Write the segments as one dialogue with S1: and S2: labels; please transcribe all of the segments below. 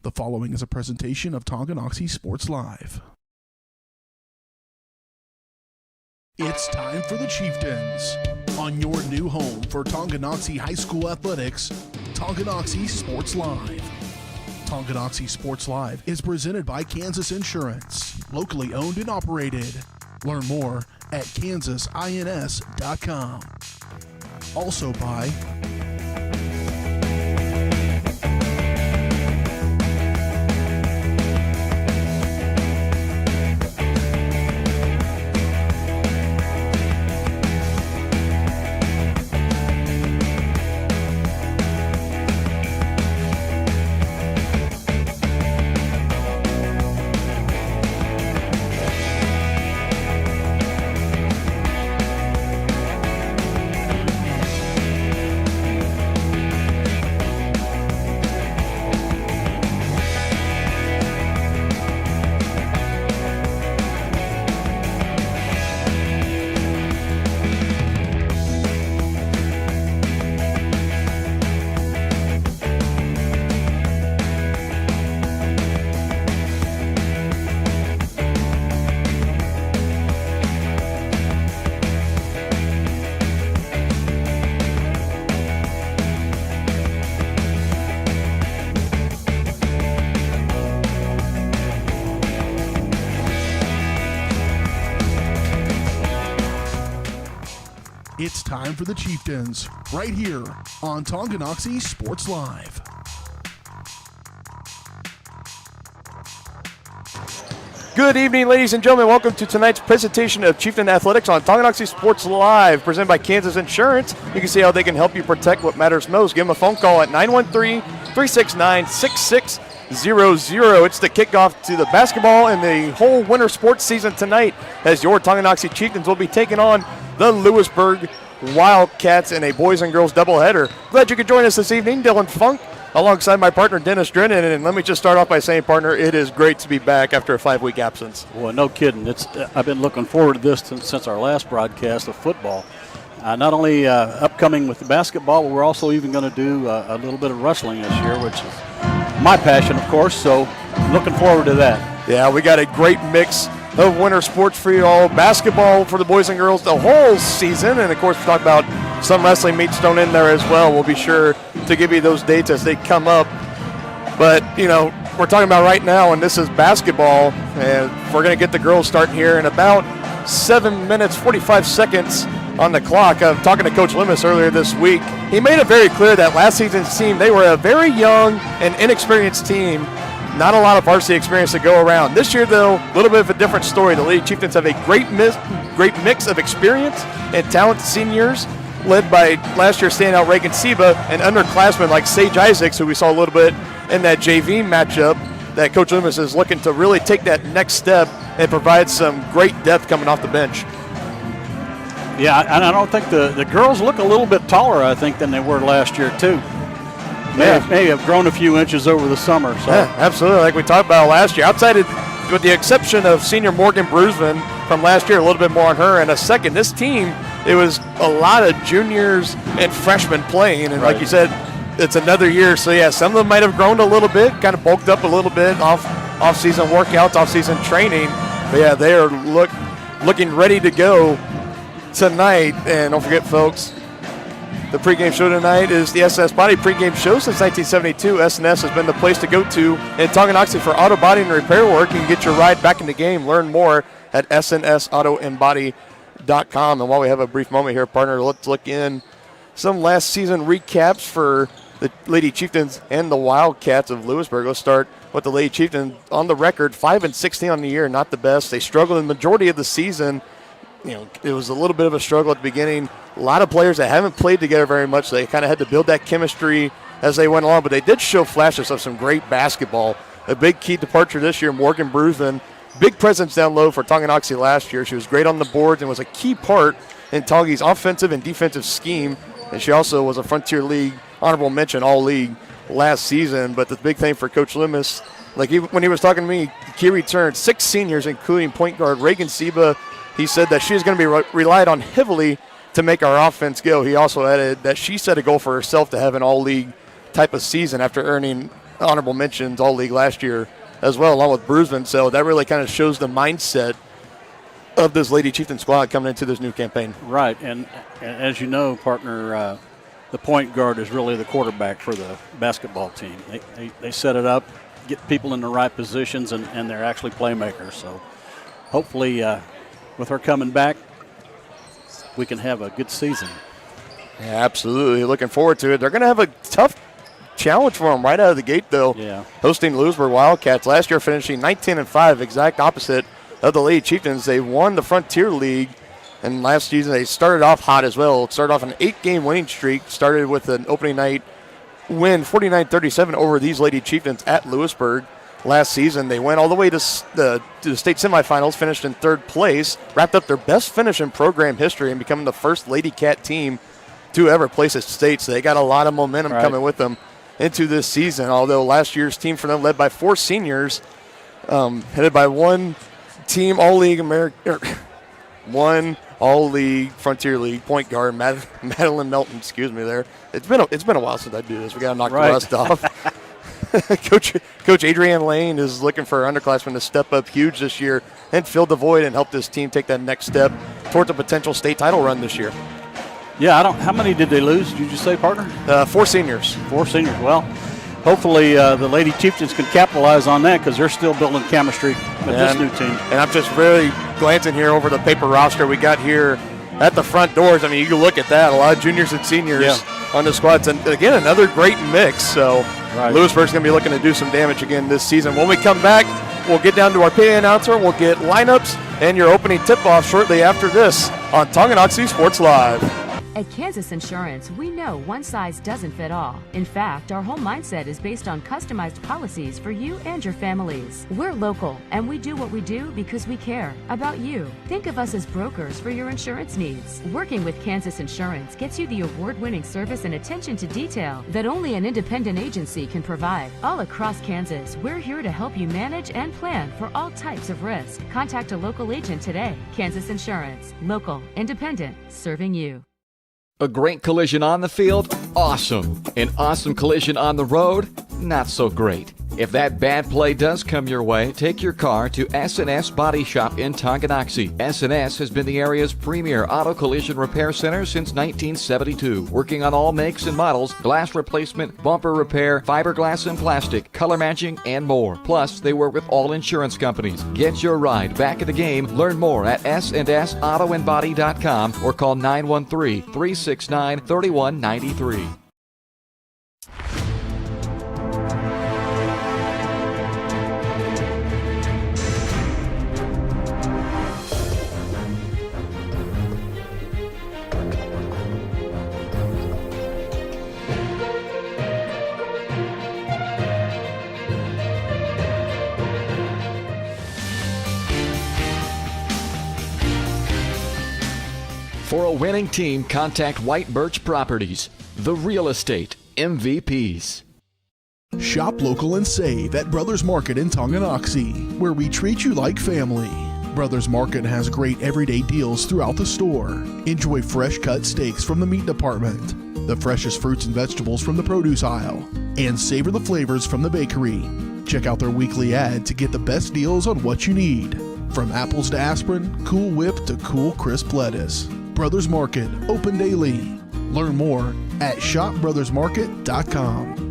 S1: The following is a presentation of Tonganoxie Sports Live. It's time for the Chieftains. On your new home for Tonganoxie High School athletics, Tonganoxie Sports Live. Tonganoxie Sports Live is presented by Kansas Insurance, locally owned and operated. Learn more at kansasins.com. Also by It's time for the Chieftains, right here on Tonganoxie Sports Live.
S2: Good evening, ladies and gentlemen. Welcome to tonight's presentation of Chieftain Athletics on Tonganoxie Sports Live, presented by Kansas Insurance. You can see how they can help you protect what matters most. Give them a phone call at 913-369-6600. It's the kickoff to the basketball and the whole winter sports season tonight, as your Tonganoxie Chieftains will be taking on the Louisburg Wildcats in a boys and girls doubleheader. Glad you could join us this evening. Dylan Funk alongside my partner Dennis Drennan. And let me just start off by saying, partner, it is great to be back after a 5-week absence.
S3: Well, no kidding. I've been looking forward to this since our last broadcast of football. Not only upcoming with the basketball, but we're also even going to do a little bit of wrestling this year, which is my passion, of course. So looking forward to that.
S2: Yeah, we got a great mix of winter sports for you all. Basketball for the boys and girls the whole season. And, of course, we talk about some wrestling meets thrown in there as well. We'll be sure to give you those dates as they come up. But, you know, we're talking about right now, and this is basketball. And we're going to get the girls starting here in about 7 minutes, 45 seconds on the clock. I'm talking to Coach Lemus earlier this week. He made it very clear that last season's team, they were a very young and inexperienced team. Not a lot of varsity experience to go around. This year, though, a little bit of a different story. The Lady Chieftains have a great mix of experience and talented seniors, led by last year's standout Reagan Seba and underclassmen like Sage Isaacs, who we saw a little bit in that JV matchup, that Coach Loomis is looking to really take that next step and provide some great depth coming off the bench.
S3: Yeah, and I don't think the girls look a little bit taller, I think, than they were last year, too. May have grown a few inches over the summer. So.
S2: Yeah, absolutely, like we talked about last year. Outside of, with the exception of senior Morgan Brusman from last year, a little bit more on her in a second. This team, it was a lot of juniors and freshmen playing, and right. Like you said, it's another year. So, yeah, some of them might have grown a little bit, kind of bulked up a little bit off-season workouts, off-season training. But, yeah, they are looking ready to go tonight. And don't forget, folks, the pregame show tonight is the S&S Body pregame show. Since 1972, S&S has been the place to go to in Tonganoxie for auto body and repair work. You can get your ride back in the game. Learn more at snsautoandbody.com. And while we have a brief moment here, partner, let's look in some last season recaps for the Lady Chieftains and the Wildcats of Louisburg. Let's start with the Lady Chieftains on the record, 5-16 on the year, not the best. They struggled in the majority of the season. You know, it was a little bit of a struggle at the beginning. A lot of players that haven't played together very much. So they kind of had to build that chemistry as they went along. But they did show flashes of some great basketball. A big key departure this year, Morgan Brusman. Big presence down low for Tonganoxie last year. She was great on the boards and was a key part in Tongie's offensive and defensive scheme. And she also was a Frontier League honorable mention all-league last season. But the big thing for Coach Lemus, like when he was talking to me, key return, 6 seniors, including point guard Reagan Seba. He said that she's going to be relied on heavily to make our offense go. He also added that she set a goal for herself to have an all-league type of season after earning honorable mentions all league last year as well, along with Bruisman. So that really kind of shows the mindset of this Lady Chieftain squad coming into this new campaign.
S3: Right, and as you know, partner, the point guard is really the quarterback for the basketball team. They set it up, get people in the right positions, and they're actually playmakers. So hopefully with her coming back, we can have a good season.
S2: Yeah, absolutely. Looking forward to it. They're going to have a tough challenge for them right out of the gate, though.
S3: Yeah.
S2: Hosting Louisburg Wildcats last year, finishing 19-5, exact opposite of the Lady Chieftains. They won the Frontier League, and last season they started off hot as well. It started off an 8-game winning streak, started with an opening night win, 49-37 over these Lady Chieftains at Louisburg. Last season, they went all the way to the state semifinals, finished in third place, wrapped up their best finish in program history, and becoming the first Lady Cat team to ever place at state. So they got a lot of momentum coming with them into this season, although last year's team for them led by 4 seniors, headed by one team All-League one All-League Frontier League point guard, Madeline Melton, excuse me there. It's been a while since I do this. We got to knock the rust off. Coach Adrienne Lane is looking for her underclassmen to step up huge this year and fill the void and help this team take that next step towards a potential state title run this year.
S3: Yeah, how many did they lose, did you say, partner?
S2: 4 seniors.
S3: 4 seniors. Well, hopefully the Lady Chieftains can capitalize on that because they're still building chemistry with this new team.
S2: And I'm just really glancing here over the paper roster we got here at the front doors. I mean, you can look at that. A lot of juniors and seniors on the squads. And, again, another great mix. So Louisburg's going to be looking to do some damage again this season. When we come back, we'll get down to our PA announcer. We'll get lineups and your opening tip-off shortly after this on Tonganoxie Sports Live.
S4: At Kansas Insurance, we know one size doesn't fit all. In fact, our whole mindset is based on customized policies for you and your families. We're local, and we do what we do because we care about you. Think of us as brokers for your insurance needs. Working with Kansas Insurance gets you the award-winning service and attention to detail that only an independent agency can provide. All across Kansas, we're here to help you manage and plan for all types of risk. Contact a local agent today. Kansas Insurance. Local, independent, serving you.
S5: A great collision on the field? Awesome. An awesome collision on the road? Not so great. If that bad play does come your way, take your car to S&S Body Shop in Tonganoxie. S&S has been the area's premier auto collision repair center since 1972, working on all makes and models, glass replacement, bumper repair, fiberglass and plastic, color matching, and more. Plus, they work with all insurance companies. Get your ride back in the game. Learn more at snsautoandbody.com or call 913-369-3193. For a winning team, contact White Birch Properties, the real estate MVPs.
S1: Shop local and save at Brothers Market in Tonganoxie, where we treat you like family. Brothers Market has great everyday deals throughout the store. Enjoy fresh cut steaks from the meat department, the freshest fruits and vegetables from the produce aisle, and savor the flavors from the bakery. Check out their weekly ad to get the best deals on what you need. From apples to aspirin, Cool Whip to cool crisp lettuce. Brothers Market, open daily. Learn more at shopbrothersmarket.com.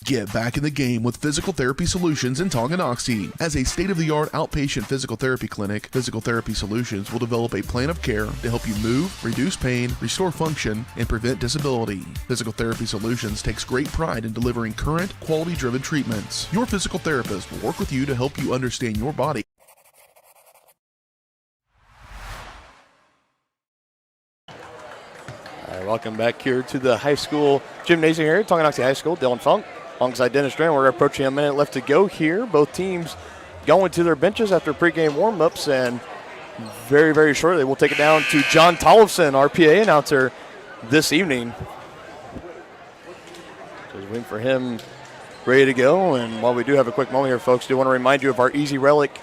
S1: Get back in the game with Physical Therapy Solutions in Tonganoxie. As a state-of-the-art outpatient physical therapy clinic, Physical Therapy Solutions will develop a plan of care to help you move, reduce pain, restore function, and prevent disability. Physical Therapy Solutions takes great pride in delivering current, quality-driven treatments. Your physical therapist will work with you to help you understand your body.
S2: All right, welcome back here to the high school gymnasium here at Tonganoxie High School. Dylan Funk alongside Dennis Strand. We're approaching a minute left to go here. Both teams going to their benches after pregame warm-ups, and very, very shortly we'll take it down to John Tollefson, our PA announcer this evening. Just waiting for him ready to go. And while we do have a quick moment here, folks, do want to remind you of our Easy Relic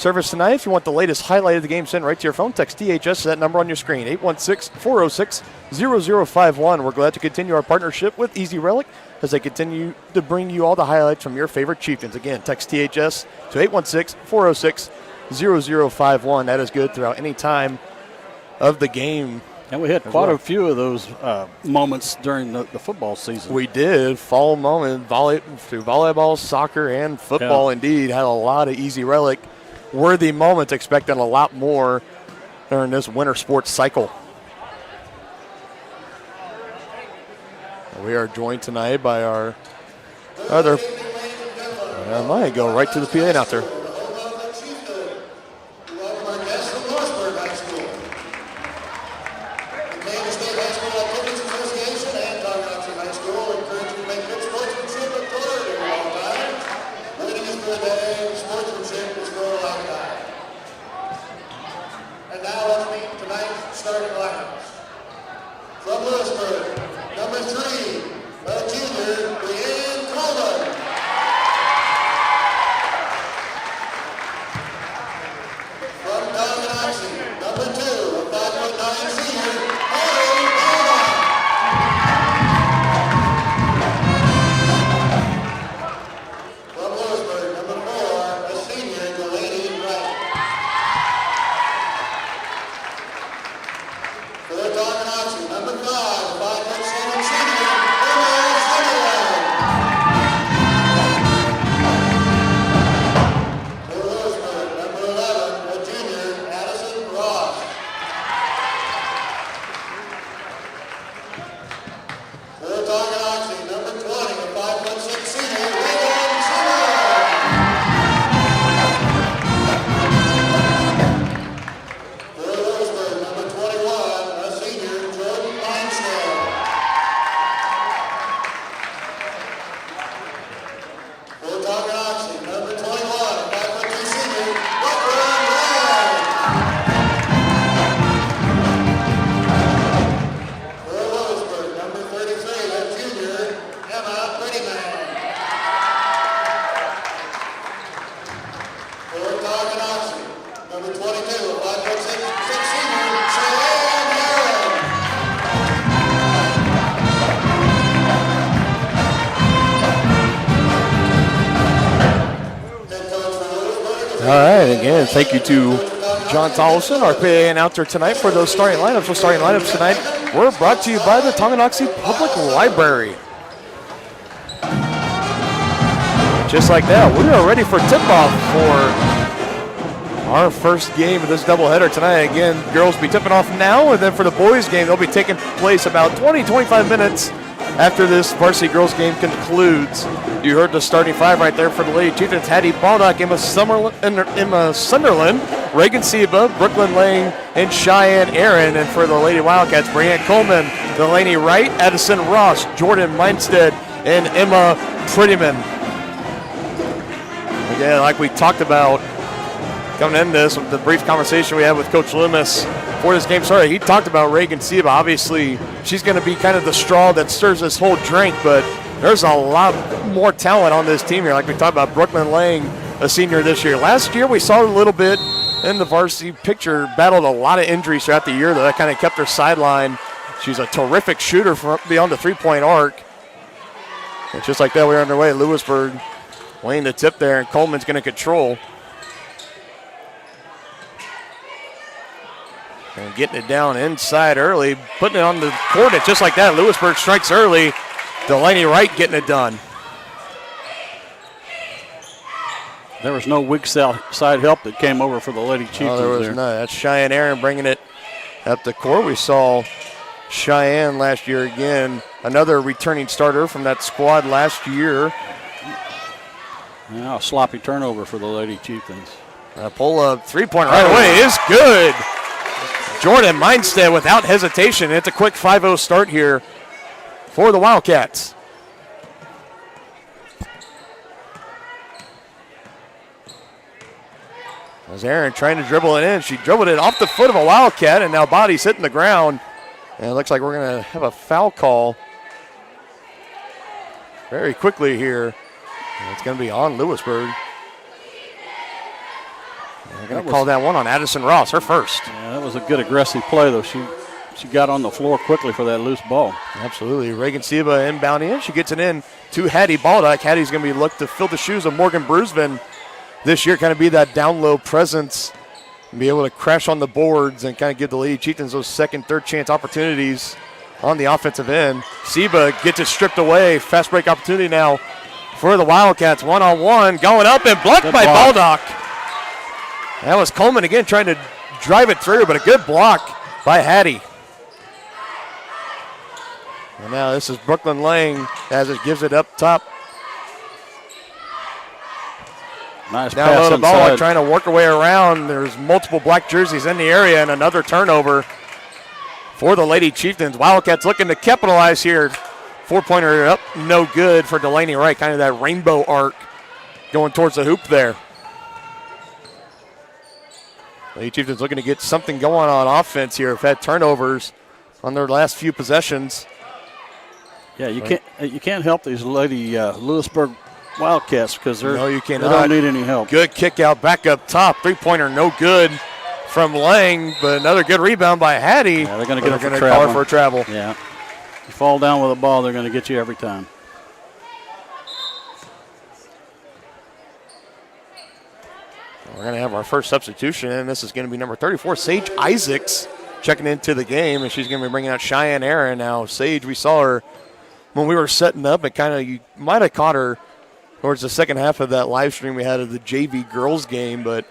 S2: service tonight. If you want the latest highlight of the game sent right to your phone, text THS to that number on your screen, 816-406-0051. We're glad to continue our partnership with Easy Relic as they continue to bring you all the highlights from your favorite Chieftains. Again, text THS to 816-406-0051. That is good throughout any time of the game.
S3: And we had quite a few of those moments during the football season.
S2: We did. Fall moment, through volleyball, soccer, and football, indeed. Had a lot of Easy Relic worthy moments, expecting a lot more during this winter sports cycle. We are joined tonight by our other. I might go right to the PA announcer.
S6: And now let's meet tonight's starting lineups. From Louisburg, number 3, a junior, Brianne Coleman. From Tonganoxie, number 2, a 5'9" senior, Haley Bowman. From Louisburg, number 4, a senior, Delaney Wright. For Tonganoxie, number 5, 5'7" senior, Emma Sunderland. For Louisburg, number 11, a junior, Addison Ross. For Tonganoxie, number 20, a 5'6" senior, Megan Sunderland. For Louisburg, number 21, a senior, Jordan Leinstein. For Tonganoxie, number 21, a 5'2" senior, Buckland Ray. For Louisburg, number 33, a junior, Emma Prettyman. For Tonganoxie, number 22, a 5'6" senior, Cheyenne Aaron. Head coach for Louisburg is
S2: All right, again, thank you to John Tollefson, our PA announcer tonight, for those starting lineups. Those starting lineups tonight were brought to you by the Tonganoxie Public Library. Just like that, we are ready for tip-off for our first game of this doubleheader tonight. Again, girls will be tipping off now, and then for the boys game, they'll be taking place about 20-25 minutes after this varsity girls game concludes. You heard the starting 5 right there for the Lady Chieftains: Hattie Baldock, Emma Sunderland, Reagan Seba, Brooklyn Lang, and Cheyenne Aaron. And for the Lady Wildcats, Brianne Coleman, Delaney Wright, Addison Ross, Jordan Meinstead, and Emma Prettyman. Again, like we talked about coming in this, the brief conversation we had with Coach Loomis before this game started, he talked about Reagan Seba. Obviously, she's going to be kind of the straw that stirs this whole drink, but there's a lot more talent on this team here. Like we talked about, Brooklyn Lang, a senior this year. Last year, we saw a little bit in the varsity picture, battled a lot of injuries throughout the year, though that kind of kept her sidelined. She's a terrific shooter from beyond the three-point arc. And just like that, we're underway. Louisburg laying the tip there, and Coleman's going to control. And getting it down inside early, putting it on the court. It's just like that. Louisburg strikes early. Delaney Wright getting it done.
S3: There was no weak side help that came over for the Lady Chieftains.
S2: Oh, there was none. That's Cheyenne Aaron bringing it up the court. We saw Cheyenne last year again, another returning starter from that squad last year.
S3: Now a sloppy turnover for the Lady Chieftains.
S2: A pull-up three-pointer right away is good. Jordan Meinstead without hesitation. It's a quick 5-0 start here for the Wildcats. As Aaron trying to dribble it in. She dribbled it off the foot of a Wildcat, and now body's hitting the ground. And it looks like we're going to have a foul call very quickly here. And it's going to be on Louisburg. They're going to call that one on Addison Ross, her first.
S3: Yeah, that was a good aggressive play, though. She got on the floor quickly for that loose ball.
S2: Absolutely. Reagan Seba inbounding in. She gets it in to Hattie Baldock. Hattie's going to be looked to fill the shoes of Morgan Brusvin this year, kind of be that down low presence and be able to crash on the boards and kind of give the Lady Chieftains those second, third chance opportunities on the offensive end. Seba gets it stripped away. Fast break opportunity now for the Wildcats. One-on-one, going up and blocked by Baldock. That was Coleman again trying to drive it through, but a good block by Hattie. And now this is Brooklyn Lang as it gives it up top.
S3: Nice
S2: now
S3: pass
S2: the ball
S3: inside.
S2: trying to work her way around. There's multiple black jerseys in the area and another turnover for the Lady Chieftains. Wildcats looking to capitalize here. 4-pointer up, no good for Delaney Wright. Kind of that rainbow arc going towards the hoop there. Lady Chieftains looking to get something going on offense here. Have had turnovers on their last few possessions.
S3: Yeah, you can't help these Louisburg Wildcats because they don't need any help.
S2: Good kick out back up top. 3-pointer no good from Lang, but another good rebound by Hattie.
S3: Yeah, they're going to get
S2: call her for travel.
S3: Yeah. You fall down with a ball, they're going to get you every time.
S2: We're going to have our first substitution, and this is going to be number 34, Sage Isaacs, checking into the game, and she's going to be bringing out Cheyenne Aaron. Now, Sage, we saw her when we were setting up, and you might have caught her towards the second half of that live stream we had of the JV girls game, but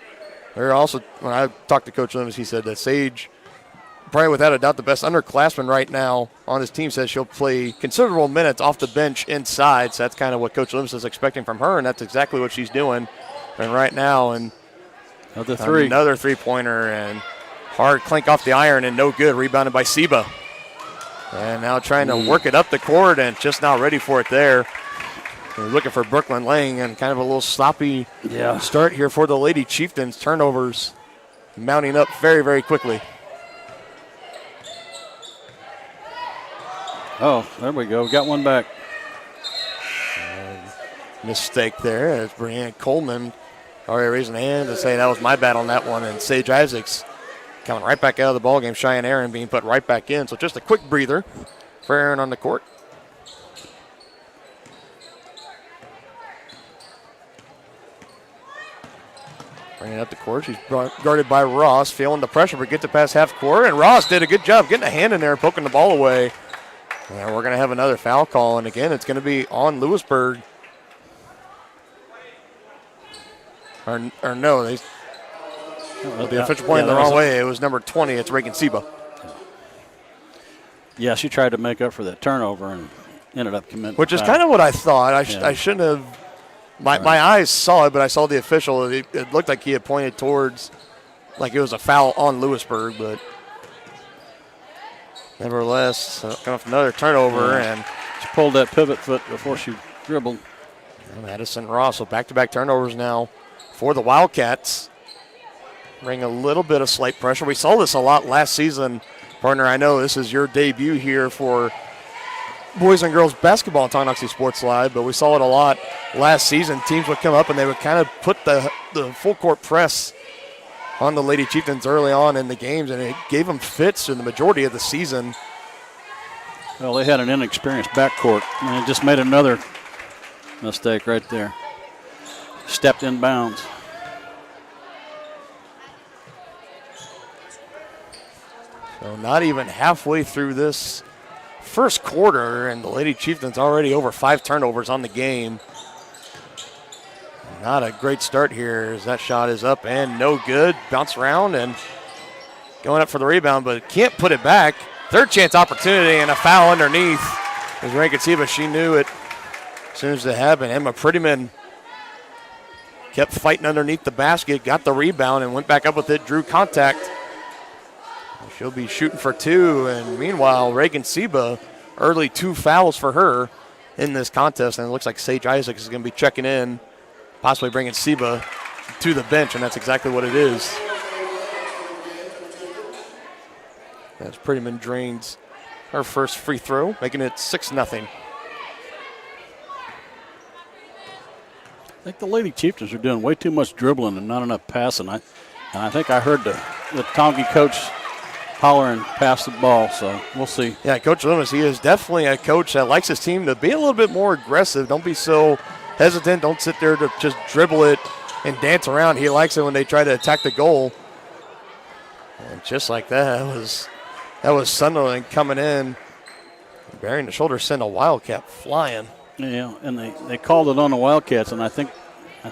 S2: they're also, when I talked to Coach Lemus, he said that Sage, probably without a doubt the best underclassman right now on his team, says she'll play considerable minutes off the bench inside, so that's kind of what Coach Lemus is expecting from her, and that's exactly what she's doing. And right now, and another three-pointer, and hard clink off the iron and no good, rebounded by Seba. And now trying to work it up the court and just not ready for it there. We're looking for Brooklyn Lang, and kind of a little sloppy start here for the Lady Chieftains. Turnovers mounting up very, very quickly.
S3: Oh, there we go. We got one back.
S2: Mistake there as Brianne Coleman already raising a hand to say that was my bad on that one. And Sage Isaacs coming right back out of the ballgame. Cheyenne Aaron being put right back in. So just a quick breather for Aaron on the court. Bringing it up the court. She's guarded by Ross, feeling the pressure, but gets it past half court. And Ross did a good job getting a hand in there and poking the ball away. And we're going to have another foul call. And again, it's going to be on Louisburg. Or no, the official pointed the wrong way. It was number 20. It's Reagan Seba.
S3: Yeah, she tried to make up for that turnover and ended up committing.
S2: Which is kind of what I thought. I shouldn't have. My eyes saw it, but I saw the official. It looked like he had pointed towards, like it was a foul on Louisburg, but nevertheless, kind of another turnover. And
S3: she pulled that pivot foot before she dribbled.
S2: Madison Ross, so back-to-back turnovers now for the Wildcats. Bring a little bit of slight pressure. We saw this a lot last season. Partner, I know this is your debut here for boys and girls basketball on Tonganoxie Sports Live, but we saw it a lot last season. Teams would come up and they would kind of put the full court press on the Lady Chieftains early on in the games, and it gave them fits in the majority of the season.
S3: Well, they had an inexperienced backcourt, and it just made another mistake right there. Stepped in bounds.
S2: So not even halfway through this first quarter, and the Lady Chieftains already over 5 turnovers on the game. Not a great start here as that shot is up and no good. Bounce around and going up for the rebound, but can't put it back. Third chance opportunity and a foul underneath. As Ray could see, but she knew it as soon as it happened. Emma Prettyman kept fighting underneath the basket, got the rebound, and went back up with it, drew contact. She'll be shooting for 2, and meanwhile, Reagan Seba, early 2 fouls for her in this contest, and it looks like Sage Isaacs is going to be checking in, possibly bringing Seba to the bench, and that's exactly what it is. As Prettyman drains her first free throw, making it 6-0.
S3: I think the Lady Chieftains are doing way too much dribbling and not enough passing. And I think I heard the Tongi coach hollering past the ball, so we'll see.
S2: Yeah, Coach Loomis, he is definitely a coach that likes his team to be a little bit more aggressive. Don't be so hesitant. Don't sit there to just dribble it and dance around. He likes it when they try to attack the goal. And just like that was Sunderland coming in, bearing the shoulder, send a Wildcat flying.
S3: Yeah, and they called it on the Wildcats, and I think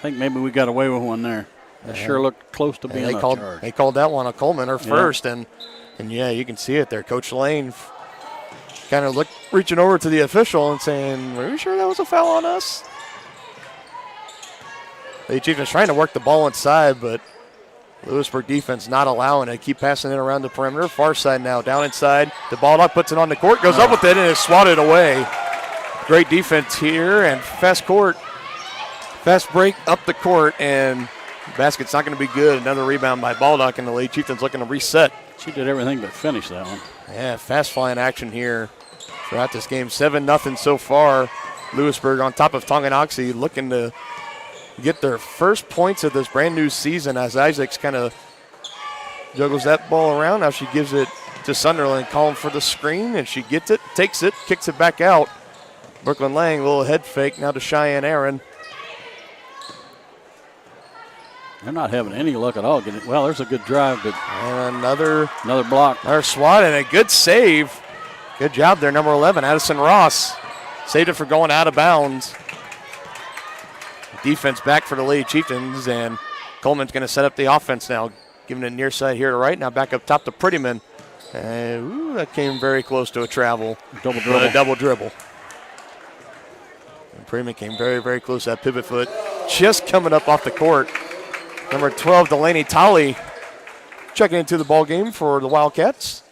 S3: maybe we got away with one there. It sure looked close to being a charge.
S2: They called that one a Coleman, her first, and yeah, you can see it there. Coach Lane kind of reaching over to the official and saying, "Are we sure that was a foul on us?" The Chieftains trying to work the ball inside, but Louisburg defense not allowing it. Keep passing it around the perimeter. Far side now, down inside. The ball puts it on the court, goes up with it, and is swatted away. Great defense here, and fast break up the court, and basket's not going to be good. Another rebound by Baldock, and the Lady Chieftains looking to reset.
S3: She did everything but finish that one.
S2: Yeah, fast flying action here throughout this game. 7-0 so far. Louisburg on top of Tonganoxie, looking to get their first points of this brand new season as Isaacs kind of juggles that ball around. Now she gives it to Sunderland, calling for the screen, and she gets it, takes it, kicks it back out. Brooklyn Lang, little head fake now to Cheyenne Aaron.
S3: They're not having any luck at all. Well, there's a good drive, but
S2: and another
S3: block.
S2: Another swat and a good save. Good job there, number 11, Addison Ross. Saved it for going out of bounds. Defense back for the Lady Chieftains, and Coleman's going to set up the offense now. Giving it near side here to right. Now back up top to Prettyman. That came very close to a travel.
S3: Double dribble.
S2: A double dribble. And Prettyman came very, very close to that pivot foot. Just coming up off the court. Number 12, Delaney Tolley, checking into the ball game for the Wildcats.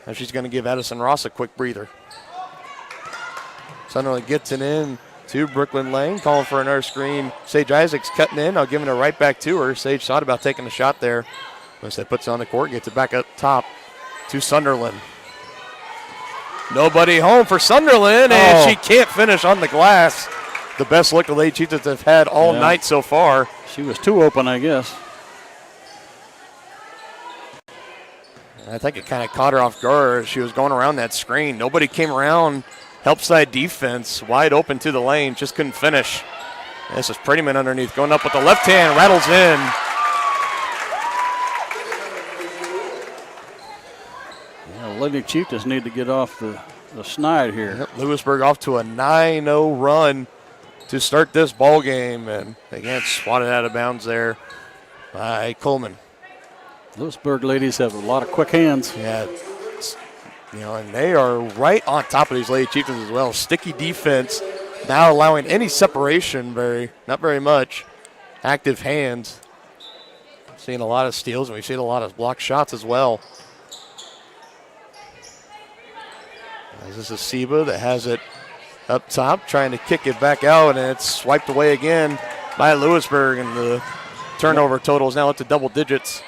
S2: And she's going to give Addison Ross a quick breather. Sunderland gets it in to Brooklyn Lang, calling for another screen. Sage Isaacs cutting in. I'll give it right back to her. Sage thought about taking a shot there. Instead puts it on the court, gets it back up top to Sunderland. Nobody home for Sunderland, and she can't finish on the glass. The best look the Lady Chieftains have had all night so far.
S3: She was too open, I guess.
S2: I think it kind of caught her off guard. She was going around that screen. Nobody came around. Help side defense, wide open to the lane, just couldn't finish. This is Prettyman underneath, going up with the left hand, rattles in.
S3: Yeah, Lady Chieftains need to get off the snide here.
S2: Yep, Louisburg off to a 9-0 run to start this ball game, and again swatted out of bounds there by Coleman.
S3: Louisburg ladies have a lot of quick hands.
S2: Yeah, and they are right on top of these Lady Chieftains as well. Sticky defense, now allowing any separation, not very much. Active hands. Seeing a lot of steals, and we've seen a lot of block shots as well. This is Seba that has it up top, trying to kick it back out, and it's swiped away again by Louisburg, and the turnover total is now up to double digits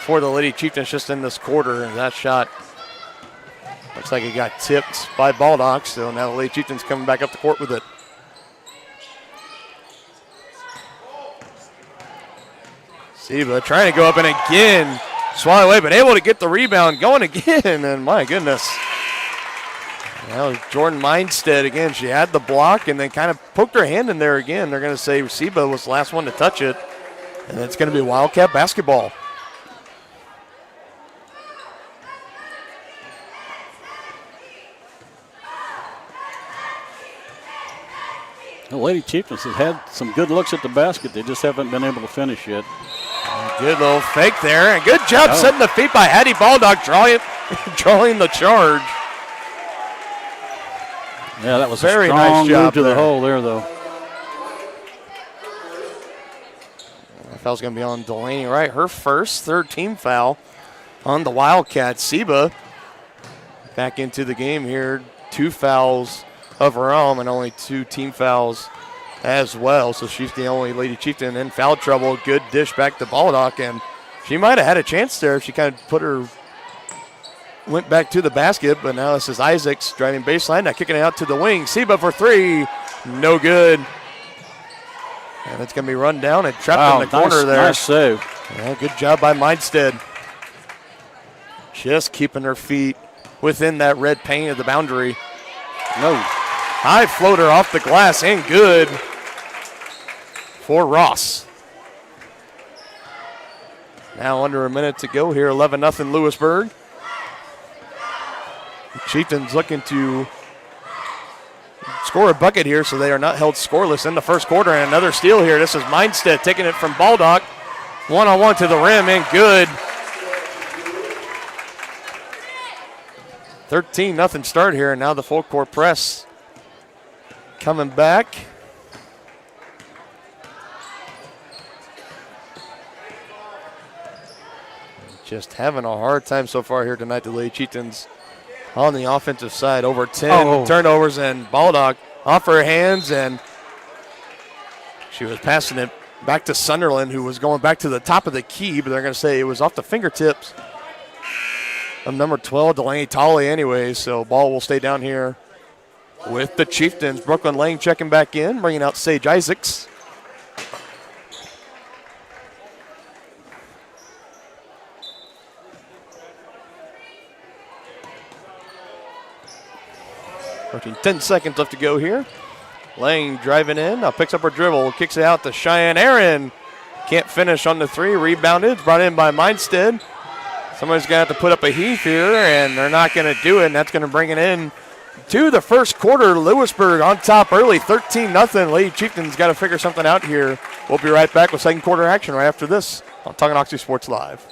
S2: for the Lady Chieftains just in this quarter, and that shot looks like it got tipped by Baldock, so now the Lady Chieftains coming back up the court with it. Seba trying to go up and again swat away, but able to get the rebound going again, and my goodness. Now Jordan Mindstead again. She had the block and then kind of poked her hand in there again. They're going to say Seba was the last one to touch it, and it's going to be Wildcat basketball.
S3: The Lady Chieftains have had some good looks at the basket. They just haven't been able to finish yet.
S2: Good little fake there, and good job setting the feet by Hattie Baldock, drawing the charge.
S3: Yeah, that was
S2: very
S3: a strong
S2: nice job
S3: move to
S2: there.
S3: the hole there, though.
S2: That foul's going to be on Delaney Wright. Her first, third team foul on the Wildcats. Seba back into the game here. 2 fouls of her own and only 2 team fouls as well. So she's the only Lady Chieftain in foul trouble. Good dish back to Baldock, and she might have had a chance there if she kind of went back to the basket, but now this is Isaacs driving baseline, now kicking it out to the wing. Seba for 3, no good. And it's going to be run down and trapped in the corner there.
S3: Nice save.
S2: Yeah, good job by Mindstead. Just keeping her feet within that red paint of the boundary. No. High floater off the glass and good for Ross. Now under a minute to go here, 11-0 Louisburg. Chieftains looking to score a bucket here so they are not held scoreless in the first quarter. And another steal here. This is Mindstead taking it from Baldock. One-on-one to the rim and good. 13-0 start here. Now the full court press coming back. Just having a hard time so far here tonight, the Lady Chieftains on the offensive side. Over 10 turnovers, and Baldock off her hands, and she was passing it back to Sunderland, who was going back to the top of the key, but they're going to say it was off the fingertips of number 12, Delaney Tolley anyway, so ball will stay down here with the Chieftains. Brooklyn Lang checking back in, bringing out Sage Isaacs. Approaching 10 seconds left to go here. Lang driving in, now picks up her dribble, kicks it out to Cheyenne Aaron. Can't finish on the three, rebounded, brought in by Mindstead. Somebody's going to have to put up a heave here, and they're not going to do it, and that's going to bring it in to the first quarter. Lewisburg on top early, 13-0. Lady Chieftains got to figure something out here. We'll be right back with second quarter action right after this on Tonganoxie Sports Live.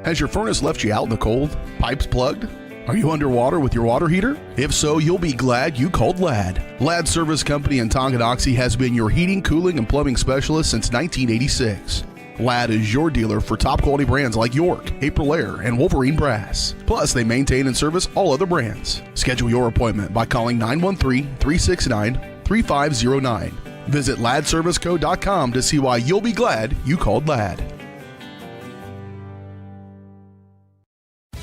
S1: Has your furnace left you out in the cold? Pipes plugged? Are you underwater with your water heater? If so, you'll be glad you called Ladd. Ladd Service Company in Tonganoxie has been your heating, cooling, and plumbing specialist since 1986. Ladd is your dealer for top quality brands like York, April Air, and Wolverine Brass. Plus, they maintain and service all other brands. Schedule your appointment by calling 913-369-3509. Visit laddserviceco.com to see why you'll be glad you called Ladd.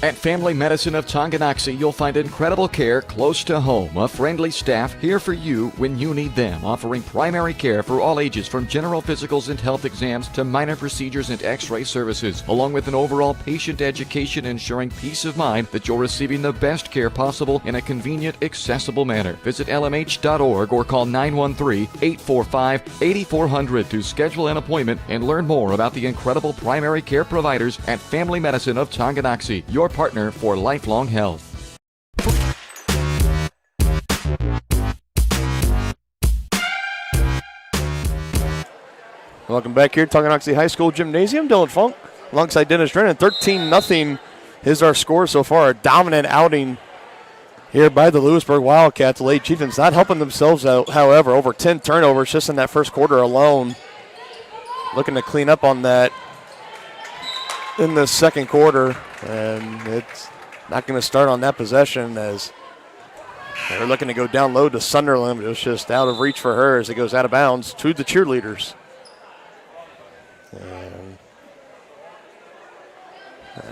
S5: At Family Medicine of Tonganoxie, you'll find incredible care close to home. A friendly staff here for you when you need them, offering primary care for all ages from general physicals and health exams to minor procedures and x-ray services, along with an overall patient education ensuring peace of mind that you're receiving the best care possible in a convenient, accessible manner. Visit lmh.org or call 913-845-8400 to schedule an appointment and learn more about the incredible primary care providers at Family Medicine of Tonganoxie, your partner for lifelong health.
S2: Welcome back here, Tonganoxie High School Gymnasium. Dylan Funk alongside Dennis Drennan. 13-0 is our score so far. A dominant outing here by the Louisburg Wildcats. The Lady Chieftains not helping themselves out, however. Over 10 turnovers just in that first quarter alone. Looking to clean up on that in the second quarter, and it's not going to start on that possession as they're looking to go down low to Sunderland. It was just out of reach for her as it goes out of bounds to the cheerleaders. And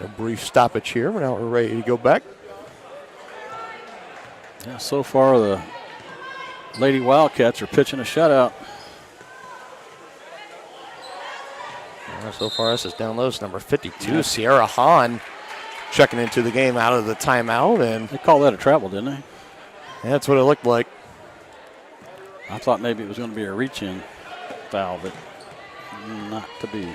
S2: a brief stoppage here. Now we're ready to go back.
S3: Yeah, so far the Lady Wildcats are pitching a shutout.
S2: So far, this is down low. It's number 52, Sierra Hahn, checking into the game out of the timeout. And
S3: they called that a travel, didn't they?
S2: That's what it looked like.
S3: I thought maybe it was going to be a reach-in foul, but not to be.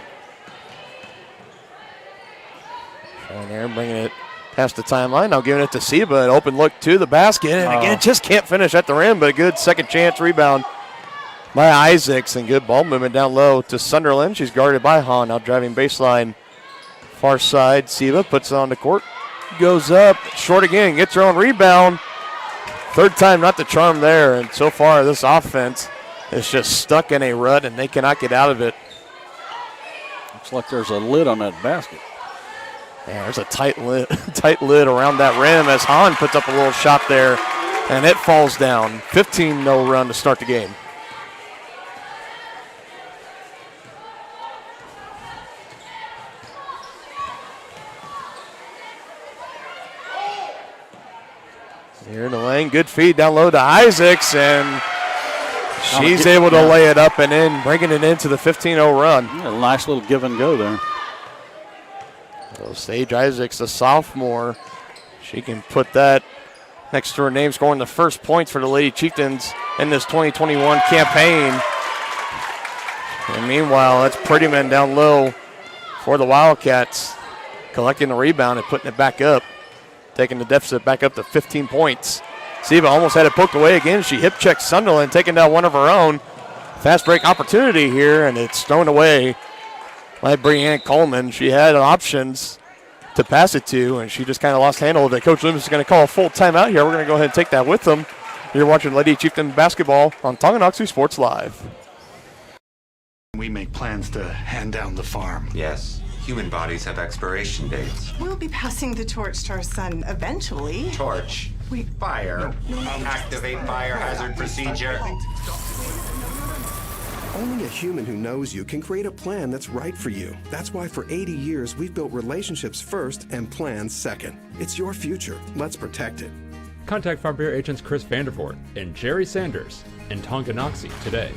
S2: And there, bringing it past the timeline. Now giving it to Seba. An open look to the basket. And again, just can't finish at the rim, but a good second chance rebound by Isaacs, and good ball movement down low to Sunderland. She's guarded by Hahn. Now driving baseline, far side. Siva puts it on the court. Goes up, short again, gets her own rebound. Third time not the charm there, and so far this offense is just stuck in a rut, and they cannot get out of it.
S3: Looks like there's a lid on that basket.
S2: Yeah, there's a tight lid around that rim as Hahn puts up a little shot there, and it falls down. 15-0 run to start the game. Here in the lane, good feed down low to Isaacs, and She's able to lay it up and in, bringing it into the 15-0 run.
S3: Yeah, a nice little give and go there.
S2: So Sage Isaacs, the sophomore, she can put that next to her name, scoring the first points for the Lady Chieftains in this 2021 campaign. And meanwhile, that's Prettyman down low for the Wildcats, collecting the rebound and putting it back up, taking the deficit back up to 15 points. Siba almost had it poked away again. She hip checked Sunderland, taking down one of her own. Fast break opportunity here, and it's thrown away by Breanne Coleman. She had options to pass it to, and she just kind of lost handle of it. Coach Loomis is going to call a full timeout here. We're going to go ahead and take that with them. You're watching Lady Chieftain basketball on Tonganoxie Sports Live.
S7: We make plans to hand down the farm.
S8: Yes, human bodies have expiration dates.
S9: We'll be passing the torch to our son eventually.
S8: Torch.
S9: Wait.
S8: Fire. Activate biohazard procedure.
S10: Only a human who knows you can create a plan that's right for you. That's why for 80 years we've built relationships first and plans second. It's your future. Let's protect it.
S11: Contact Farm Bureau agents Chris Vandervoort and Jerry Sanders in Tonganoxie today.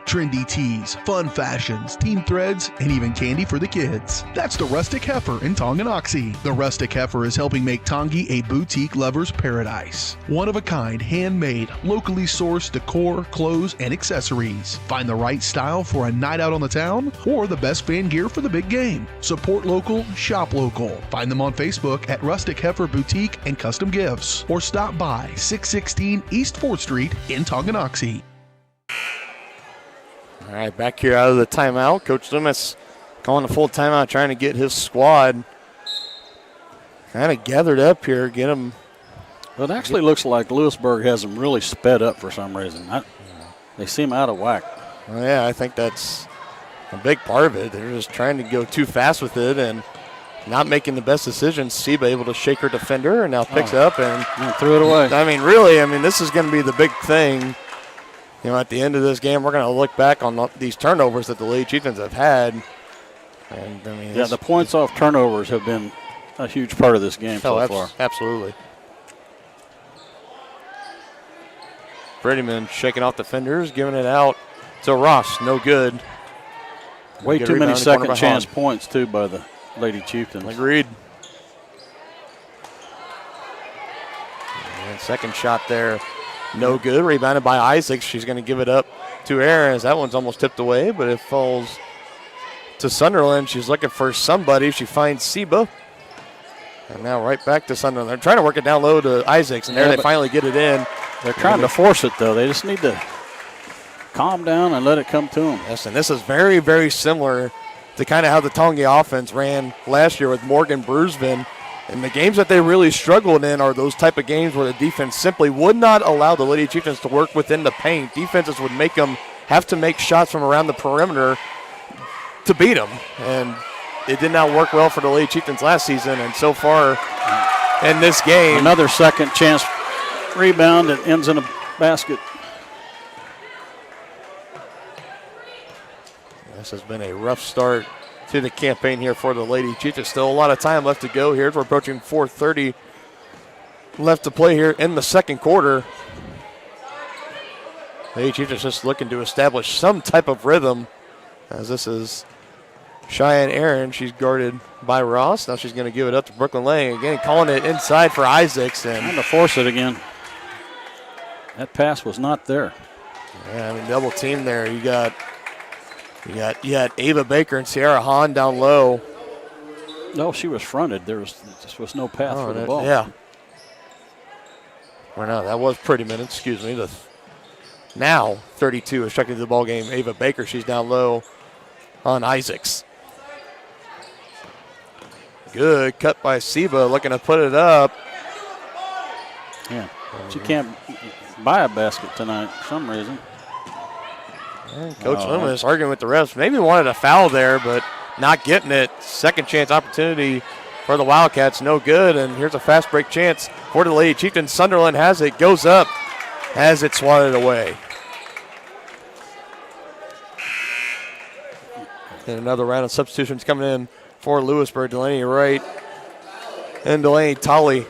S1: Trendy tees, fun fashions, team threads, and even candy for the kids. That's the Rustic Heifer in Tonganoxie. The Rustic Heifer is helping make Tongi a boutique lover's paradise. One-of-a-kind, handmade, locally sourced decor, clothes, and accessories. Find the right style for a night out on the town or the best fan gear for the big game. Support local, shop local. Find them on Facebook at Rustic Heifer Boutique and Custom Gifts, or stop by 616 East 4th Street in Tonganoxie.
S2: All right, back here out of the timeout. Coach Loomis calling a full timeout, trying to get his squad kind of gathered up here, get them.
S3: Well, it actually looks like Louisburg has them really sped up for some reason. They seem out of whack.
S2: Well, yeah, I think that's a big part of it. They're just trying to go too fast with it and not making the best decisions. Seba able to shake her defender and now picks up and
S3: threw it away.
S2: I mean, really, this is going to be the big thing. At the end of this game, we're going to look back on these turnovers that the Lady Chieftains have had. And
S3: the points off turnovers have been a huge part of this game so far.
S2: Absolutely. Prettyman shaking off defenders, giving it out to Ross. No good.
S3: Way too many second chance points, too, by the Lady Chieftains.
S2: Agreed. And second shot there. No good. Rebounded by Isaacs. She's going to give it up to Aaron as that one's almost tipped away, but it falls to Sunderland. She's looking for somebody. She finds Seba. And now right back to Sunderland. They're trying to work it down low to Isaacs, and there they finally get it in.
S3: They're trying to force it, though. They just need to calm down and let it come to them.
S2: Yes, and this is very, very similar to kind of how the Tongi offense ran last year with Morgan Brusvin. And the games that they really struggled in are those type of games where the defense simply would not allow the Lady Chieftains to work within the paint. Defenses would make them have to make shots from around the perimeter to beat them. And it did not work well for the Lady Chieftains last season. And so far in this game.
S3: Another second chance rebound that ends in a basket.
S2: This has been a rough start to the campaign here for the Lady Chieftains. Still a lot of time left to go here. We're approaching 4:30 left to play here in the second quarter. Lady Chieftains just looking to establish some type of rhythm, as this is Cheyenne Aaron. She's guarded by Ross. Now she's going to give it up to Brooklyn Lang. Again, calling it inside for Isaacs.
S3: And to force it again. That pass was not there.
S2: Yeah, double team there. You got Ava Baker and Sierra Hahn down low.
S3: No, she was fronted. There was no path for the ball.
S2: Yeah. Or no, that was Prettyman. Excuse me. Now 32 is checking to the ball game. Ava Baker, she's down low on Isaacs. Good cut by Seba, looking to put it up.
S3: Yeah, she can't buy a basket tonight for some reason.
S2: Coach Loomis arguing with the refs. Maybe wanted a foul there, but not getting it. Second chance opportunity for the Wildcats. No good. And here's a fast break chance for the Lady Chieftains. Sunderland has it. Goes up. Has it swatted away. And another round of substitutions coming in for Louisburg. Delaney Wright and Delaney Tolley.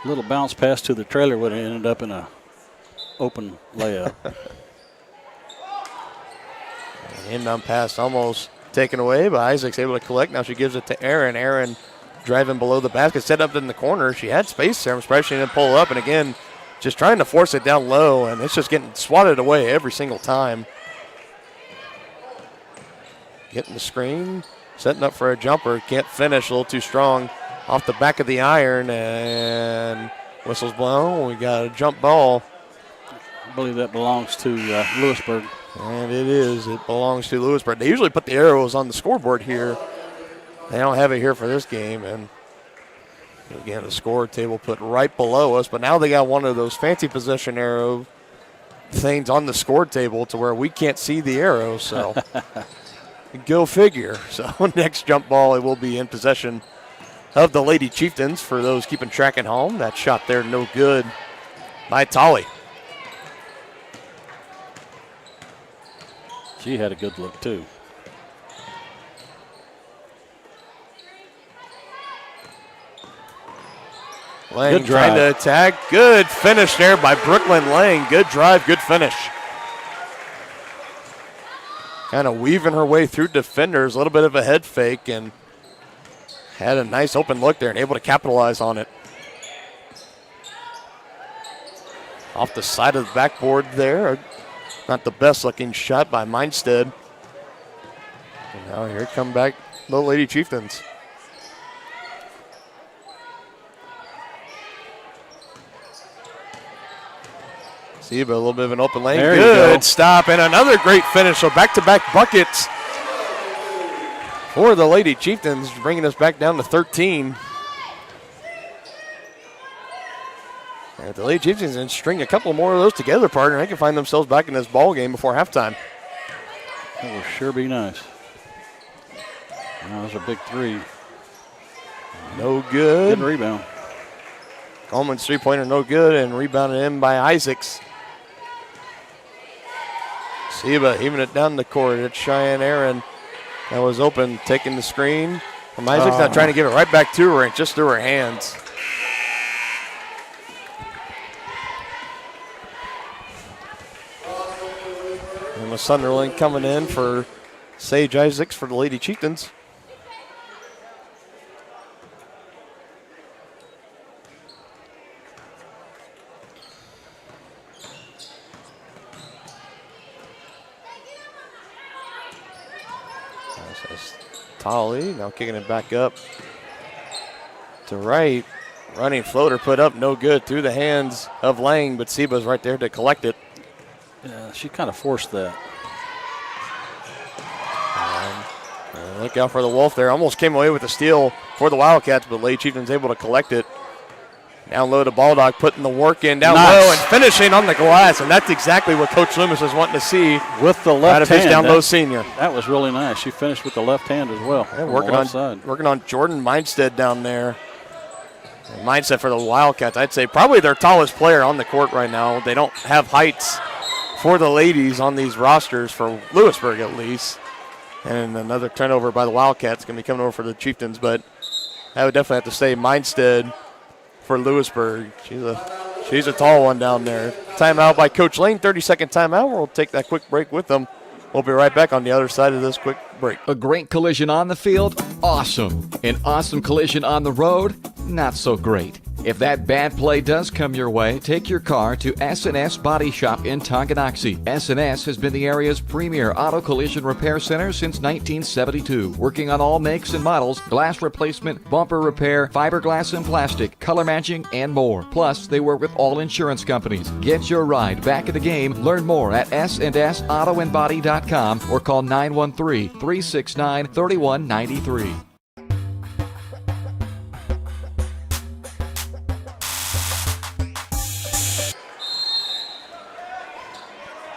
S3: Little bounce pass to the trailer would have ended up in a open layup.
S2: Inbound pass almost taken away, but Isaac's able to collect. Now she gives it to Aaron. Aaron driving below the basket, set up in the corner. She had space there. I'm surprised she didn't pull up. And again, just trying to force it down low, and it's just getting swatted away every single time. Getting the screen, setting up for a jumper. Can't finish, a little too strong. Off the back of the iron, and whistle's blown. We got a jump ball.
S3: I believe that belongs to Louisburg.
S2: And it is. It belongs to Louisburg. They usually put the arrows on the scoreboard here. They don't have it here for this game. And again, the score table put right below us. But now they got one of those fancy possession arrow things on the score table to where we can't see the arrow. So go figure. So next jump ball, it will be in possession of the Lady Chieftains. For those keeping track at home, that shot there no good by Tolly.
S3: She had a good look, too.
S2: Lang trying to attack. Good finish there by Brooklyn Lang. Good drive, good finish. Kind of weaving her way through defenders. A little bit of a head fake and had a nice open look there and able to capitalize on it. Off the side of the backboard there. Not the best looking shot by Mindstead. And now here come back the Lady Chieftains. Seba, a little bit of an open lane. Good stop and another great finish. So back-to-back buckets for the Lady Chieftains, bringing us back down to 13. And if the Lady Chieftains can string a couple more of those together, partner, they can find themselves back in this ball game before halftime.
S3: That will sure be nice. That was a big three.
S2: No good.
S3: Good rebound.
S2: Coleman's three-pointer no good, and rebounded in by Isaacs. Seba even it down the court. It's Cheyenne Aaron that was open, taking the screen from Isaacs. Now trying to give it right back to her and just through her hands. And the Sunderland coming in for Sage Isaacs for the Lady Chieftains. Tolly now kicking it back up to right. Running floater put up, no good through the hands of Lang, but Seba's right there to collect it.
S3: Yeah, she kind of forced that.
S2: Look out for the Wolf there. Almost came away with a steal for the Wildcats, but Lady Chieftains able to collect it. Down low to Baldock, putting the work in down low and finishing on the glass, and that's exactly what Coach Loomis is wanting to see
S3: with the left hand.
S2: Down low senior.
S3: That was really nice. She finished with the left hand as well.
S2: Yeah, working on Jordan Mindstead down there. And Mindstead for the Wildcats, I'd say probably their tallest player on the court right now. They don't have heights for the ladies on these rosters, for Louisburg at least. And another turnover by the Wildcats going to be coming over for the Chieftains, but I would definitely have to say Mindstead for Louisburg. She's a tall one down there. Timeout by Coach Lane, 30-second timeout. We'll take that quick break with them. We'll be right back on the other side of this quick break.
S5: A great collision on the field? Awesome. An awesome collision on the road? Not so great. If that bad play does come your way, take your car to S&S Body Shop in Tonganoxie. S&S has been the area's premier auto collision repair center since 1972, working on all makes and models, glass replacement, bumper repair, fiberglass and plastic, color matching, and more. Plus, they work with all insurance companies. Get your ride back in the game. Learn more at snsautoandbody.com or call 913-369-3193.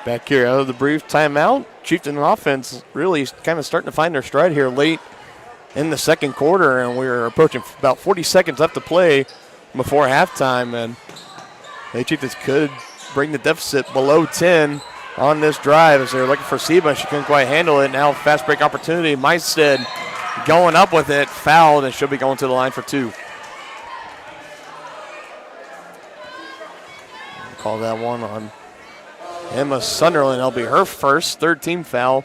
S2: Back here out of the brief timeout. Chieftain offense really kind of starting to find their stride here late in the second quarter, and we're approaching about 40 seconds left to play before halftime, and the Chieftains could bring the deficit below 10 on this drive as they're looking for Seba. She couldn't quite handle it. Now fast break opportunity. Meistead going up with it, fouled, and she'll be going to the line for two. Call that one on Emma Sunderland, that'll be her first, third team foul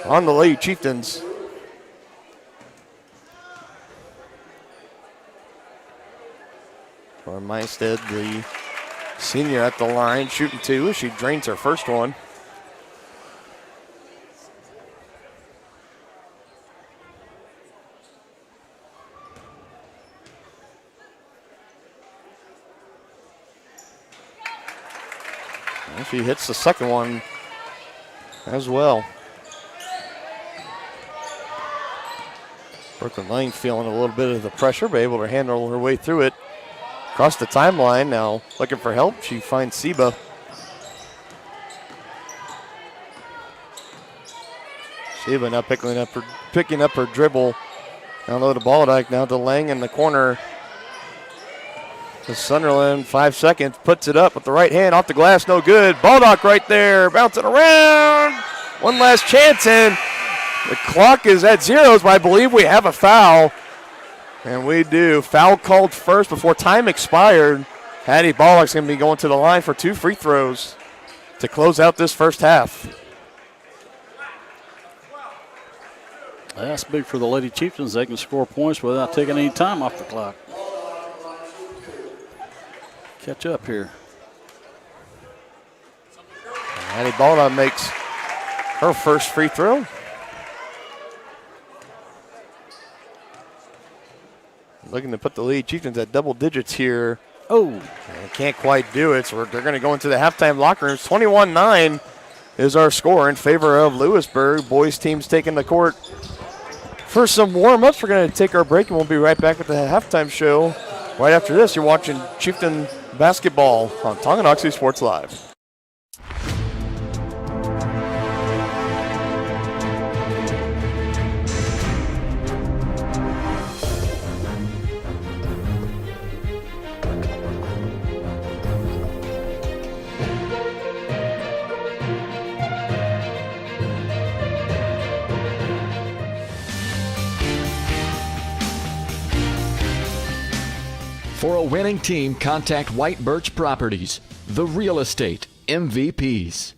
S2: on the Lady Chieftains. Or Meinstead, the senior at the line, shooting two. She drains her first one. And she hits the second one as well. Brooklyn Lane feeling a little bit of the pressure, but able to handle her way through it. Across the timeline now, looking for help. She finds Seba. Seba now picking up her dribble. Down low to Baldock, now to Lang in the corner. To Sunderland, 5 seconds, puts it up with the right hand, off the glass, no good. Baldock right there, bouncing around. One last chance, and the clock is at zeros, but I believe we have a foul. And we do. Foul called first before time expired. Hattie Baldock's going to be going to the line for 2 free throws to close out this first half.
S3: That's big for the Lady Chieftains. They can score points without taking any time off the clock. Catch up here.
S2: Hattie Baldock makes her first free throw. Looking to put the Lady Chieftains at double digits here.
S3: Oh.
S2: And can't quite do it, so they're going to go into the halftime locker rooms. 21-9 is our score in favor of Louisburg. Boys team's taking the court for some warm-ups. We're going to take our break, and we'll be right back with the halftime show. Right after this, you're watching Chieftain basketball on Tonganoxie Sports Live.
S5: For a winning team, contact White Birch Properties, the real estate MVPs.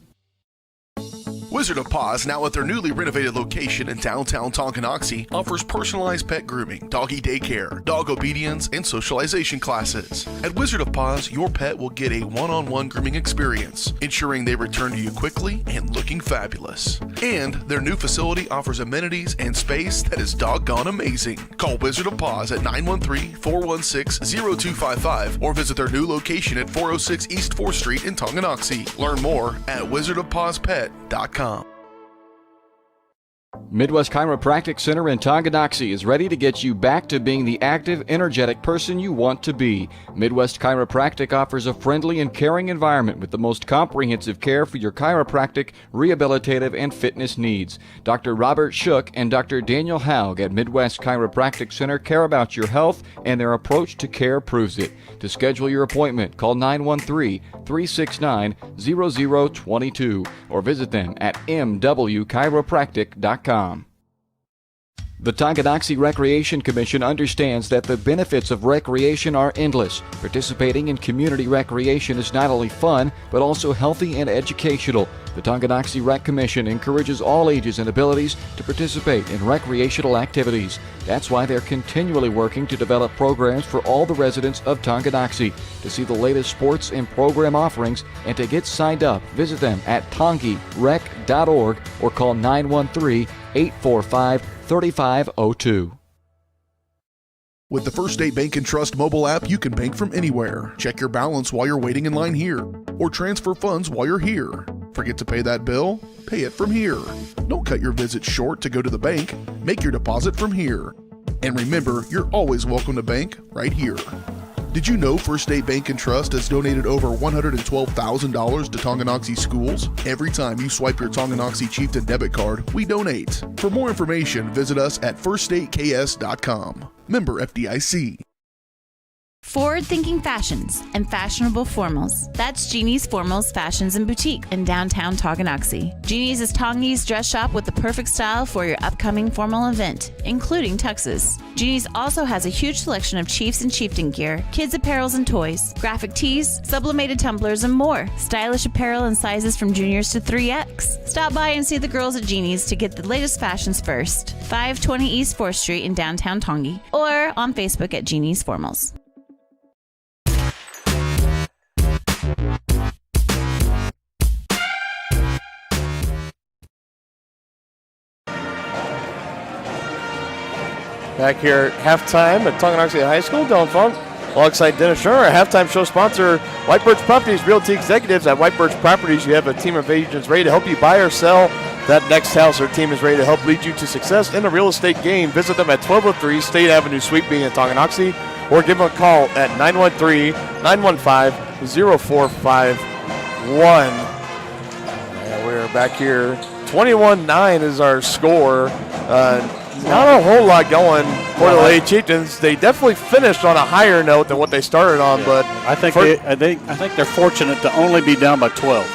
S1: Wizard of Paws, now at their newly renovated location in downtown Tonganoxie, offers personalized pet grooming, doggy daycare, dog obedience, and socialization classes. At Wizard of Paws, your pet will get a one-on-one grooming experience, ensuring they return to you quickly and looking fabulous. And their new facility offers amenities and space that is doggone amazing. Call Wizard of Paws at 913-416-0255 or visit their new location at 406 East 4th Street in Tonganoxie. Learn more at wizardofpawspet.com.
S5: Midwest Chiropractic Center in Tonganoxie is ready to get you back to being the active, energetic person you want to be. Midwest Chiropractic offers a friendly and caring environment with the most comprehensive care for your chiropractic, rehabilitative, and fitness needs. Dr. Robert Shook and Dr. Daniel Haug at Midwest Chiropractic Center care about your health, and their approach to care proves it. To schedule your appointment, call 913-369-0022 or visit them at mwchiropractic.com. The Tonganoxie Recreation Commission understands that the benefits of recreation are endless. Participating in community recreation is not only fun, but also healthy and educational. The Tonganoxie Rec Commission encourages all ages and abilities to participate in recreational activities. That's why they're continually working to develop programs for all the residents of Tonganoxie. To see the latest sports and program offerings and to get signed up, visit them at tongirec.org or call 913-845-3502.
S1: With the First State Bank and Trust mobile app, you can bank from anywhere. Check your balance while you're waiting in line here, or transfer funds while you're here. Forget to pay that bill? Pay it from here. Don't cut your visit short to go to the bank. Make your deposit from here. And remember, you're always welcome to bank right here. Did you know First State Bank and Trust has donated over $112,000 to Tonganoxie schools? Every time you swipe your Tonganoxie Chieftain debit card, we donate. For more information, visit us at firststateks.com. Member FDIC.
S12: Forward-thinking fashions and fashionable formals. That's Jeannie's Formals Fashions and Boutique in downtown Tonganoxie. Jeannie's is Tongi's dress shop with the perfect style for your upcoming formal event, including tuxes. Jeannie's also has a huge selection of Chiefs and Chieftain gear, kids apparels and toys, graphic tees, sublimated tumblers, and more. Stylish apparel in sizes from juniors to 3X. Stop by and see the girls at Jeannie's to get the latest fashions first. 520 East 4th Street in downtown Tongi, or on Facebook at Jeannie's Formals.
S2: Back here at halftime at Tonganoxie High School, Dylan Funk alongside Dennis Shermer. Our halftime show sponsor, White Birch Properties Realty Executives. At White Birch Properties, you have a team of agents ready to help you buy or sell that next house. Our team is ready to help lead you to success in the real estate game. Visit them at 1203 State Avenue, Suite B in Tonganoxie, or give them a call at 913-915-0451. And we're back here. 21-9 is our score. Not a whole lot going for the Lady Chieftains. They definitely finished on a higher note than what they started on, but
S3: I think they're fortunate to only be down by 12.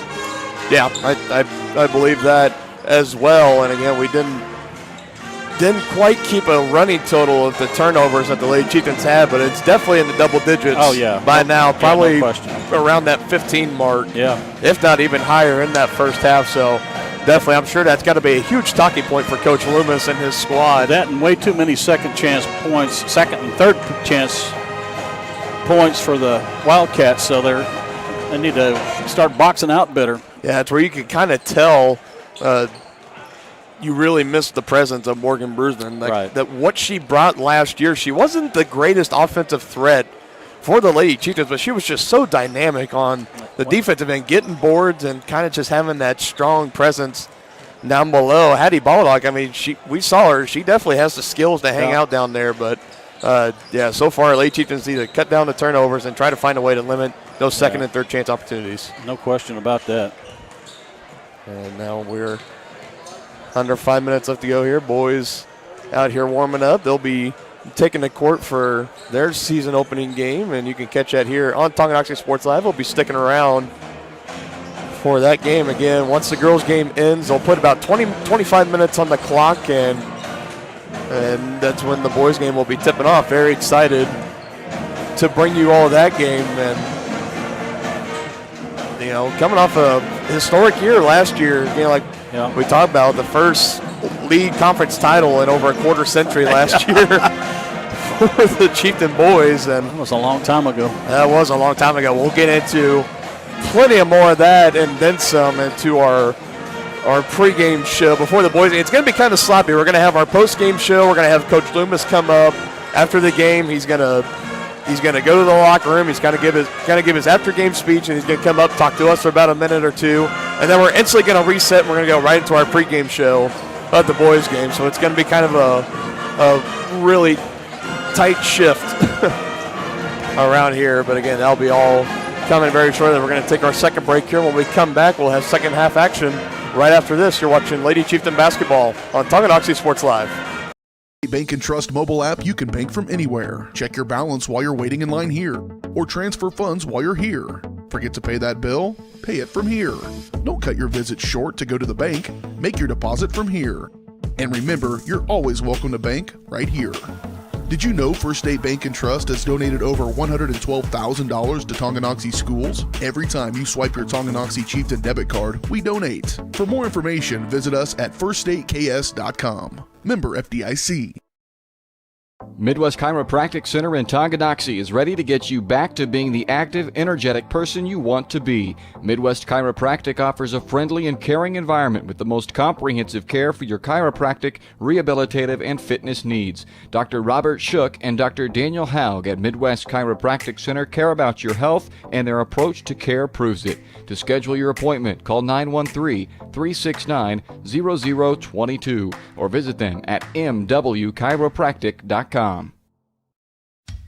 S2: Yeah, I believe that as well. And again, we didn't quite keep a running total of the turnovers that the Lady Chieftains had, but it's definitely in the double digits.
S3: Oh yeah,
S2: by now, probably
S3: no
S2: around that 15 mark.
S3: Yeah,
S2: if not even higher in that first half. So. Definitely, I'm sure that's got to be a huge talking point for Coach Loomis and his squad.
S3: That and way too many second and third chance points for the Wildcats, so they need to start boxing out better.
S2: Yeah, it's where you can kind of tell you really missed the presence of Morgan Brusman.
S3: Right.
S2: That what she brought last year, she wasn't the greatest offensive threat for the Lady Chieftains, but she was just so dynamic on the defensive end, getting boards and kind of just having that strong presence down below. Hattie Baldock, I mean, we saw her. She definitely has the skills to hang out down there, but, so far, Lady Chieftains need to cut down the turnovers and try to find a way to limit those second and third chance opportunities.
S3: No question about that.
S2: And now we're under 5 minutes left to go here. Boys out here warming up. They'll be taking the court for their season opening game, and you can catch that here on Tonganoxie Sports Live. We'll be sticking around for that game again. Once the girls' game ends, they'll put about 25 minutes on the clock, and that's when the boys' game will be tipping off. Very excited to bring you all that game, and coming off a historic year last year, we talked about the first league conference title in over a quarter century last year for the Chieftain boys. And
S3: that was a long time ago.
S2: That was a long time ago. We'll get into plenty of more of that and then some into our pregame show before the boys. It's going to be kind of sloppy. We're going to have our postgame show. We're going to have Coach Loomis come up after the game. He's going to go to the locker room. He's going to give his after-game speech, and he's going to come up, talk to us for about a minute or two, and then we're instantly going to reset, and we're going to go right into our pregame show of the boys' game. So it's going to be kind of a really tight shift around here. But again, that'll be all coming very shortly. We're going to take our second break here. When we come back, we'll have second half action right after this. You're watching Lady Chieftain basketball on Tonganoxie Sports Live.
S1: Bank and Trust mobile app, you can bank from anywhere. Check your balance while you're waiting in line here, or transfer funds while you're here. Forget to pay that bill? Pay it from here. Don't cut your visit short to go to the bank. Make your deposit from here. And remember, you're always welcome to bank right here. Did you know First State Bank and Trust has donated over $112,000 to Tonganoxie schools? Every time you swipe your Tonganoxie Chieftain debit card, we donate. For more information, visit us at firststateks.com. Member FDIC.
S5: Midwest Chiropractic Center in Tonganoxie is ready to get you back to being the active, energetic person you want to be. Midwest Chiropractic offers a friendly and caring environment with the most comprehensive care for your chiropractic, rehabilitative, and fitness needs. Dr. Robert Shook and Dr. Daniel Haug at Midwest Chiropractic Center care about your health, and their approach to care proves it. To schedule your appointment, call 913-369-0022 or visit them at mwchiropractic.com.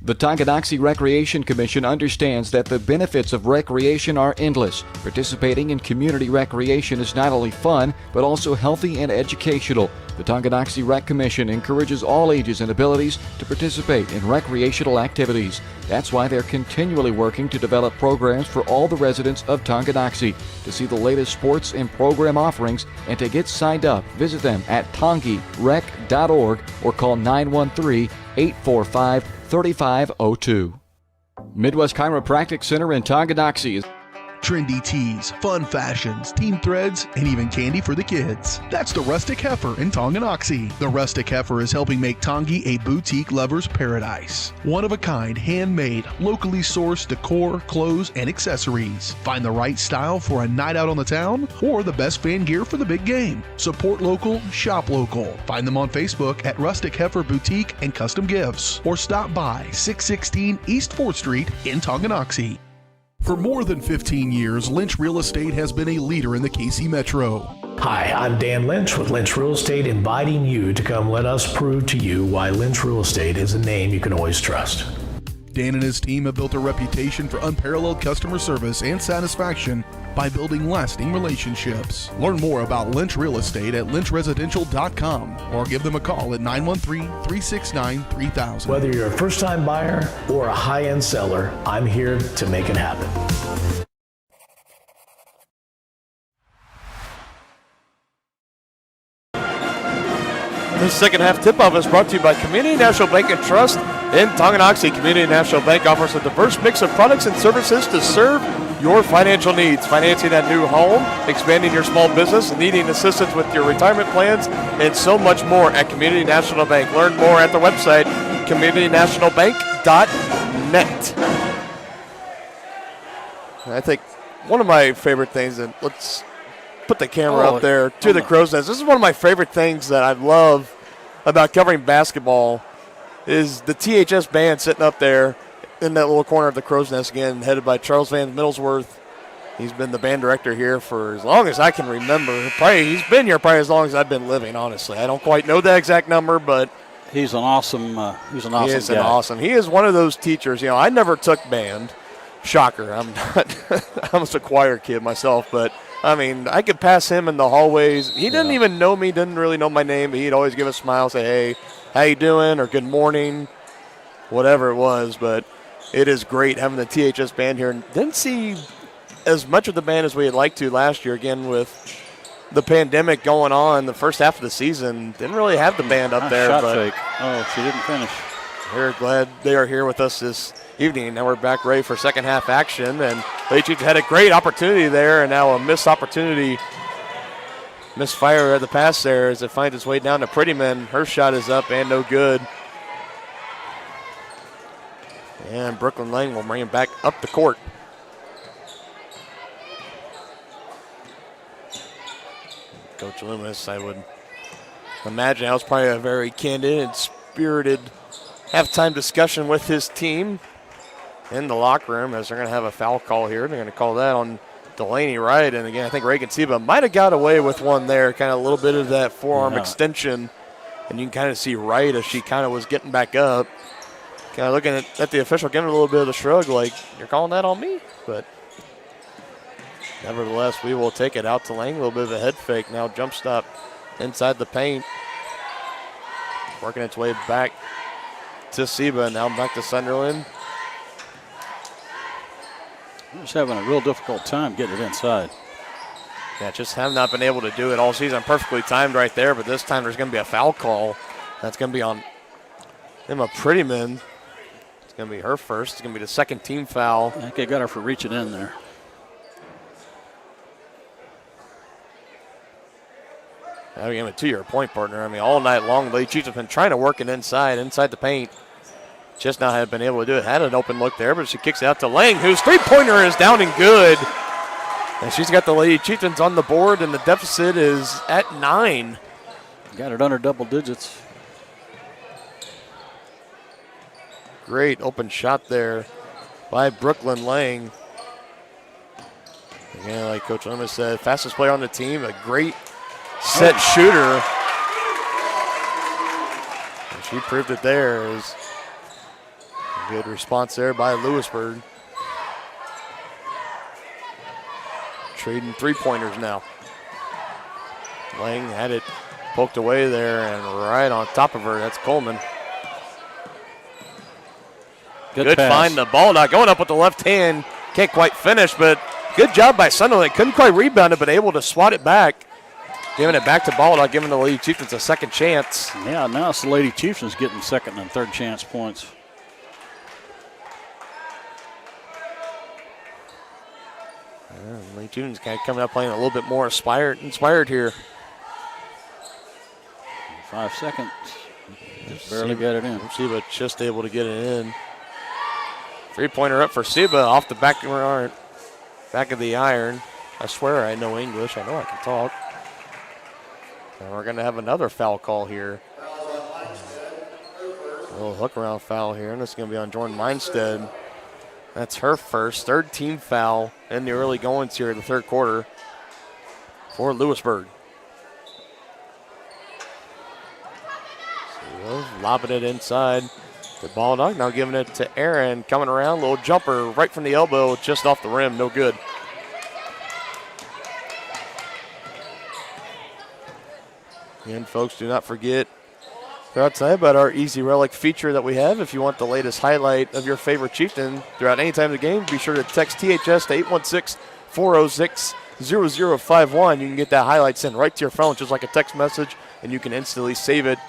S5: The Tonganoxie Recreation Commission understands that the benefits of recreation are endless. Participating in community recreation is not only fun, but also healthy and educational. The Tonganoxie Rec Commission encourages all ages and abilities to participate in recreational activities. That's why they're continually working to develop programs for all the residents of Tonganoxie. To see the latest sports and program offerings and to get signed up, visit them at tongirec.org or call 913-845-3502. Midwest Chiropractic Center in Tonganoxie is
S1: trendy tees, fun fashions, team threads, and even candy for the kids. That's the Rustic Heifer in Tonganoxie. The Rustic Heifer is helping make Tongi a boutique lover's paradise. One-of-a-kind, handmade, locally sourced decor, clothes, and accessories. Find the right style for a night out on the town or the best fan gear for the big game. Support local, shop local. Find them on Facebook at Rustic Heifer Boutique and Custom Gifts or stop by 616 East 4th Street in Tonganoxie. For more than 15 years, Lynch Real Estate has been a leader in the KC Metro.
S13: Hi, I'm Dan Lynch with Lynch Real Estate, inviting you to come let us prove to you why Lynch Real Estate is a name you can always trust.
S1: Dan and his team have built a reputation for unparalleled customer service and satisfaction by building lasting relationships. Learn more about Lynch Real Estate at lynchresidential.com or give them a call at 913-369-3000.
S13: Whether you're a first-time buyer or a high-end seller, I'm here to make it happen.
S2: This second half tip-off is brought to you by Community National Bank and Trust in Tonganoxie. Community National Bank offers a diverse mix of products and services to serve your financial needs. Financing that new home, expanding your small business, needing assistance with your retirement plans, and so much more at Community National Bank. Learn more at the website, communitynationalbank.net. I think one of my favorite things, and let's put the camera up there to the Crow's Nest. This is one of my favorite things that I love about covering basketball is the THS band sitting up there in that little corner of the Crow's Nest, again, headed by Charles Van Middlesworth. He's been the band director here for as long as I can remember. He's been here probably as long as I've been living, honestly. I don't quite know the exact number, but
S3: he's an awesome guy.
S2: He is one of those teachers. I never took band. Shocker. I'm not. I'm a choir kid myself, but I mean, I could pass him in the hallways. He didn't even know me, didn't really know my name, but he'd always give a smile, say, hey, how you doing, or good morning, whatever it was. But it is great having the THS band here. And didn't see as much of the band as we had liked to last year, again, with the pandemic going on the first half of the season. Didn't really have the band up there.
S3: Shot
S2: but
S3: fake. Oh, she didn't finish.
S2: We're glad they are here with us this evening. Now we're back ready for second half action, and Lady Chiefs had a great opportunity there, and now a missed opportunity. Misfire at the pass there as it finds its way down to Prettyman. Her shot is up and no good. And Brooklyn Lang will bring him back up the court. Coach Loomis, I would imagine that was probably a very candid and spirited halftime discussion with his team in the locker room, as they're going to have a foul call here. They're going to call that on Delaney Wright. And again, I think Reagan Seba might have got away with one there, kind of a little bit of that forearm extension. And you can kind of see Wright as she kind of was getting back up, kind of looking at the official, giving a little bit of a shrug, like, you're calling that on me? But nevertheless, we will take it out to Lang. A little bit of a head fake. Now jump stop inside the paint. Working its way back to Seba. Now back to Sunderland.
S3: Just having a real difficult time getting it inside.
S2: Yeah, just have not been able to do it all season. Perfectly timed right there, but this time there's going to be a foul call. That's going to be on Emma Prettyman. It's going to be her first. It's going to be the second team foul.
S3: I think they got her for reaching in there.
S2: Again, to your point, partner. I mean, all night long, Lady Chiefs have been trying to work it inside the paint. Just now have been able to do it. Had an open look there, but she kicks it out to Lang, whose three-pointer is down and good. And she's got the Lady Chieftains on the board, and the deficit is at 9.
S3: Got it under double digits.
S2: Great open shot there by Brooklyn Lang. Again, like Coach Loomis said, fastest player on the team, a great set shooter. And she proved it there. Is a good response there by Louisburg. Trading three-pointers now. Lang had it poked away there, and right on top of her, that's Coleman. Good find. The ball not going up with the left hand. Can't quite finish, but good job by Sunderland. Couldn't quite rebound it, but able to swat it back. Giving it back to Baldock, giving the Lady Chieftains a second chance.
S3: Yeah, now it's the Lady Chieftains getting second and third chance points.
S2: Lady Chieftains kind of coming up playing a little bit more inspired here.
S3: 5 seconds. Just barely got it in.
S2: Seba just able to get it in. 3-pointer up for Seba off the back of the iron. I swear I know English. I know I can talk. And we're going to have another foul call here. A little hook around foul here, and it's going to be on Jordan Minstead. That's her first, third team foul in the early goings here in the third quarter for Louisburg. So lobbing it inside to Baldock. Now giving it to Aaron, coming around, little jumper right from the elbow, just off the rim, no good. And folks, do not forget throughout tonight about our Easy Relic feature that we have. If you want the latest highlight of your favorite Chieftain throughout any time of the game, be sure to text THS to 816-406-0051. You can get that highlight sent right to your phone, just like a text message, and you can instantly save it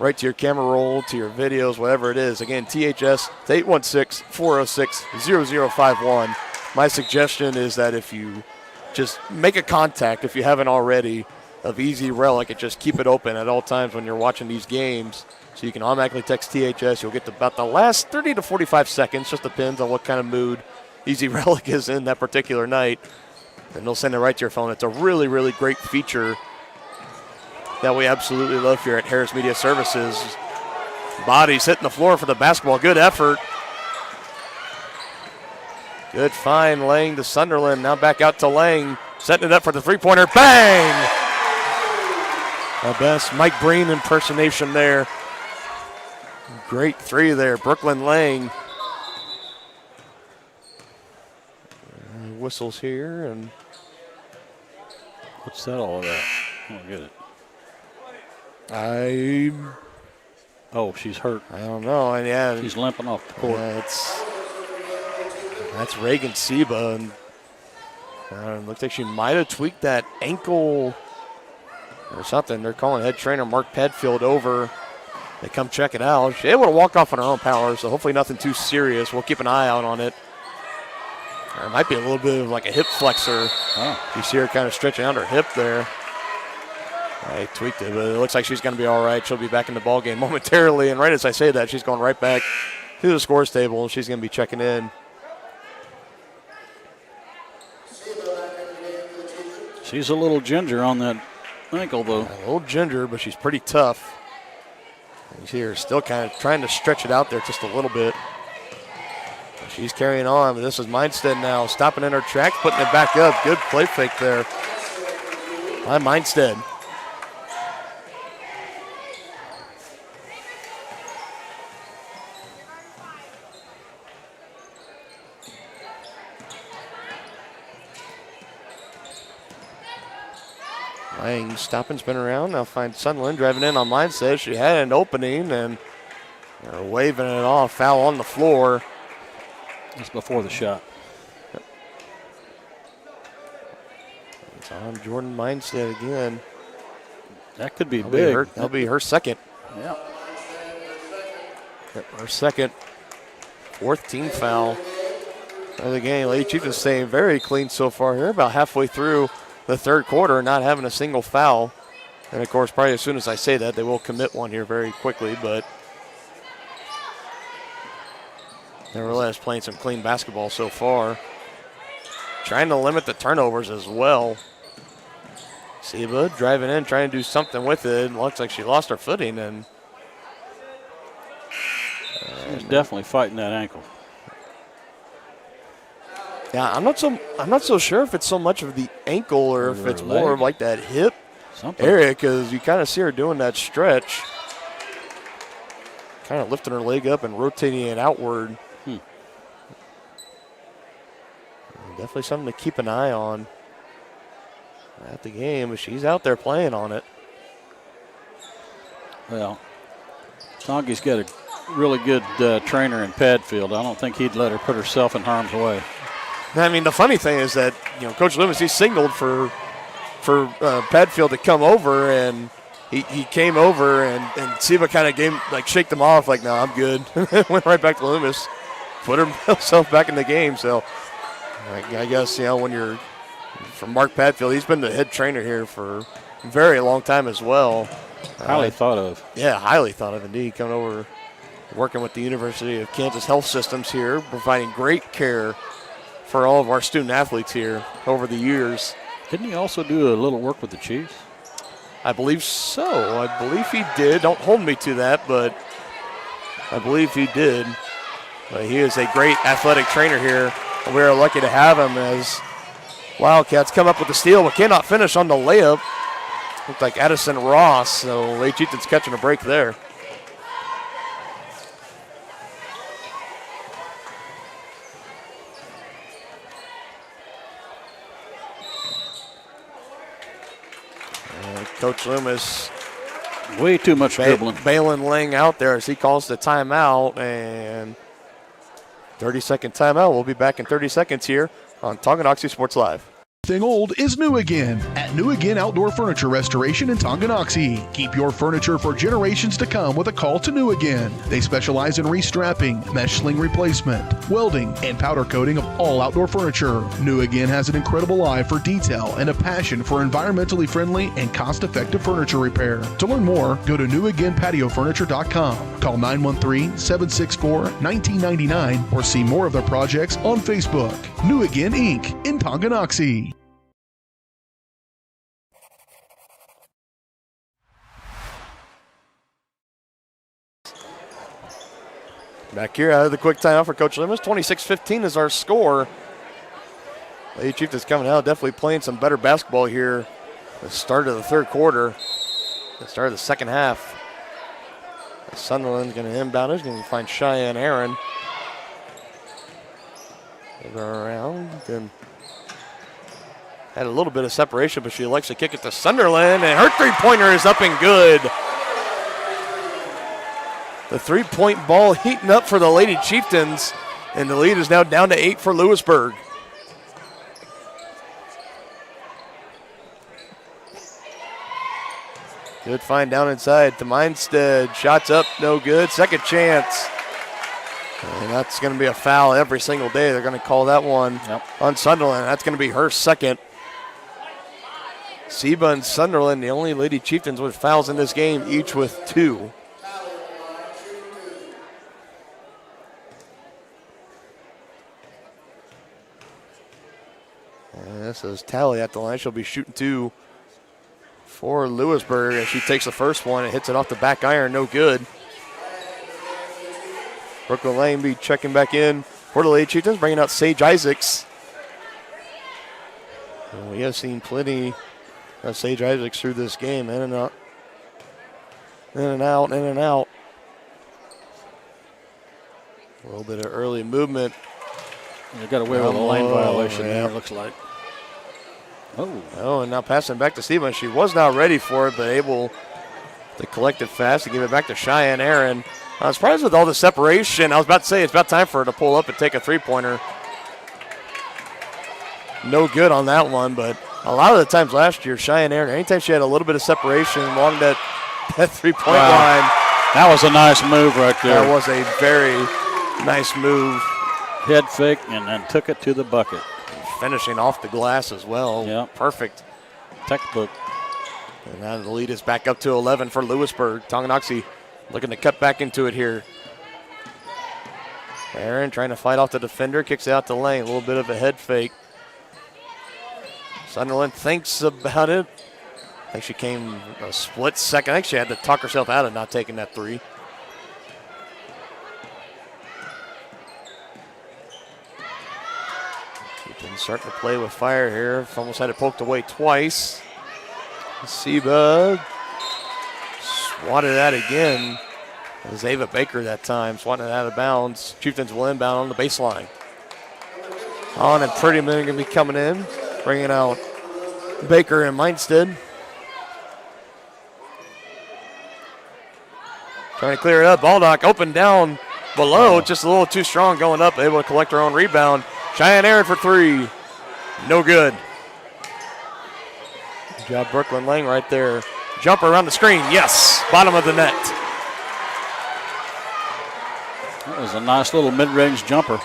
S2: right to your camera roll, to your videos, whatever it is. Again, THS to 816-406-0051. My suggestion is that if you just make a contact, if you haven't already, of Easy Relic, and just keep it open at all times when you're watching these games, so you can automatically text THS. You'll get to about the last 30 to 45 seconds, just depends on what kind of mood Easy Relic is in that particular night, and they'll send it right to your phone. It's a really, really great feature that we absolutely love here at Harris Media Services. Bodies hitting the floor for the basketball. Good effort. Good find, Lang to Sunderland. Now back out to Lang, setting it up for the three-pointer. Bang! Our best Mike Breen impersonation there. Great three there, Brooklyn Lang. Whistles here, and
S3: what's that all about? I don't get it. Oh, she's hurt.
S2: I don't know. And yeah,
S3: she's limping off the court.
S2: That's Reagan Seba, and looks like she might have tweaked that ankle or something. They're calling head trainer Mark Padfield over. They come check it out. She's able to walk off on her own power, so hopefully nothing too serious. We'll keep an eye out on it. There might be a little bit of like a hip flexor.
S3: Oh.
S2: You see her kind of stretching out her hip there. I tweaked it, but it looks like she's going to be all right. She'll be back in the ball game momentarily, and right as I say that, she's going right back to the scores table. She's going to be checking in.
S3: She's a little ginger on that ankle, though.
S2: A little ginger, but she's pretty tough. You see her still kind of trying to stretch it out there just a little bit. She's carrying on, but this is Minstead now, stopping in her tracks, putting it back up. Good play fake there by Minstead. Lang stopping, spin around. Now finds Sunderland driving in on Minstead. She had an opening and they're waving it off. Foul on the floor.
S3: It's before the shot.
S2: It's on Jordan Minstead again.
S3: That could be big.
S2: That'll be her second.
S3: Yeah.
S2: Her second. Fourth team foul of the game. Lady Chieftains staying very clean so far here. About halfway through the third quarter, not having a single foul. And, of course, probably as soon as I say that, they will commit one here very quickly. But nevertheless, playing some clean basketball so far. Trying to limit the turnovers as well. Seba driving in, trying to do something with it. Looks like she lost her footing. And
S3: she's definitely fighting that ankle.
S2: Yeah, I'm not so sure if it's so much of the ankle or if it's more of like that hip area, because you kind of see her doing that stretch, kind of lifting her leg up and rotating it outward. Definitely something to keep an eye on at the game, but she's out there playing on it.
S3: Well, Tongie's got a really good trainer in Padfield. I don't think he'd let her put herself in harm's way.
S2: I mean, the funny thing is that, Coach Loomis, he signaled for Padfield to come over, and he came over, and Seba kind of shake them off, like, no, I'm good. Went right back to Loomis, put himself back in the game. So I guess, when you're from Mark Padfield, he's been the head trainer here for a very long time as well.
S3: Highly thought of.
S2: Yeah, highly thought of indeed. Coming over, working with the University of Kansas Health Systems here, providing great care for all of our student athletes here over the years.
S3: Didn't he also do a little work with the Chiefs?
S2: I believe so. I believe he did. Don't hold me to that, but I believe he did. But he is a great athletic trainer here. We are lucky to have him as Wildcats come up with the steal, but cannot finish on the layup. Looked like Addison Ross, so Lady Chieftains catching a break there. Coach Loomis.
S3: Way too much dribbling.
S2: Balin laying out there as he calls the timeout, and 30-second timeout. We'll be back in 30 seconds here on Tonganoxie Sports Live.
S1: Thing old is new again at New Again Outdoor Furniture Restoration in Tonganoxie. Keep your furniture for generations to come with a call to New Again. They specialize in restrapping, mesh sling replacement, welding, and powder coating of all outdoor furniture. New Again has an incredible eye for detail and a passion for environmentally friendly and cost-effective furniture repair. To learn more, go to newagainpatiofurniture.com. Call 913-764-1999 or see more of their projects on Facebook. New Again Inc. in Tonganoxie.
S2: Back here out of the quick timeout for Coach Loomis. 26-15 is our score. Lady Chieftains coming out, definitely playing some better basketball here at the start of the third quarter, the start of the second half. Sunderland's going to inbound. He's going to find Cheyenne Aaron. Go around and had a little bit of separation, but she likes to kick it to Sunderland, and her three-pointer is up and good. The three-point ball heating up for the Lady Chieftains, and the lead is now down to 8 for Louisburg. Good find down inside to Mindstead. Shots up, no good. Second chance. And that's going to be a foul every single day. They're going to call that one on Sunderland. That's going to be her second. Seba and Sunderland, the only Lady Chieftains with fouls in this game, each with 2. And this is Tally at the line. She'll be shooting 2 for Louisburg as she takes the first one and hits it off the back iron. No good. Brooklyn Lane be checking back in for the Lady Chieftains, bringing out Sage Isaacs. And we have seen plenty of Sage Isaacs through this game. In and out. In and out, in and out. A little bit of early movement.
S3: They got away with a lane violation there, it looks like.
S2: Oh, and now passing back to Stephen. She was not ready for it, but able to collect it fast and give it back to Cheyenne Aaron. I was surprised with all the separation. I was about to say it's about time for her to pull up and take a three-pointer. No good on that one, but a lot of the times last year, Cheyenne Aaron, anytime she had a little bit of separation along that three-point line.
S3: That was a nice move right there.
S2: That was a very nice move.
S3: Head fake and then took it to the bucket.
S2: Finishing off the glass as well.
S3: Yeah.
S2: Perfect.
S3: Textbook.
S2: And now the lead is back up to 11 for Louisburg. Tonganoxie looking to cut back into it here. Aaron trying to fight off the defender, kicks it out the lane. A little bit of a head fake. Sunderland thinks about it. I think she came a split second. I think she had to talk herself out of not taking that three. Starting to play with fire here. Almost had it poked away twice. Seba swatted that again. It was Ava Baker that time, swatting it out of bounds. Chieftains will inbound on the baseline. On and Prettyman going to be coming in, bringing out Baker and Mindstead. Trying to clear it up. Baldock open down below. Just a little too strong going up. Able to collect her own rebound. Cheyenne Aaron for three. No good. Good job, Brooklyn Lang right there. Jumper around the screen. Yes. Bottom of the net.
S3: That was a nice little mid-range jumper.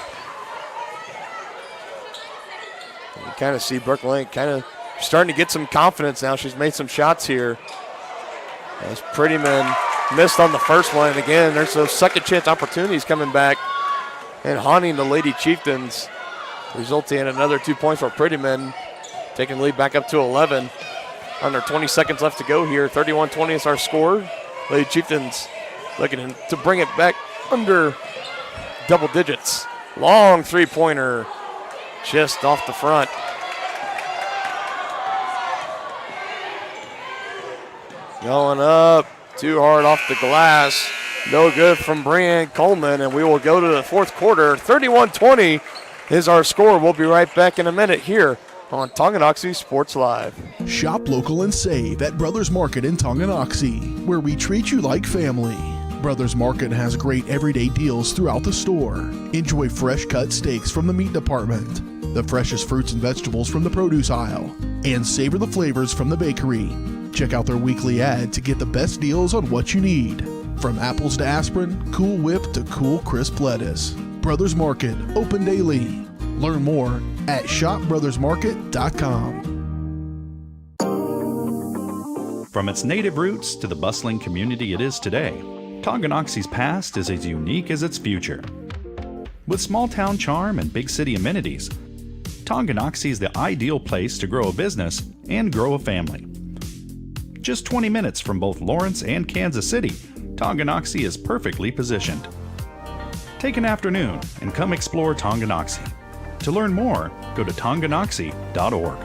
S2: You kind of see Brooklyn Lang kind of starting to get some confidence now. She's made some shots here. As Prettyman missed on the first one. And again, there's those second chance opportunities coming back and haunting the Lady Chieftains, resulting in another 2 points for Prettyman, taking the lead back up to 11. Under 20 seconds left to go here. 31-20 is our score. Lady Chieftains looking to bring it back under double digits. Long three-pointer just off the front. Going up, too hard off the glass. No good from Brianne Coleman, and we will go to the fourth quarter. 31-20 is our score. We'll be right back in a minute here on Tonganoxie Sports Live.
S1: Shop local and save at Brothers Market in Tonganoxie, where we treat you like family. Brothers Market has great everyday deals throughout the store. Enjoy fresh cut steaks from the meat department, the freshest fruits and vegetables from the produce aisle, and savor the flavors from the bakery. Check out their weekly ad to get the best deals on what you need. From apples to aspirin, Cool Whip to cool crisp lettuce. Brothers Market, open daily. Learn more at shopbrothersmarket.com.
S14: From its native roots to the bustling community it is today, Tonganoxie's past is as unique as its future. With small town charm and big city amenities, Tonganoxie is the ideal place to grow a business and grow a family. Just 20 minutes from both Lawrence and Kansas City, Tonganoxie is perfectly positioned. Take an afternoon and come explore Tonganoxie. To learn more, go to tonganoxie.org.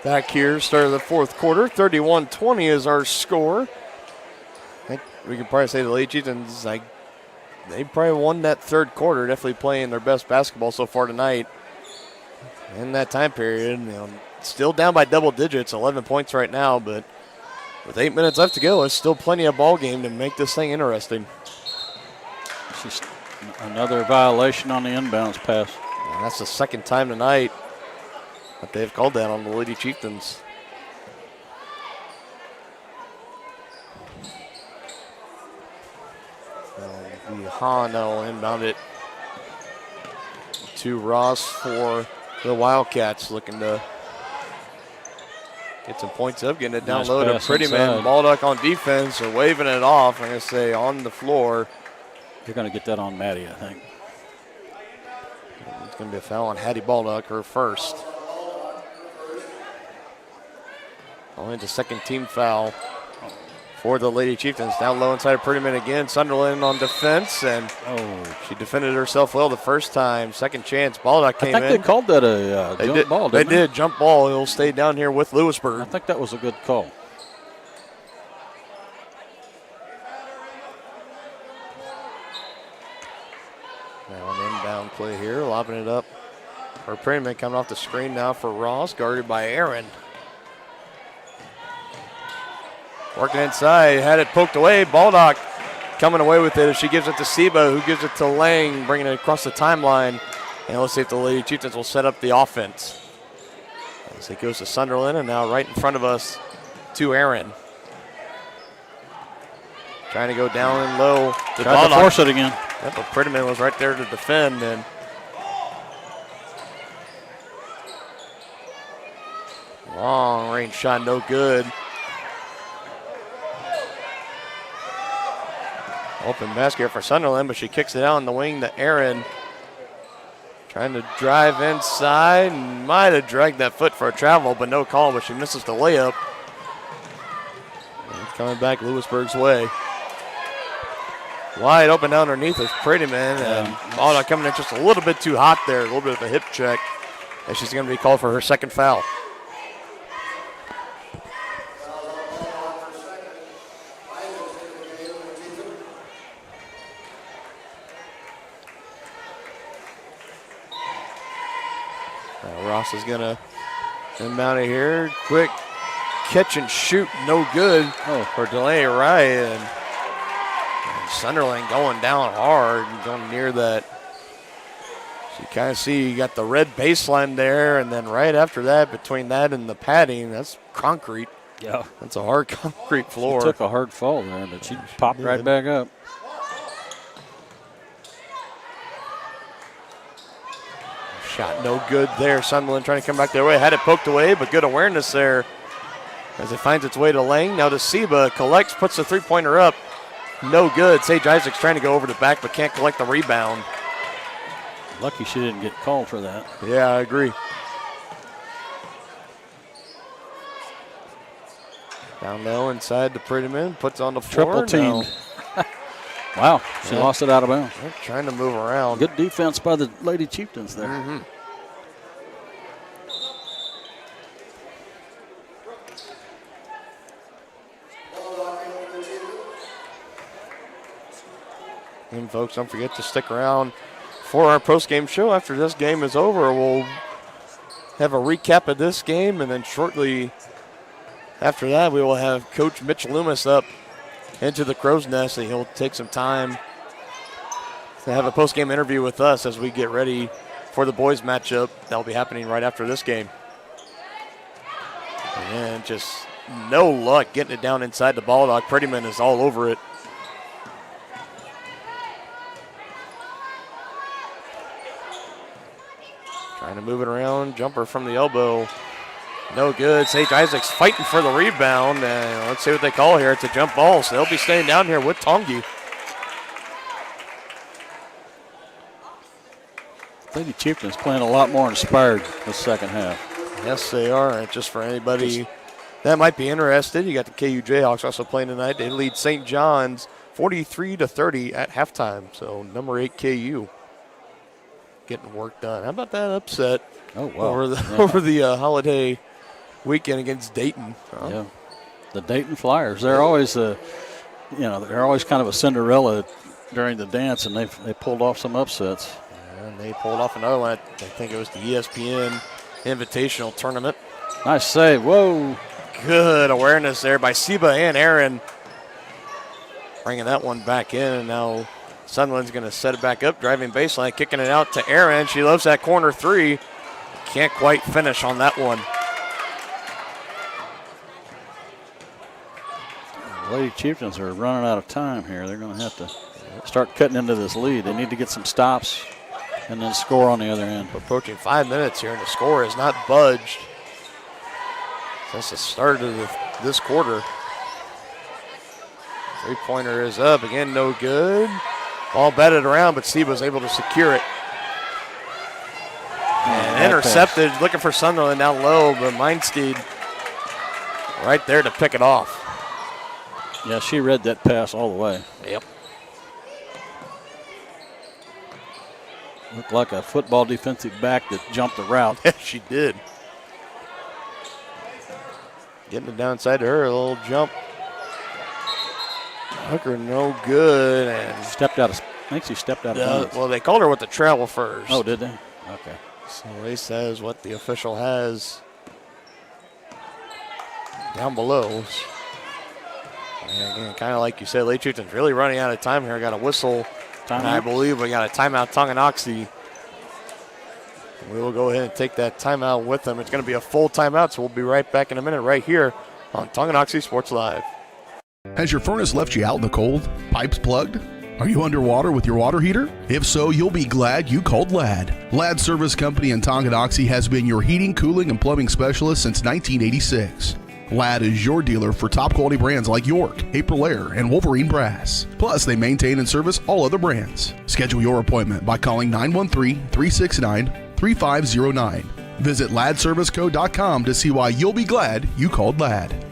S2: Back here, start of the fourth quarter. 31-20 is our score. I think we can probably say the Lady Chieftains, they probably won that third quarter, definitely playing their best basketball so far tonight. In that time period, still down by double digits, 11 points right now, but with 8 minutes left to go, it's still plenty of ball game to make this thing interesting.
S3: Just another violation on the inbounds pass.
S2: And that's the second time tonight that they've called that on the Lady Chieftains. Hano inbound it to Ross for the Wildcats, looking to get some points up, getting it down low to Prettyman. Baldock on defense, or waving it off. I'm going to say on the floor.
S3: They're going to get that on Maddie, I think.
S2: It's going to be a foul on Hattie Baldock, her first. Only the second team foul for the Lady Chieftains. Down low inside of Prettyman again. Sunderland on defense, and she defended herself well the first time. Second chance, Baldock came in.
S3: I think they called that a jump ball, didn't they?
S2: They did, jump ball. He'll stay down here with Louisburg.
S3: I think that was a good call.
S2: Now an inbound play here, lobbing it up. For Prettyman coming off the screen now for Ross, guarded by Aaron. Working inside, had it poked away. Baldock coming away with it as she gives it to Seba, who gives it to Lang, bringing it across the timeline. And let's see if the Lady Chieftains will set up the offense. As it goes to Sunderland, and now right in front of us to Aaron. Trying to go down and low.
S3: Tried to force it again.
S2: Yep, but Prettyman was right there to defend. And long range shot, no good. Open basket here for Sunderland, but she kicks it out in the wing to Aaron. Trying to drive inside. Might have dragged that foot for a travel, but no call, but she misses the layup. And it's coming back Louisburg's way. Wide open down underneath is Prettyman, and Baldock coming in just a little bit too hot there. A little bit of a hip check, and she's going to be called for her second foul. Ross is going to inbound it here. Quick catch and shoot, no good for Delaney Ryan. And Sunderland going down hard and going near that. So you kind of see you got the red baseline there, and then right after that, between that and the padding, that's concrete.
S3: Yeah.
S2: That's a hard concrete floor.
S3: She took a hard fall there, but she popped right back up.
S2: Shot no good there. Sunderland trying to come back their way. Had it poked away, but good awareness there as it finds its way to Lang. Now to Seba. Collects, puts the three-pointer up. No good. Sage Isaac's trying to go over the back, but can't collect the rebound.
S3: Lucky she didn't get called for that.
S2: Yeah, I agree. Down low inside the Prettyman. Puts on the floor.
S3: Triple team. Wow, she lost it out of bounds.
S2: They're trying to move around.
S3: Good defense by the Lady Chieftains there.
S2: Mm-hmm. And folks, don't forget to stick around for our post-game show. After this game is over, we'll have a recap of this game, and then shortly after that, we will have Coach Mitch Loomis up into the Crow's Nest, and he'll take some time to have a post-game interview with us as we get ready for the boys matchup. That'll be happening right after this game. And just no luck getting it down inside the ball dog. Prettyman is all over it. Trying to move it around. Jumper from the elbow. No good. Sage Isaac's fighting for the rebound. And let's see what they call here. It's a jump ball, so they'll be staying down here with Tongi.
S3: Lady Chieftains playing a lot more inspired this second half.
S2: Yes, they are. And just for anybody that might be interested, you got the KU Jayhawks also playing tonight. They lead St. John's 43-30 at halftime. So number 8 KU getting work done. How about that upset?
S3: Oh, wow.
S2: Over the holiday weekend against Dayton.
S3: Yeah, the Dayton Flyers. They're always they're always kind of a Cinderella during the dance, and they pulled off some upsets.
S2: And they pulled off another one. I think it was the ESPN Invitational Tournament.
S3: Nice save. Whoa.
S2: Good awareness there by Seba and Aaron. Bringing that one back in, and now Sunderland's going to set it back up, driving baseline, kicking it out to Aaron. She loves that corner three. Can't quite finish on that one.
S3: Lady Chieftains are running out of time here. They're going to have to start cutting into this lead. They need to get some stops and then score on the other end.
S2: Approaching 5 minutes here, and the score has not budged since the start of this quarter. Three-pointer is up. Again, no good. Ball batted around, but Steve was able to secure it. And intercepted, looking for Sunderland down low, but Meinstead right there to pick it off.
S3: Yeah, she read that pass all the way.
S2: Yep.
S3: Looked like a football defensive back that jumped the route.
S2: Yeah, she did. Getting it downside to her, a little jump. Hooker, no good. And
S3: stepped out of, I think she stepped out of bounds.
S2: Well, they called her with the travel first.
S3: Oh, did they? Okay.
S2: So Ray says what the official has down below. And again, kind of like you said, Lady Chieftains really running out of time here. Got a whistle. And I believe we got a timeout, Tonganoxie. We will go ahead and take that timeout with them. It's going to be a full timeout, so we'll be right back in a minute right here on Tonganoxie Sports Live.
S1: Has your furnace left you out in the cold? Pipes plugged? Are you underwater with your water heater? If so, you'll be glad you called Ladd. Ladd Service Company in Tonganoxie has been your heating, cooling, and plumbing specialist since 1986. Ladd is your dealer for top quality brands like York, Aprilaire, and Wolverine Brass. Plus, they maintain and service all other brands. Schedule your appointment by calling 913-369-3509. Visit LaddServiceCo.com to see why you'll be glad you called Ladd.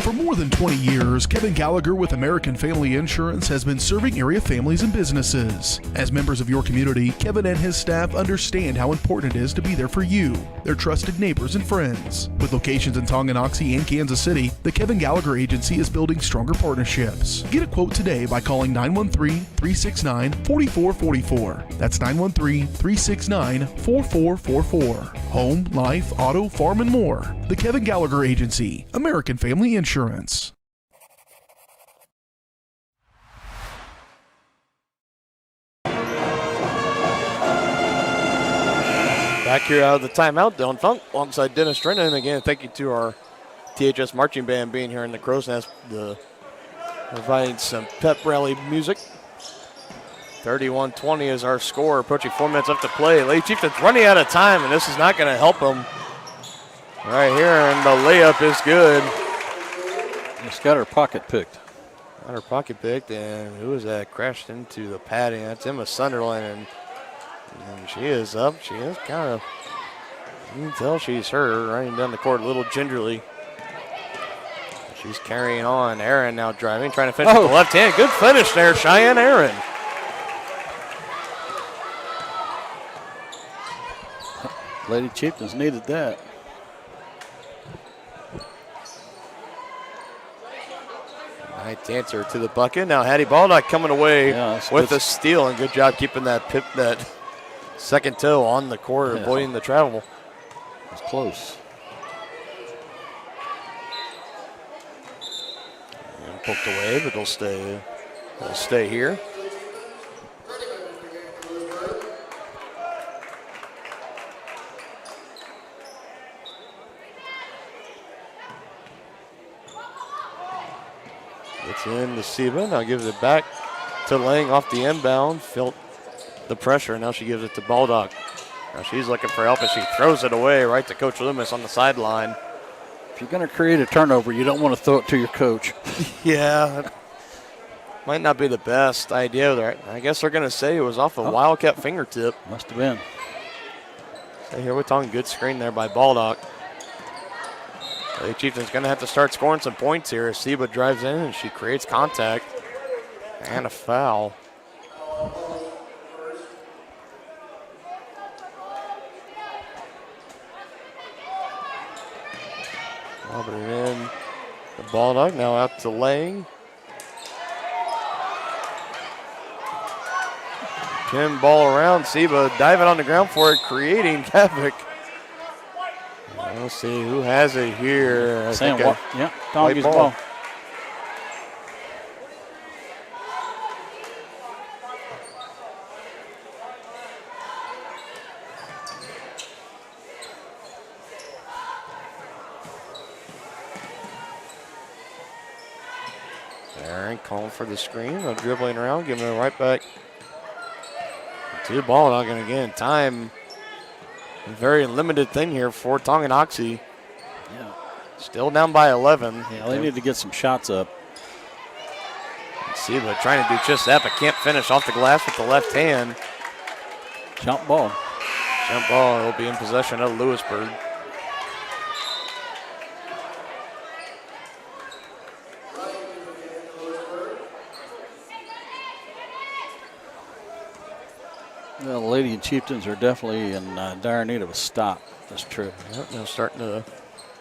S1: For more than 20 years, Kevin Gallagher with American Family Insurance has been serving area families and businesses. As members of your community, Kevin and his staff understand how important it is to be there for you, their trusted neighbors and friends. With locations in Tonganoxie and Kansas City, the Kevin Gallagher Agency is building stronger partnerships. Get a quote today by calling 913-369-4444. That's 913-369-4444. Home, life, auto, farm, and more. The Kevin Gallagher Agency, American Family Insurance.
S2: Back here out of the timeout, Dylan Funk alongside Dennis Trenton. And again, thank you to our THS Marching Band being here in the Crow's Nest, providing some pep rally music. 31-20 is our score, approaching 4 minutes left to play. Lady Chieftains running out of time, and this is not going to help them. Right here, and the layup is good.
S3: It's got her pocket picked.
S2: Got her pocket picked, and who is that? Crashed into the padding. That's Emma Sunderland, and she is up. She is kind of, you can tell she's hurt, running down the court a little gingerly. She's carrying on. Aaron now driving, trying to finish with the left hand. Good finish there, Cheyenne Aaron.
S3: Lady Chieftains needed that.
S2: Nice answer to the bucket. Now Hattie Baldock coming away with a steal, and good job keeping that second toe on the court, avoiding the travel.
S3: It's close.
S2: And poked away, but they'll stay. They'll stay here. Gets in to Seba. Now gives it back to Lang off the inbound. Felt the pressure. Now she gives it to Baldock. Now she's looking for help, and she throws it away right to Coach Loomis on the sideline.
S3: If you're going to create a turnover, you don't want to throw it to your coach.
S2: Yeah. Might not be the best idea there. I guess they're going to say it was off a Wildcat fingertip.
S3: Must have been.
S2: So here we're talking good screen there by Baldock. The Chieftains going to have to start scoring some points here as Seba drives in and she creates contact. And a foul. Lobbing it in. The Baldock now out to Lang. Pin ball around. Seba diving on the ground for it, creating havoc. We'll see who has it here.
S3: Tongi's ball.
S2: Aaron calling for the screen, dribbling around, giving it right back to the Baldock. And again, time. A very limited thing here for Tonganoxie.
S3: Yeah.
S2: Still down by 11.
S3: Yeah, they need to get some shots up.
S2: Seba trying to do just that, but can't finish off the glass with the left hand.
S3: Jump ball.
S2: Jump ball will be in possession of Louisburg.
S3: Well, the Lady Chieftains are definitely in dire need of a stop this trip.
S2: Yep, they're starting to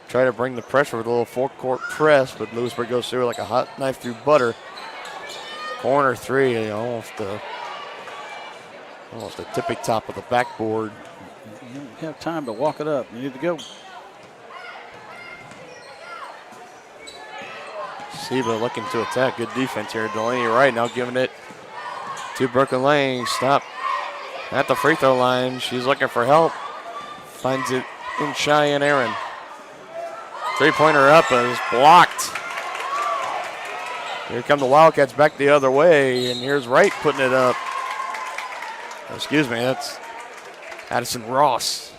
S2: try to bring the pressure with a little full-court press, but Louisburg goes through like a hot knife through butter. Corner three, almost the tippy top of the backboard.
S3: You don't have time to walk it up. You need to go.
S2: Seba looking to attack. Good defense here. Delaney right now giving it to Brooklyn Lang. Stop at the free throw line. She's looking for help. Finds it in Cheyenne Aaron. Three-pointer up is blocked. Here come the Wildcats back the other way, and here's Wright putting it up. Excuse me, that's Addison Ross.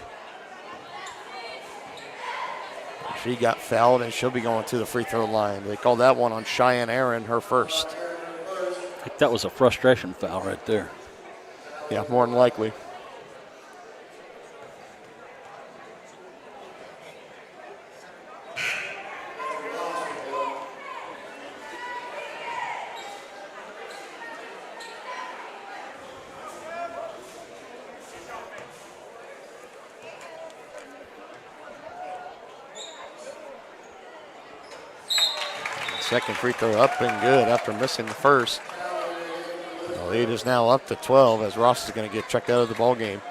S2: She got fouled, and she'll be going to the free throw line. They called that one on Cheyenne Aaron, her first.
S3: I think that was a frustration foul right there.
S2: Yeah, more than likely. Second free throw up and good after missing the first. The lead is now up to 12 as Ross is going to get checked out of the ball game.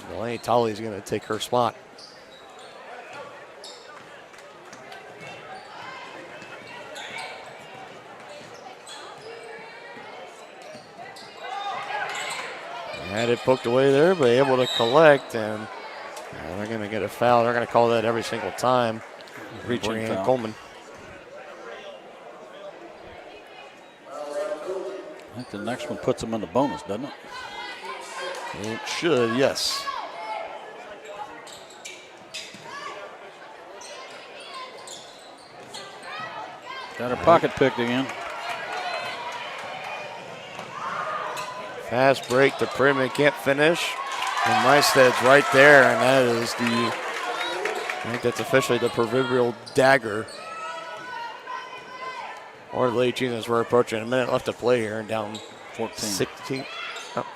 S2: Delaney Tolley's going to take her spot. Had it poked away there, but able to collect, and they're going to get a foul. They're going to call that every single time. Reaching Coleman.
S3: I think the next one puts them in the bonus, doesn't it?
S2: It should, yes.
S3: Got her pocket picked again.
S2: Fast break to Primmon, can't finish. And Mysted's right there, and that is I think that's officially the proverbial dagger. Or the Lady Chieftains were approaching a minute left to play here and down
S3: 14.
S2: 16. Oh.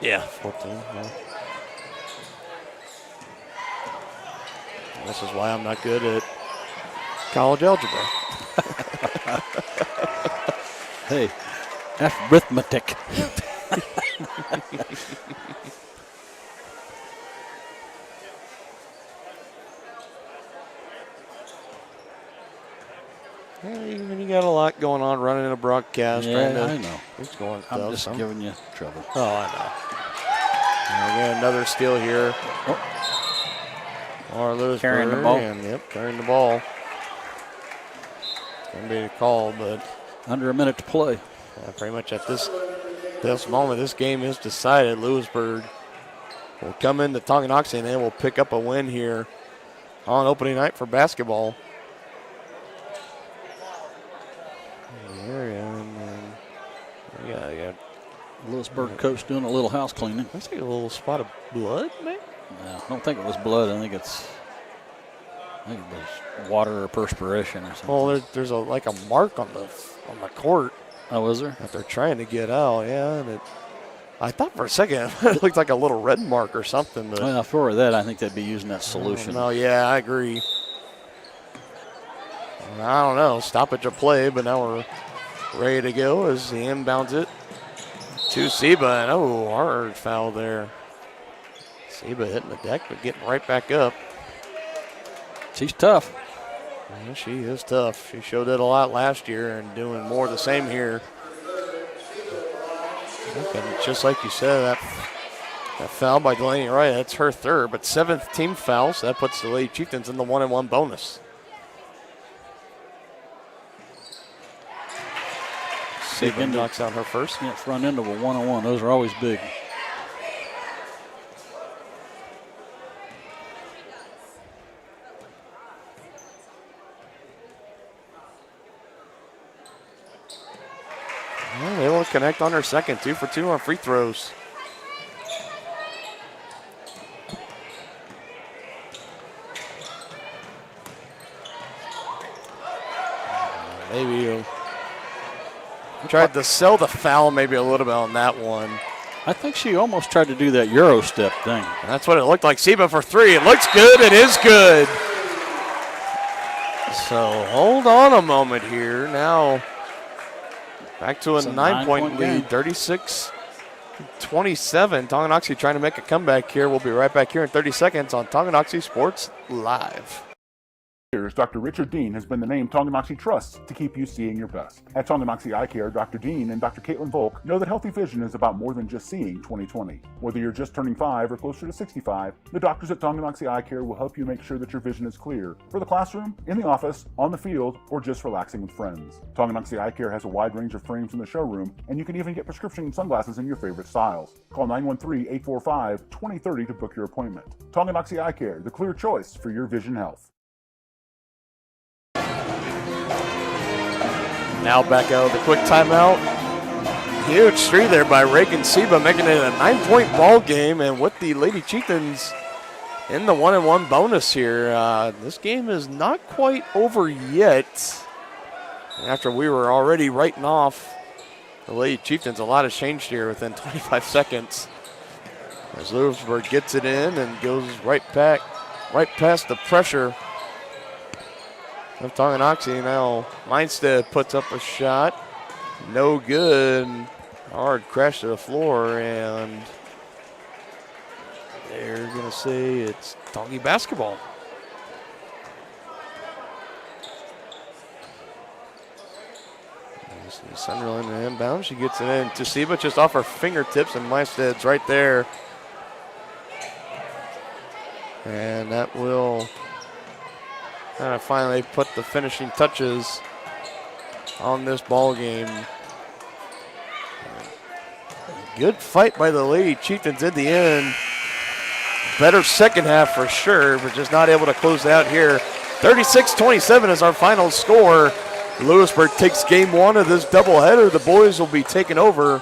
S2: Yeah, 14. Yeah. This is why I'm not good at college algebra.
S3: Hey, arithmetic.
S2: When you got a lot going on running a broadcast.
S3: Yeah, I know.
S2: It's going
S3: I'm just giving you trouble.
S2: Oh, I know. And again, another steal here. Or Louisburg.
S3: Carrying the ball.
S2: And, carrying the ball. Going to be a call, but
S3: under a minute to play.
S2: Pretty much at this moment, this game is decided. Louisburg will come into Tonganoxie and they will pick up a win here on opening night for basketball. Yeah.
S3: Lewisburg coach doing a little house cleaning.
S2: I see a little spot of blood, maybe?
S3: No, I don't think it was blood. I think it was water or perspiration or something.
S2: Well, there's a mark on the court.
S3: Oh, was there?
S2: That they're trying to get out, yeah. And I thought for a second it looked like a little red mark or something. But
S3: well, for that, I think they'd be using that solution.
S2: No, yeah, I agree. I don't know. Stoppage of play, but now we're ready to go as he inbounds it to Seba. And hard foul there. Seba hitting the deck, but getting right back up.
S3: She's tough.
S2: Yeah, she is tough. She showed it a lot last year and doing more of the same here. And just like you said, that foul by Delaney Wright, that's her third, but 7th team foul, so that puts the Lady Chieftains in the 1-and-1 bonus. Saban knocks out her first.
S3: Yeah, front end of a 1-on-1. Those are always big.
S2: Well, they will connect on her second, 2 for 2 on free throws. Maybe tried to sell the foul maybe a little bit on that one.
S3: I think she almost tried to do that Euro step thing.
S2: And that's what it looked like. Seba for 3. It looks good. It is good. So hold on a moment here. Now back to a 9-point lead, 36-27. Tonganoxie trying to make a comeback here. We'll be right back here in 30 seconds on Tonganoxie Sports Live.
S15: Dr. Richard Dean has been the name Tonganoxie trusts to keep you seeing your best. At Tonganoxie Eye Care, Dr. Dean and Dr. Caitlin Volk know that healthy vision is about more than just seeing 20/20. Whether you're just turning 5 or closer to 65, the doctors at Tonganoxie Eye Care will help you make sure that your vision is clear for the classroom, in the office, on the field, or just relaxing with friends. Tonganoxie Eye Care has a wide range of frames in the showroom, and you can even get prescription sunglasses in your favorite styles. Call 913-845-2030 to book your appointment. Tonganoxie Eye Care, the clear choice for your vision health.
S2: Now back out of the quick timeout. Huge three there by Reagan Seba, making it a 9-point ball game. And with the Lady Chieftains in the 1-and-1 bonus here, this game is not quite over yet. After we were already writing off the Lady Chieftains, a lot has changed here within 25 seconds. As Louisburg gets it in and goes right past the pressure of Tonganoxie. Now Meinstead puts up a shot. No good. Hard crash to the floor, and They're going to say it's Tongi basketball. Sunderland inbound. She gets it in to Seba just off her fingertips, and Mysted's right there. And that will kind of finally put the finishing touches on this ball game. Good fight by the Lady Chieftains in the end. Better second half for sure, but just not able to close out here. 36-27 is our final score. Louisburg takes game one of this doubleheader. The boys will be taking over.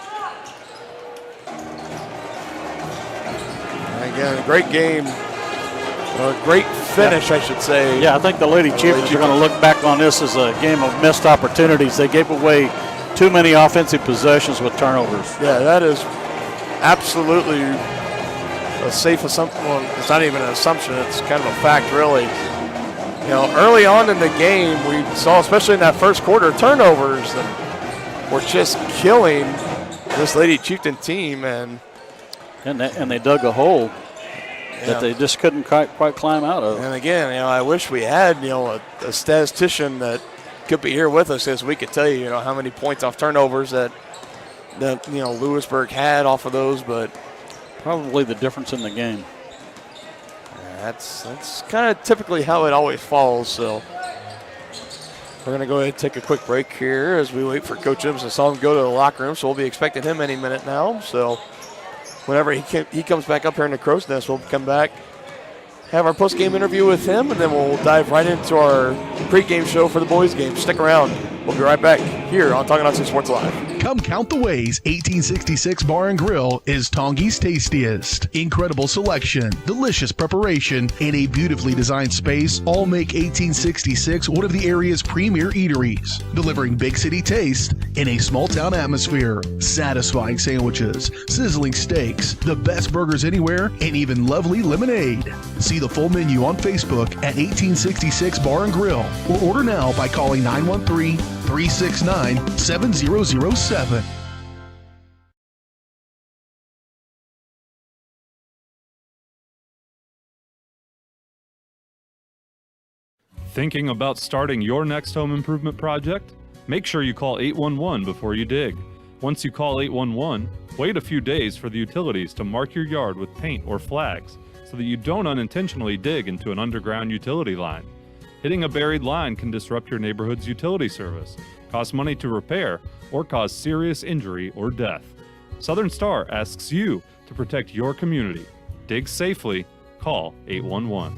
S2: And again, a great game. A great finish, I should say.
S3: Yeah, I think the Lady Chieftains are going to look back on this as a game of missed opportunities. They gave away too many offensive possessions with turnovers.
S2: Yeah, that is absolutely a safe assumption. Well, it's not even an assumption. It's kind of a fact, really. You know, early on in the game, we saw, especially in that first quarter, turnovers that were just killing this Lady Chieftain team. And
S3: they dug a hole that they just couldn't quite climb out of.
S2: And again, you know, I wish we had, you know, a statistician that could be here with us, as we could tell you, you know, how many points off turnovers that you know, Louisburg had off of those, but
S3: probably the difference in the game.
S2: That's kind of typically how it always falls. So we're going to go ahead and take a quick break here as we wait for Coach Ems and saw him go to the locker room. So we'll be expecting him any minute now. So whenever he comes back up here in the Crow's Nest, we'll come back, have our post-game interview with him, and then we'll dive right into our pre-game show for the boys' game. Stick around. We'll be right back here on Tonganoxie Sports Live.
S1: Come count the ways 1866 Bar and Grill is Tongi's tastiest. Incredible selection, delicious preparation, and a beautifully designed space all make 1866 one of the area's premier eateries, delivering big city taste in a small town atmosphere. Satisfying sandwiches, sizzling steaks, the best burgers anywhere, and even lovely lemonade. See the full menu on Facebook at 1866 Bar and Grill, or order now by calling 913-369-7007.
S11: Thinking about starting your next home improvement project? Make sure you call 811 before you dig. Once you call 811, wait a few days for the utilities to mark your yard with paint or flags so that you don't unintentionally dig into an underground utility line. Hitting a buried line can disrupt your neighborhood's utility service, cost money to repair, or cause serious injury or death. Southern Star asks you to protect your community. Dig safely. Call 811.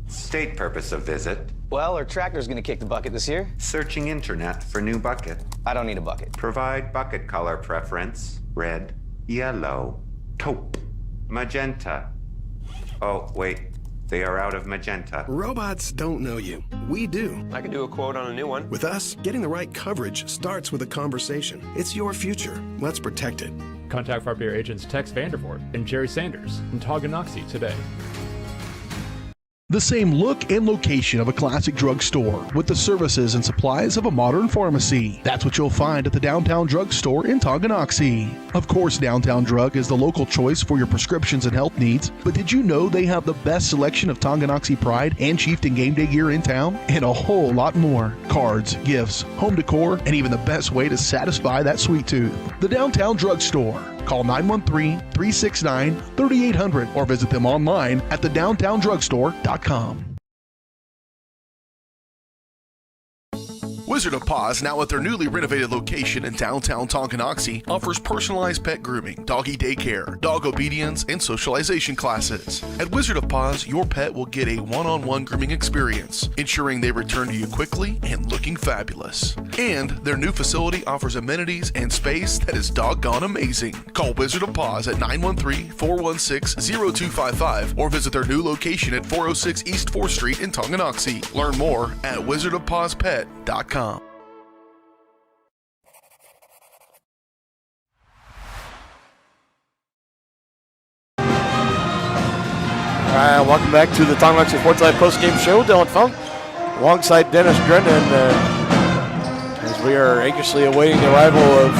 S8: State purpose of visit.
S16: Well, our tractor's gonna kick the bucket this year.
S8: Searching internet for new bucket.
S16: I don't need a bucket.
S8: Provide bucket color preference. Red, yellow, taupe, magenta. Oh, wait. They are out of magenta.
S10: Robots don't know you. We do.
S16: I can do a quote on a new one.
S10: With us, getting the right coverage starts with a conversation. It's your future. Let's protect it.
S11: Contact Farm Bureau agents Tex Vandervoort and Jerry Sanders in Tonganoxie today.
S1: The same look and location of a classic drugstore with the services and supplies of a modern pharmacy. That's what you'll find at the Downtown Drug Store in Tonganoxie. Of course, Downtown Drug is the local choice for your prescriptions and health needs, but did you know they have the best selection of Tonganoxie Pride and Chieftain Game Day gear in town? And a whole lot more. Cards, gifts, home decor, and even the best way to satisfy that sweet tooth. The Downtown Drug Store. Call 913-369-3800 or visit them online at thedowntowndrugstore.com. Wizard of Paws, now at their newly renovated location in downtown Tonganoxie, offers personalized pet grooming, doggy daycare, dog obedience, and socialization classes. At Wizard of Paws, your pet will get a one-on-one grooming experience, ensuring they return to you quickly and looking fabulous. And their new facility offers amenities and space that is doggone amazing. Call Wizard of Paws at 913-416-0255 or visit their new location at 406 East 4th Street in Tonganoxie. Learn more at wizardofpawspet.com. All
S2: right, welcome back to the Tonganoxie Sports Live post-game show. Dylan Funk alongside Dennis Drennan as we are anxiously awaiting the arrival of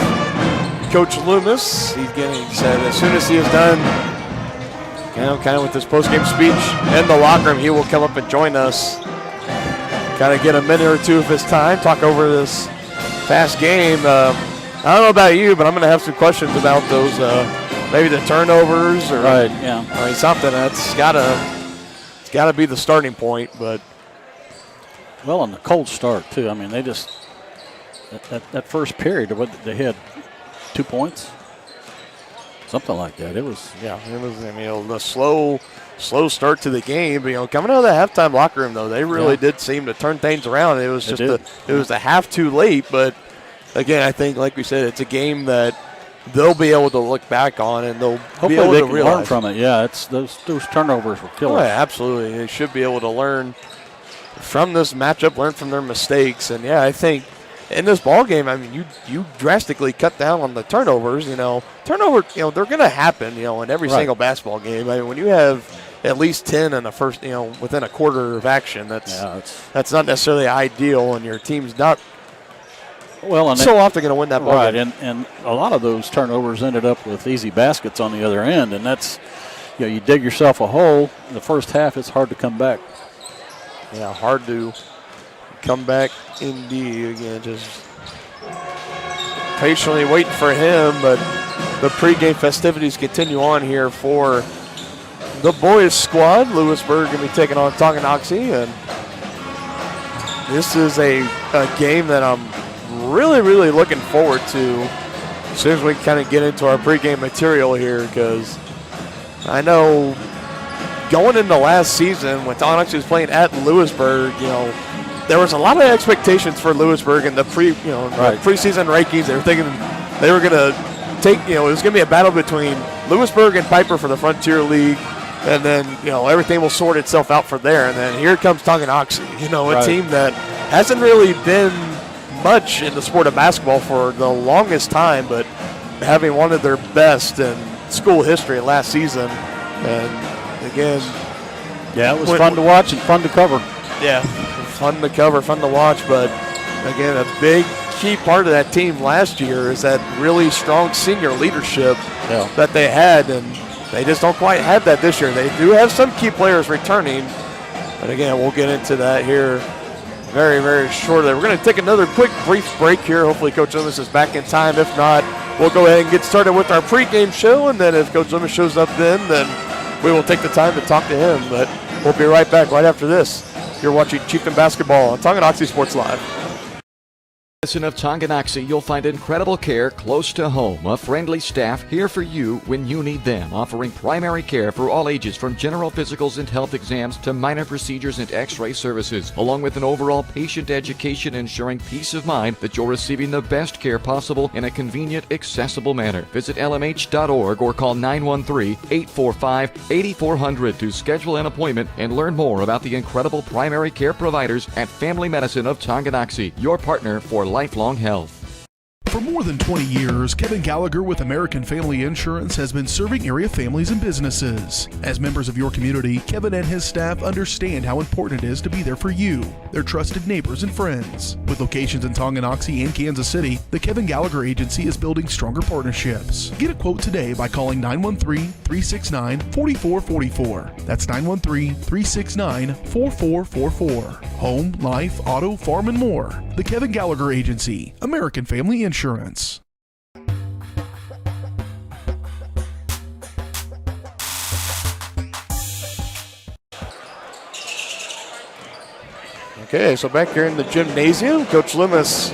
S2: Coach Loomis. He said as soon as he is done, kind of with this post-game speech in the locker room, he will come up and join us. Kind of get a minute or two of his time, talk over this past game. I don't know about you, but I'm going to have some questions about those, maybe the turnovers or something. That's got to be the starting point. But
S3: well, and the cold start too. I mean, they just that first period, they had 2 points, something like that. It was
S2: the slow start to the game. But, coming out of the halftime locker room though, they really did seem to turn things around. It was just it was a half too late. But again, I think like we said, it's a game that they'll be able to look back on and they'll
S3: hopefully
S2: be able
S3: they
S2: to
S3: can
S2: realize
S3: learn from it. Yeah, it's those turnovers were killers.
S2: Oh, yeah, absolutely. They should be able to learn from this matchup, learn from their mistakes, and I think. In this ball game, I mean, you drastically cut down on the turnovers. Turnover, they're going to happen, in every single basketball game. I mean, when you have at least 10 in the first, within a quarter of action, that's not necessarily ideal, and your team's not often going to win that ball game.
S3: And a lot of those turnovers ended up with easy baskets on the other end, and that's, you dig yourself a hole. In the first half, it's hard to come back.
S2: Yeah, hard to come back indeed. Again, just patiently waiting for him, but the pregame festivities continue on here for the boys squad. Louisburg going to be taking on Tonganoxie, and this is a game that I'm really, really looking forward to as soon as we kind of get into our pregame material here, because I know going into last season when Tonganoxie was playing at Louisburg, there was a lot of expectations for Louisburg in the preseason rankings. They were thinking they were going to take, it was going to be a battle between Louisburg and Piper for the Frontier League, and then, everything will sort itself out from there. And then here comes Tonganoxie, a team that hasn't really been much in the sport of basketball for the longest time, but having one of their best in school history last season. And again,
S3: it was fun to watch and fun to cover.
S2: Yeah. Fun to cover, fun to watch, but again, a big key part of that team last year is that really strong senior leadership that they had, and they just don't quite have that this year. They do have some key players returning, but again, we'll get into that here very, very shortly. We're going to take another quick, brief break here. Hopefully Coach Loomis is back in time. If not, we'll go ahead and get started with our pregame show, and then if Coach Loomis shows up then we will take the time to talk to him, but we'll be right back right after this. You're watching Chieftain Basketball on Tonganoxie Sports Live.
S5: Of Tonganoxie, you'll find incredible care close to home. A friendly staff here for you when you need them, offering primary care for all ages from general physicals and health exams to minor procedures and x-ray services, along with an overall patient education ensuring peace of mind that you're receiving the best care possible in a convenient, accessible manner. Visit lmh.org or call 913-845-8400 to schedule an appointment and learn more about the incredible primary care providers at Family Medicine of Tonganoxie, your partner for lifelong health.
S1: For more than 20 years, Kevin Gallagher with American Family Insurance has been serving area families and businesses. As members of your community, Kevin and his staff understand how important it is to be there for you, their trusted neighbors and friends. With locations in Tonganoxie and Kansas City, the Kevin Gallagher Agency is building stronger partnerships. Get a quote today by calling 913-369-4444. That's 913-369-4444. Home, life, auto, farm, and more. The Kevin Gallagher Agency, American Family Insurance.
S2: Okay, so back here in the gymnasium, Coach Loomis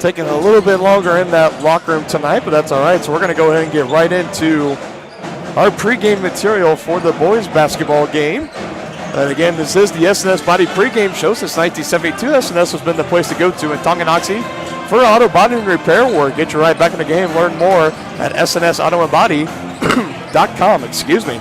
S2: taking a little bit longer in that locker room tonight, but that's all right. So we're going to go ahead and get right into our pregame material for the boys basketball game. And again, this is the SNS Body pregame show. Since 1972, SNS has been the place to go to in Tonganoxie for auto body and repair work. Get you right back in the game. Learn more at snsautoandbody.com. Excuse me.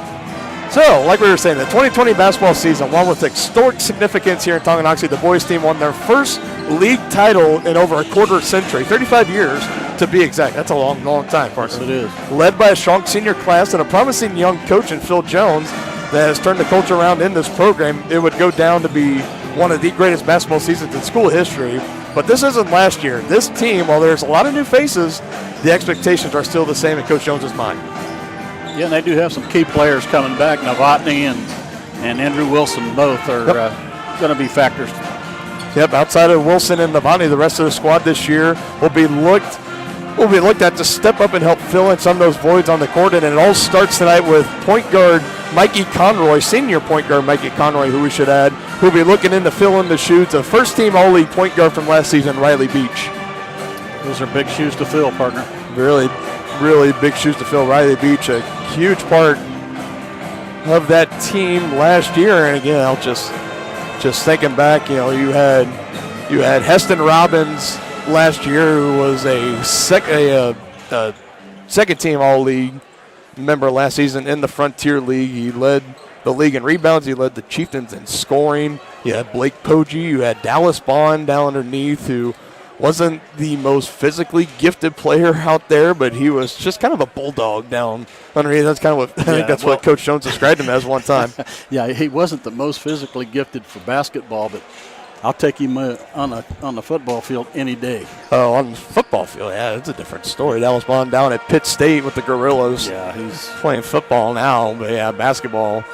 S2: So, like we were saying, the 2020 basketball season, one with historic significance here in Tonganoxie. The boys team won their first league title in over a quarter century, 35 years to be exact. That's a long, long time, partner.
S3: Yes, it is.
S2: Led by a strong senior class and a promising young coach in Phil Jones that has turned the culture around in this program. It would go down to be one of the greatest basketball seasons in school history. But this isn't last year. This team, while there's a lot of new faces, the expectations are still the same in Coach Jones's mind.
S3: Yeah, and they do have some key players coming back. Novotny and Andrew Wilson both are going to be factors.
S2: Yep, outside of Wilson and Novotny, the rest of the squad this year will be looked at to step up and help fill in some of those voids on the court. And it all starts tonight with point guard Mikey Conroy, senior point guard Mikey Conroy, who we should add, who will be looking in to fill in the shoes of first-team All-League point guard from last season, Riley Beach.
S3: Those are big shoes to fill, partner.
S2: Really, really big shoes to fill. Riley Beach, a huge part of that team last year. And again, I'll just thinking back, you had Heston Robbins last year, who was a second-team All-League member last season in the Frontier League. He led the league in rebounds. He led the Chieftains in scoring. You had Blake Poggi. You had Dallas Bond down underneath, who wasn't the most physically gifted player out there, but he was just kind of a bulldog down underneath. That's kind of what I think that's what Coach Jones described him as one time.
S3: Yeah, he wasn't the most physically gifted for basketball, but I'll take him on the football field any day.
S2: Oh, on the football field, yeah, it's a different story. Dallas Bond down at Pitt State with the Gorillas.
S3: Yeah, he's
S2: playing football now, but yeah, basketball.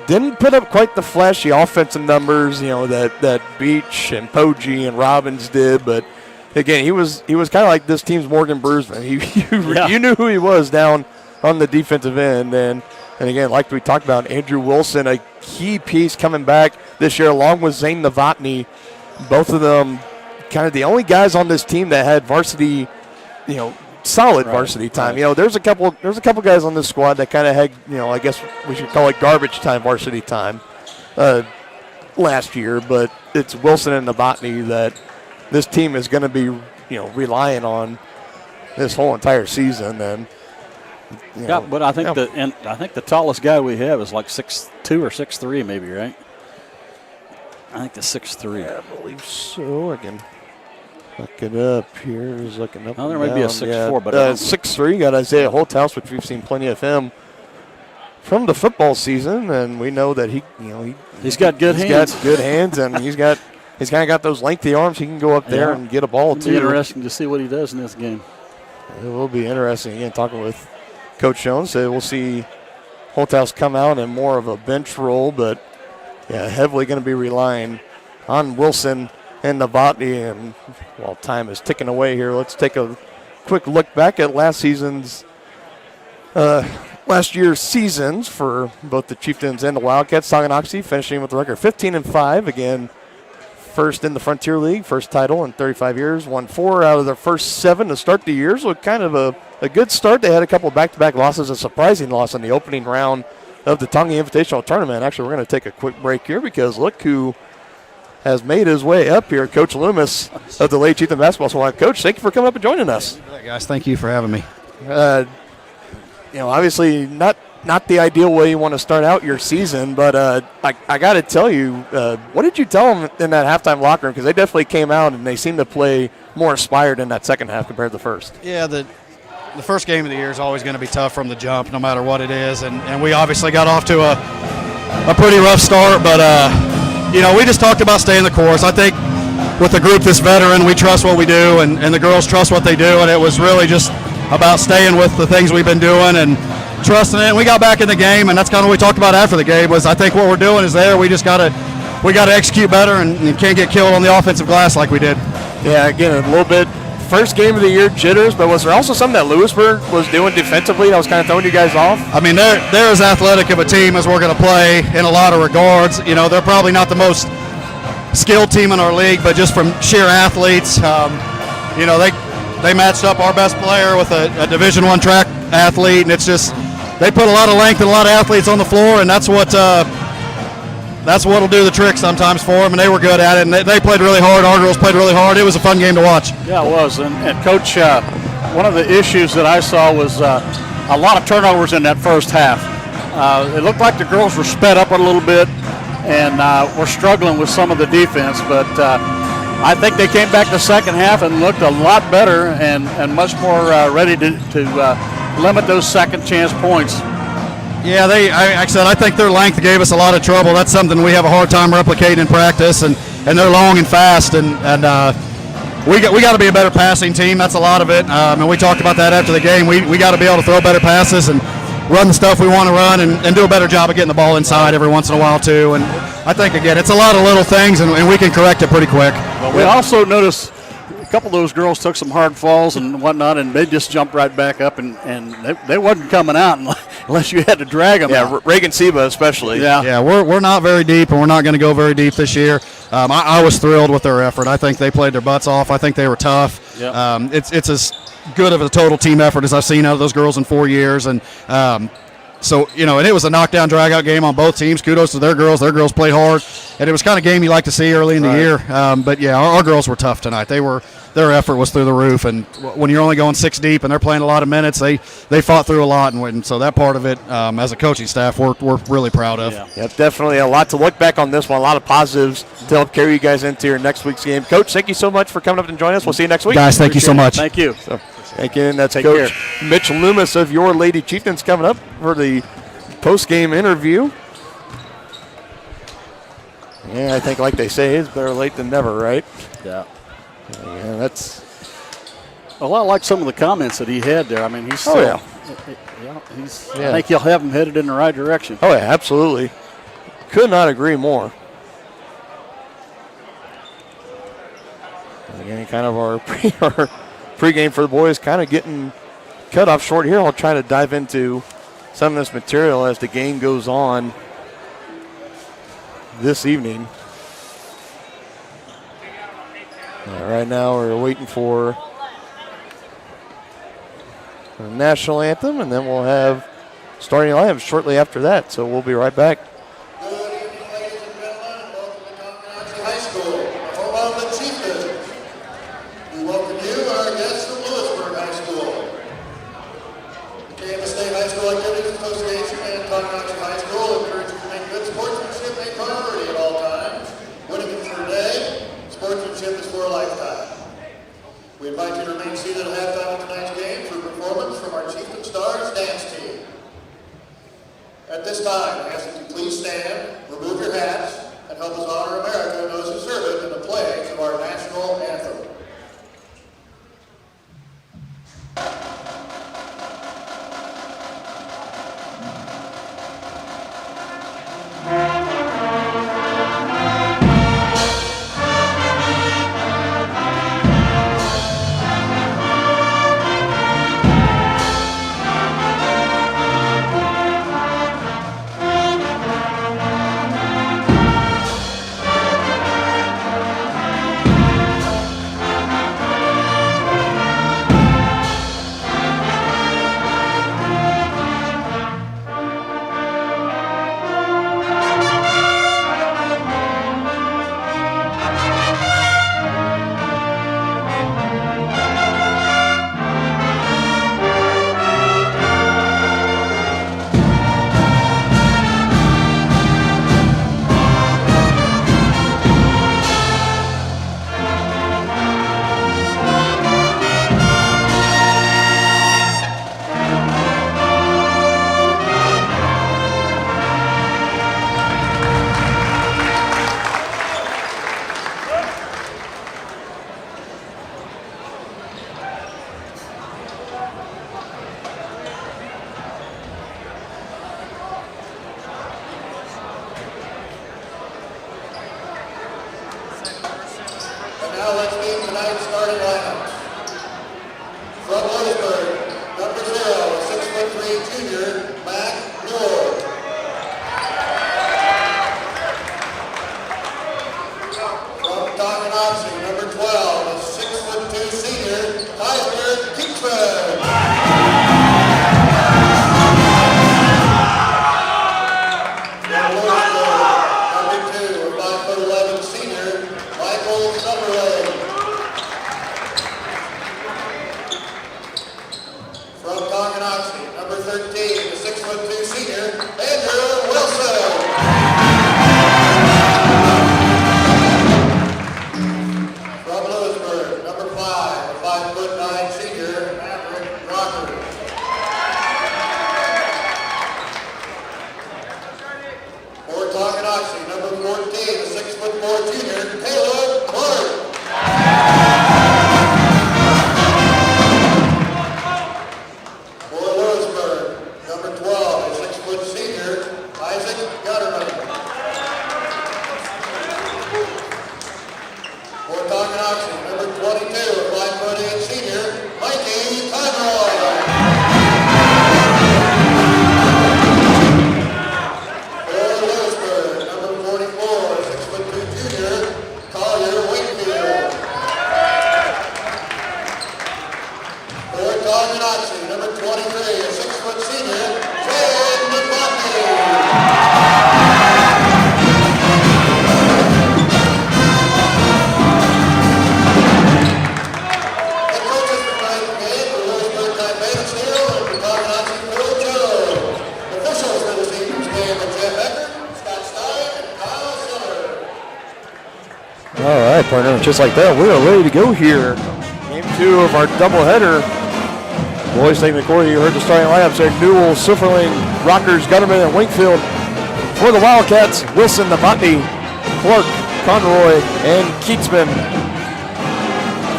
S2: Didn't put up quite the flashy offensive numbers, that Beach and Poggi and Robbins did, but again, he was kind of like this team's Morgan Bruisman. You knew who he was down on the defensive end, and again, like we talked about, Andrew Wilson, a key piece coming back this year, along with Zane Novotny. Both of them kind of the only guys on this team that had varsity, solid varsity time. There's a couple guys on this squad that kind of had, I guess we should call it garbage time varsity time last year, but it's Wilson and Novotny that this team is going to be, relying on this whole entire season. And
S3: but I think the tallest guy we have is like 6'2" or 6'3", maybe, right? I think the 6'3".
S2: Yeah, I believe so. I can look it up here. He's looking up.
S3: Oh, there might be a 6'4", but
S2: 6'3". Got Isaiah Holthouse, which we've seen plenty of him from the football season, and we know that
S3: he's got good hands.
S2: Got good hands, and he's kind of got those lengthy arms. He can go up there and get a ball too.
S3: It'll be interesting to see what he does in this game.
S2: It will be interesting. Again, talking with Coach Jones, so we'll see Holthouse come out in more of a bench role, but heavily going to be relying on Wilson and Novotny. And while time is ticking away here, let's take a quick look back at last year's seasons for both the Chieftains and the Wildcats. Tonganoxie finishing with a record 15-5. Again, first in the Frontier League, first title in 35 years. Won 4 out of their first 7 to start the year. So kind of a good start. They had a couple back-to-back losses, a surprising loss in the opening round of the Tonga Invitational Tournament. Actually, we're going to take a quick break here because look who has made his way up here, Coach Loomis of the Lake Chieftain Basketball Squad. Coach, thank you for coming up and joining us.
S17: Hey guys, thank you for having me.
S2: Obviously not the ideal way you want to start out your season, but I got to tell you, what did you tell them in that halftime locker room? Because they definitely came out and they seemed to play more inspired in that second half compared to the first.
S17: Yeah, the first game of the year is always going to be tough from the jump, no matter what it is, and we obviously got off to a pretty rough start, but we just talked about staying the course. I think with a group this veteran, we trust what we do, and the girls trust what they do, and it was really just about staying with the things we've been doing and trusting it. And we got back in the game, and that's kind of what we talked about after the game. Was I think what we're doing is there. We just got to execute better and can't get killed on the offensive glass like we did.
S2: Yeah, again, a little bit first game of the year jitters, but was there also something that Louisburg was doing defensively that was kind of throwing you guys off?
S17: I mean, they're as athletic of a team as we're going to play in a lot of regards. They're probably not the most skilled team in our league, but just from sheer athletes, they matched up our best player with a Division I track athlete, and it's just they put a lot of length and a lot of athletes on the floor, and that's what'll do the trick sometimes for them, and they were good at it, and they played really hard. Our girls played really hard. It was a fun game to watch.
S3: Yeah, it was, and Coach, one of the issues that I saw was a lot of turnovers in that first half. It looked like the girls were sped up a little bit, and were struggling with some of the defense, but I think they came back the second half and looked a lot better and much more ready to limit those second chance points.
S17: Yeah, I think their length gave us a lot of trouble. That's something we have a hard time replicating in practice, and they're long and fast, and we got to be a better passing team. That's a lot of it, and we talked about that after the game. We got to be able to throw better passes and run the stuff we want to run, and do a better job of getting the ball inside every once in a while too. And I think again, it's a lot of little things, and we can correct it pretty quick.
S3: Well, we also noticed a couple of those girls took some hard falls and whatnot, and they just jumped right back up, and they wasn't coming out unless you had to drag them.
S2: Yeah, Reagan Seba especially.
S17: Yeah, we're not very deep, and we're not going to go very deep this year. I was thrilled with their effort. I think they played their butts off. I think they were tough.
S3: Yep.
S17: It's as good of a total team effort as I've seen out of those girls in 4 years, and so, and it was a knockdown, drag-out game on both teams. Kudos to their girls. Their girls played hard, and it was kind of game you like to see early in the year. But, yeah, our girls were tough tonight. Their effort was through the roof, and when you're only going 6 deep and they're playing a lot of minutes, they fought through a lot, and so that part of it, as a coaching staff, we're really proud of.
S2: Yeah, definitely a lot to look back on this one, a lot of positives to help carry you guys into your next week's game. Coach, thank you so much for coming up and joining us. We'll see you next week.
S17: Guys, thank you so much.
S3: Thank you.
S2: So, thank you, and that's
S3: Take
S2: Coach
S3: care.
S2: Mitch Loomis of your Lady Chieftains coming up for the post-game interview. Yeah, I think like they say, it's better late than never, right?
S3: Yeah.
S2: Yeah, that's
S3: a lot like some of the comments that he had there. I mean, he's still, I think he'll have them headed in the right direction.
S2: Oh, yeah, absolutely. Could not agree more. And again, kind of our pregame for the boys kind of getting cut off short here. I'll try to dive into some of this material as the game goes on this evening. Right now we're waiting for the national anthem, and then we'll have starting lineup shortly after that. So we'll be right back.
S6: Good evening, ladies and gentlemen. Welcome to Tonganoxie High School, home of the Chieftains. We welcome you, our guests from Louisburg High School. The Kansas State High School Activities Association and Tonganoxie High School encourage you to make good sportsmanship a priority at all times. Winning is for a day, sportsmanship is for a lifetime. We invite you to remain seated at halftime of tonight's game for a performance from our Chieftain Stars dance team. At this time, I ask that you please stand, remove your hats, and help us honor America and those who serve it in the playing of our national anthem. And now let's meet tonight's starting lineup. From Louisburg, number 0, 6'3" junior, Mac Newell. From Tonganoxie, number 12, a 6'2" senior, Heisler Kingsman. From Louisburg, number 2, a 5'11" senior, Michael Summerlin. From Tonganoxie, number 13, a 6'2" senior, Andrew Wilson. From Louisburg, number 5, a 5'9" senior, Maverick Rocker. Tonganoxie, number 22, 5'8" senior, Mikey Conroy. For Louisburg, number 44, 6'2" junior, Collier Wakefield. For Tonganoxie, number 23, a 6' senior, Ted McCarthy.
S2: All right, partner, just like that, we are ready to go here. Game 2 of our doubleheader. Boys taking the court. You heard the starting lineups there. Newell, Sifferling, Rockers, Gutterman, and Wingfield. For the Wildcats, Wilson, Novotny, Clark, Conroy, and Keatsman.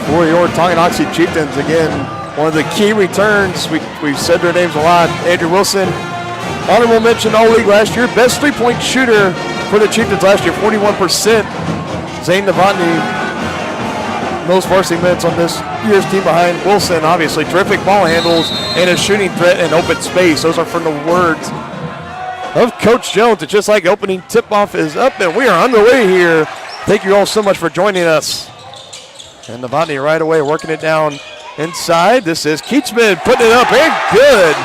S2: For your Tonganoxie Chieftains, again, one of the key returns. We've said their names a lot. Andrew Wilson, honorable mention All-League last year. Best three-point shooter for the Chieftains last year, 41%. Zane Novotny, most varsity minutes on this year's team behind Wilson, obviously. Terrific ball handles and a shooting threat in open space. Those are from the words of Coach Jones. It's just like opening tip-off is up, and we are underway here. Thank you all so much for joining us. And Novotny right away working it down inside. This is Keatsman putting it up, and good.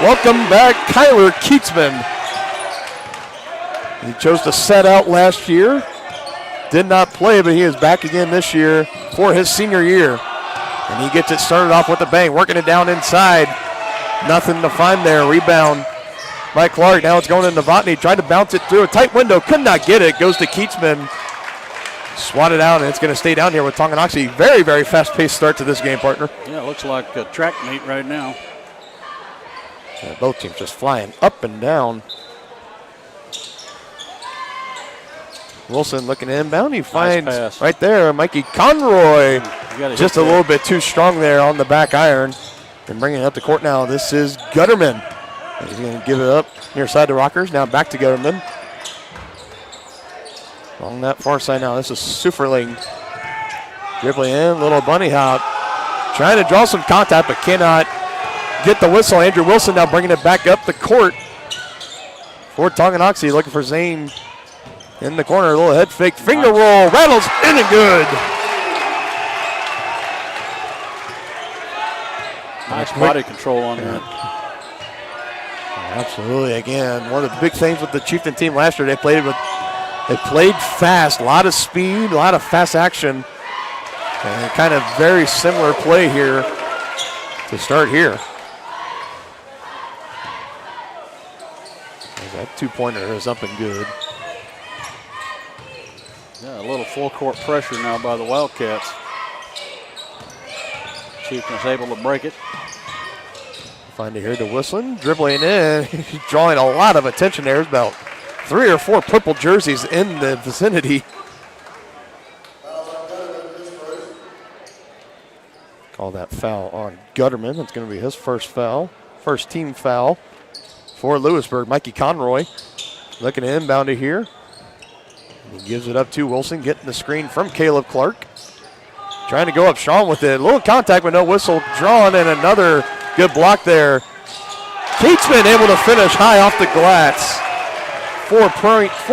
S2: Welcome back, Kyler Keatsman. He chose to set out last year. Did not play, but he is back again this year for his senior year. And he gets it started off with a bang, working it down inside. Nothing to find there. Rebound by Clark. Now it's going to Novotny. Tried to bounce it through a tight window. Could not get it. Goes to Keatsman. Swatted out, and it's going to stay down here with Tonganoxie. Very, very fast-paced start to this game, partner.
S3: Yeah, it looks like a track meet right now.
S2: Yeah, both teams just flying up and down. Wilson looking inbound. He finds right there Mikey Conroy. Just a little bit too strong there on the back iron. And bringing it up the court now. This is Gutterman. He's going to give it up near side to Rockers. Now back to Gutterman. Along that far side now. This is Sufferling. Dribbling in. Little bunny hop. Trying to draw some contact but cannot get the whistle. Andrew Wilson now bringing it back up the court for Tonganoxie. Looking for Zane in the corner. A little head fake. Finger roll. Rattles in and good.
S3: Nice body control on that.
S2: Absolutely. Again, one of the big things with the Chieftain team last year, they played fast, a lot of speed, a lot of fast action, and kind of very similar play here to start here. That two-pointer is up and good.
S3: Yeah, a little full court pressure now by the Wildcats. Chieftains able to break it.
S2: Find it here to Whistling, dribbling in. He's drawing a lot of attention there. There's about 3 or 4 purple jerseys in the vicinity. Call that foul on Gutterman. That's going to be his first foul. First team foul for Louisburg. Mikey Conroy looking to inbound it here. He gives it up to Wilson, getting the screen from Caleb Clark. Trying to go up strong with it. A little contact with no whistle drawn, and another good block there. Keatsman able to finish high off the glass. 4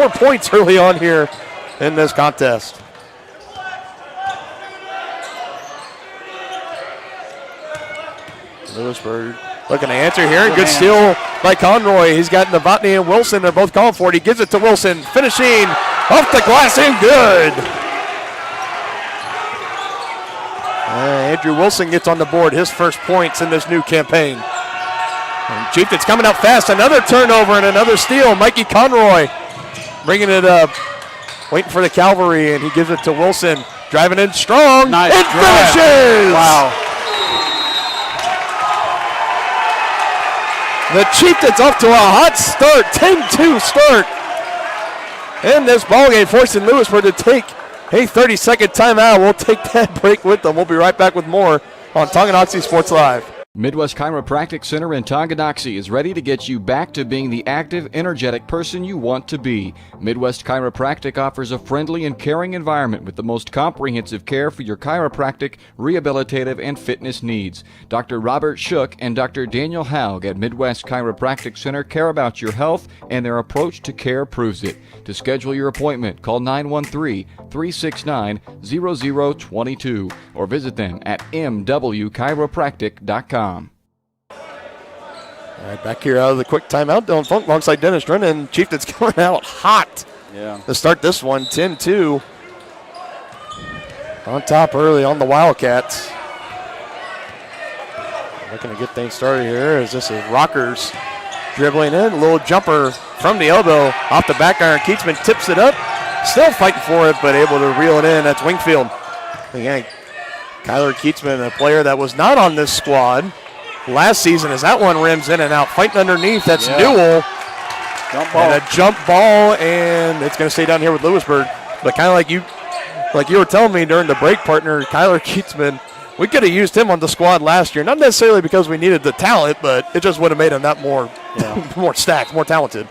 S2: points early on here in this contest. Louisburg looking to answer here. Good steal by Conroy. He's got Novotny and Wilson. They're both calling for it. He gives it to Wilson. Finishing off the glass and good. Andrew Wilson gets on the board. His first points in this new campaign. And Chieftains coming up fast. Another turnover and another steal. Mikey Conroy bringing it up. Waiting for the cavalry, and he gives it to Wilson. Driving in strong.
S3: Nice
S2: and
S3: drive.
S2: Finishes.
S3: Wow.
S2: The Chieftains off to a hot start, 10-2 start in this ballgame, forcing Louisburg to take a 30-second timeout. We'll take that break with them. We'll be right back with more on Tonganoxie Sports Live.
S5: Midwest Chiropractic Center in Tonganoxie is ready to get you back to being the active, energetic person you want to be. Midwest Chiropractic offers a friendly and caring environment with the most comprehensive care for your chiropractic, rehabilitative, and fitness needs. Dr. Robert Shook and Dr. Daniel Haug at Midwest Chiropractic Center care about your health, and their approach to care proves it. To schedule your appointment, call 913-369-0022 or visit them at mwchiropractic.com.
S2: All right, back here out of the quick timeout. Dylan Funk alongside Dennis Drennan. Chieftains coming out hot to start this one. 10-2. On top early on the Wildcats. Looking to get things started here as this is Rockers dribbling in. A little jumper from the elbow off the back iron. Keatsman tips it up. Still fighting for it, but able to reel it in. That's Wingfield. Again, Kyler Keatsman, a player that was not on this squad last season, as that one rims in and out. Fighting underneath. That's Newell.
S3: Jump ball.
S2: And a jump ball, and it's going to stay down here with Louisburg. But kind of like you were telling me during the break, partner, Kyler Keatsman, we could have used him on the squad last year. Not necessarily because we needed the talent, but it just would have made him that more, more stacked, more talented.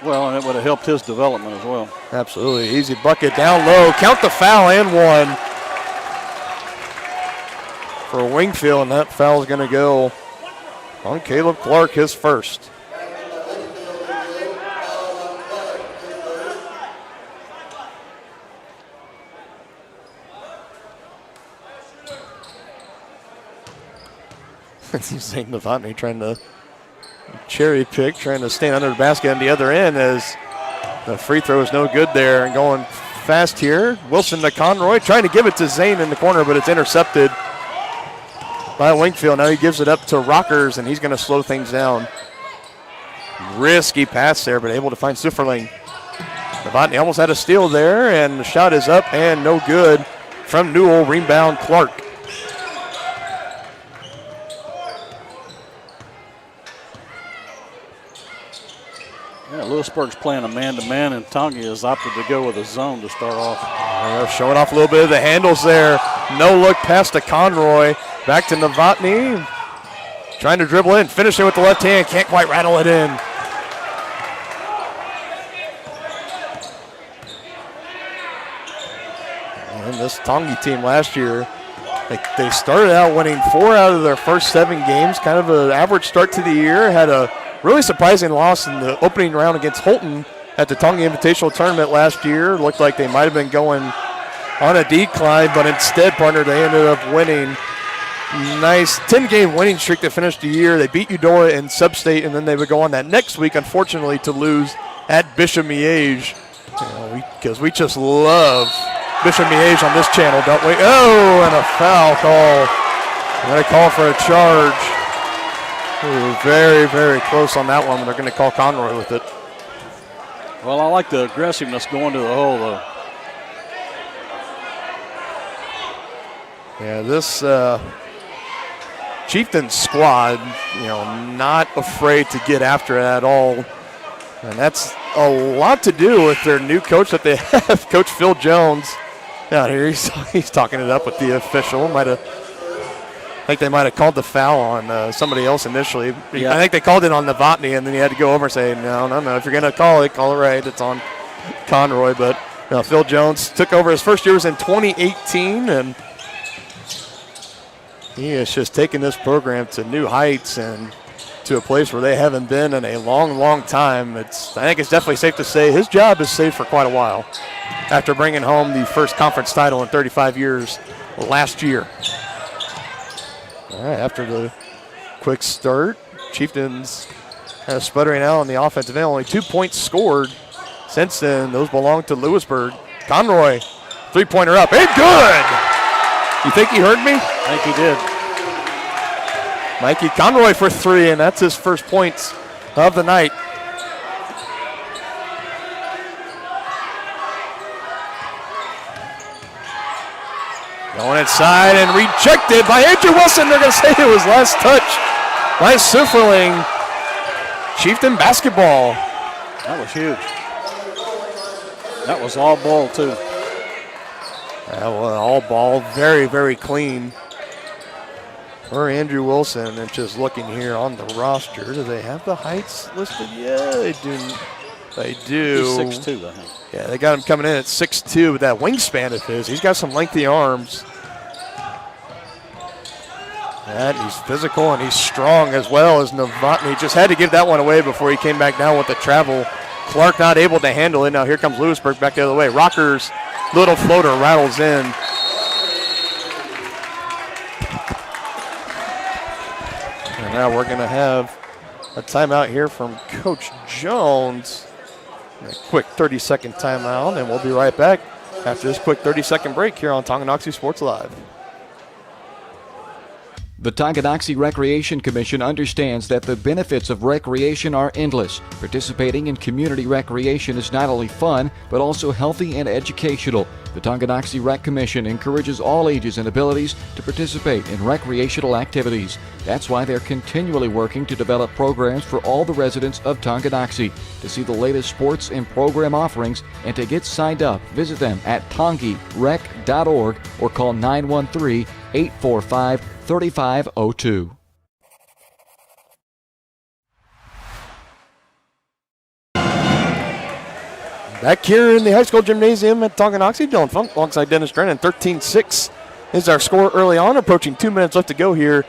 S3: Well, and it would have helped his development as well.
S2: Absolutely. Easy bucket down low. Count the foul and one for Wingfield, and that foul is going to go on Caleb Clark, his first. Zane Novotny trying to cherry pick, trying to stand under the basket on the other end as the free throw is no good there. And going fast here, Wilson to Conroy, trying to give it to Zane in the corner, but it's intercepted by Wingfield. Now he gives it up to Rockers, and he's going to slow things down. Risky pass there, but able to find Sufferling. Novotny almost had a steal there, and the shot is up and no good from Newell. Rebound Clark.
S3: Yeah, Louisburg's playing a man-to-man, and Tonga has opted to go with a zone to start off.
S2: Showing off a little bit of the handles there. No look pass to Conroy. Back to Novotny. Trying to dribble in, finishing with the left hand. Can't quite rattle it in. And this Tongi team last year, they started out winning 4 out of their first 7 games. Kind of an average start to the year. Had a really surprising loss in the opening round against Holton at the Tonga Invitational Tournament last year. Looked like they might have been going on a decline, but instead, partner, they ended up winning. Nice 10-game winning streak to finish the year. They beat Eudora in Sub-State, and then they would go on that next week, unfortunately, to lose at Bishop Miege. Because we just love Bishop Miege on this channel, don't we? Oh, and a foul call. They're going to call for a charge. Ooh, very, very close on that one, but they're going to call Conroy with it.
S3: Well, I like the aggressiveness going to the hole, though.
S2: Yeah, this Chieftains squad, not afraid to get after it at all. And that's a lot to do with their new coach that they have, Coach Phil Jones. Out here, he's talking it up with the official. I think they might have called the foul on somebody else initially. Yeah. I think they called it on Novotny, and then he had to go over and say, no. If you're going to call it right. It's on Conroy. But Phil Jones took over. His first year was in 2018, and he has just taken this program to new heights and to a place where they haven't been in a long, long time. I think it's definitely safe to say his job is safe for quite a while after bringing home the first conference title in 35 years last year. All right, after the quick start, Chieftains kind of sputtering out on the offensive end. Only 2 points scored since then. Those belong to Louisburg. Conroy, three-pointer up, and good! You think he heard me?
S3: I think he did.
S2: Mikey Conroy for 3, and that's his first points of the night. Going inside and rejected by Andrew Wilson. They're going to say it was last touch by Sufferling. Chieftain basketball.
S3: That was huge. That was all ball, too.
S2: That was all ball. Very, very clean. for Andrew Wilson. And just looking here on the roster, do they have the heights listed? Yeah, they do. They do.
S3: He's 6'2", I think.
S2: Yeah, they got him coming in at 6'2" with that wingspan of his. He's got some lengthy arms. And he's physical and he's strong as well as Novotny. Just had to give that one away before he came back down with the travel. Clark not able to handle it. Now here comes Louisburg back the other way. Rocker's little floater rattles in. And now we're going to have a timeout here from Coach Jones. A quick 30-second timeout, and we'll be right back after this quick 30-second break here on Tonganoxie Sports Live.
S5: The Tonganoxie Recreation Commission understands that the benefits of recreation are endless. Participating in community recreation is not only fun, but also healthy and educational. The Tonganoxie Rec Commission encourages all ages and abilities to participate in recreational activities. That's why they're continually working to develop programs for all the residents of Tonganoxie. To see the latest sports and program offerings and to get signed up, visit them at tongirec.org or call 913-845-3502.
S2: Back here in the high school gymnasium at Tonganoxie, Dylan Funk alongside Dennis Drennan. 13-6 is our score early on, approaching 2 minutes left to go here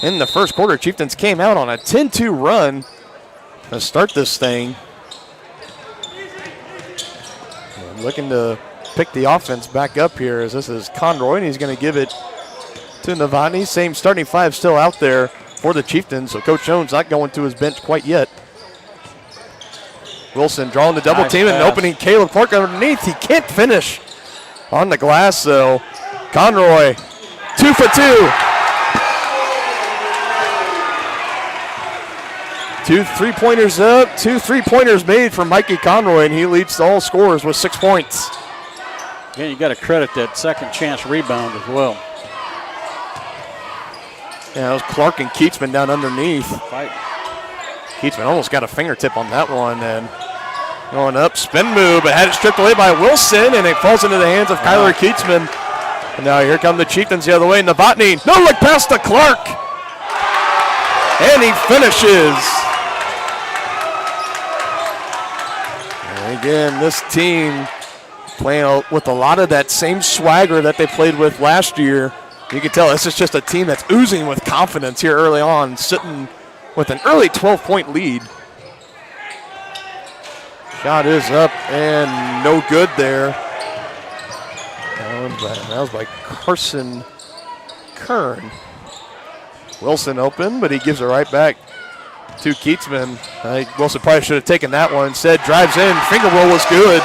S2: in the first quarter. Chieftains came out on a 10-2 run to start this thing. Looking to pick the offense back up here as this is Conroy, and he's going to give it to Novotny. Same starting five still out there for the Chieftains, so Coach Jones not going to his bench quite yet. Wilson drawing the double team and opening Caleb Clark underneath. He can't finish on the glass, though. Conroy, 2 for 2. 2 3-pointers up, 2 3-pointers made for Mikey Conroy, and he leads all scorers with 6 points.
S3: Yeah, you got to credit that second chance rebound as well.
S2: Yeah, it was Clark and Keatsman down underneath.
S3: Fight.
S2: Keatsman almost got a fingertip on that one, and going up, spin move, but had it stripped away by Wilson, and it falls into the hands of Kyler Keatsman. And now here come the Chieftains the other way. Novotny, no look pass to Clark. And he finishes. And again, this team playing with a lot of that same swagger that they played with last year. You can tell this is just a team that's oozing with confidence here early on, sitting with an early 12-point lead. Shot is up and no good there. That was by Carson Kern. Wilson open, but he gives it right back to Keatsman. I think Wilson probably should have taken that one. Instead, drives in. Finger roll was good.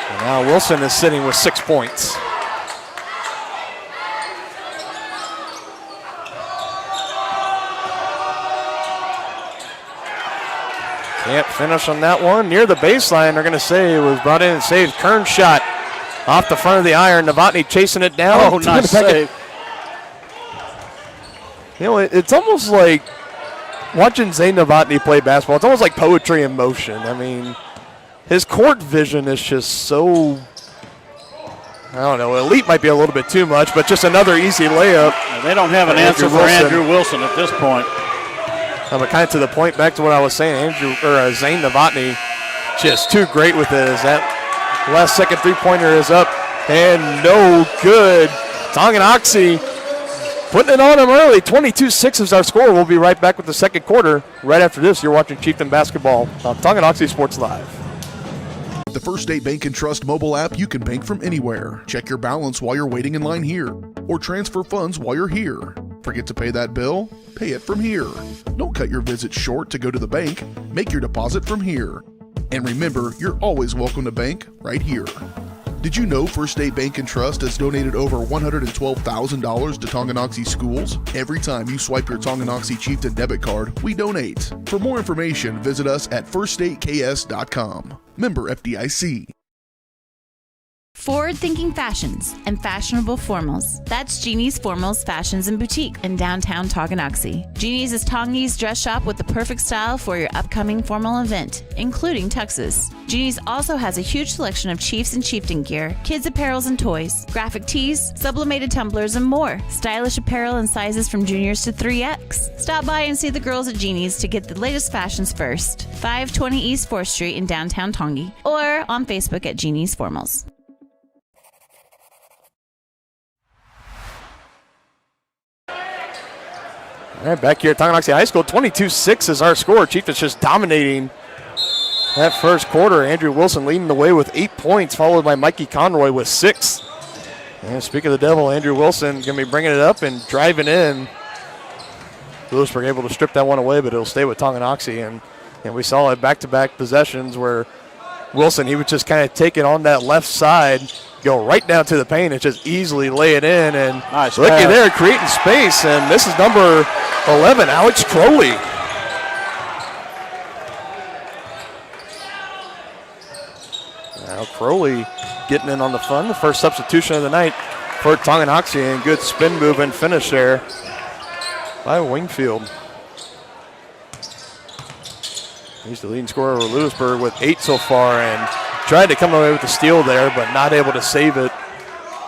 S2: And now Wilson is sitting with 6 points. Can't finish on that one. Near the baseline, they're going to say it was brought in and saved. Kern's shot off the front of the iron. Novotny chasing it down.
S3: Oh, nice save.
S2: You know, it's almost like watching Zane Novotny play basketball. It's almost like poetry in motion. I mean, his court vision is just so, I don't know, elite might be a little bit too much, but just another easy layup.
S3: They don't have an answer for Andrew Wilson at this point.
S2: But kind of to the point, back to what I was saying, Zane Novotny just too great with it. As that last second three-pointer is up and no good. Tonganoxie putting it on him early. 22-6 is our score. We'll be right back with the second quarter. Right after this, you're watching Chieftain Basketball on Tonganoxie Sports Live.
S1: The First State Bank and Trust mobile app, you can bank from anywhere. Check your balance while you're waiting in line here, or transfer funds while you're here. Forget to pay that bill? Pay it from here. Don't cut your visit short to go to the bank. Make your deposit from here. And remember, you're always welcome to bank right here. Did you know First State Bank and Trust has donated over $112,000 to Tonganoxie schools? Every time you swipe your Tonganoxie Chieftain debit card, we donate. For more information, visit us at firststateks.com. Member FDIC.
S12: Forward-thinking fashions and fashionable formals. That's Jeannie's Formals Fashions and Boutique in downtown Tonganoxie. Jeannie's is Tongi's dress shop with the perfect style for your upcoming formal event, including tuxes. Jeannie's also has a huge selection of Chiefs and Chieftain gear, kids' apparels and toys, graphic tees, sublimated tumblers, and more. Stylish apparel in sizes from juniors to 3X. Stop by and see the girls at Jeannie's to get the latest fashions first. 520 East 4th Street in downtown Tongi, or on Facebook at Jeannie's Formals.
S2: All right, back here at Tonganoxie High School, 22-6 is our score. Chieftains just dominating that first quarter. Andrew Wilson leading the way with 8 points, followed by Mikey Conroy with 6. And speaking of the devil, Andrew Wilson going to be bringing it up and driving in. Louisburg able to strip that one away, but it'll stay with Tonganoxie. And we saw it back-to-back possessions where Wilson, he would just kind of take it on that left side, go right down to the paint and just easily lay it in. And
S3: nice
S2: looky
S3: pass.
S2: there, creating space. And this is number 11, Alex Crowley. Now Crowley getting in on the fun, the first substitution of the night for Tonganoxie, and good spin move and finish there by Wingfield. He's the leading scorer of Louisburg with 8 so far, and tried to come away with the steal there, but not able to save it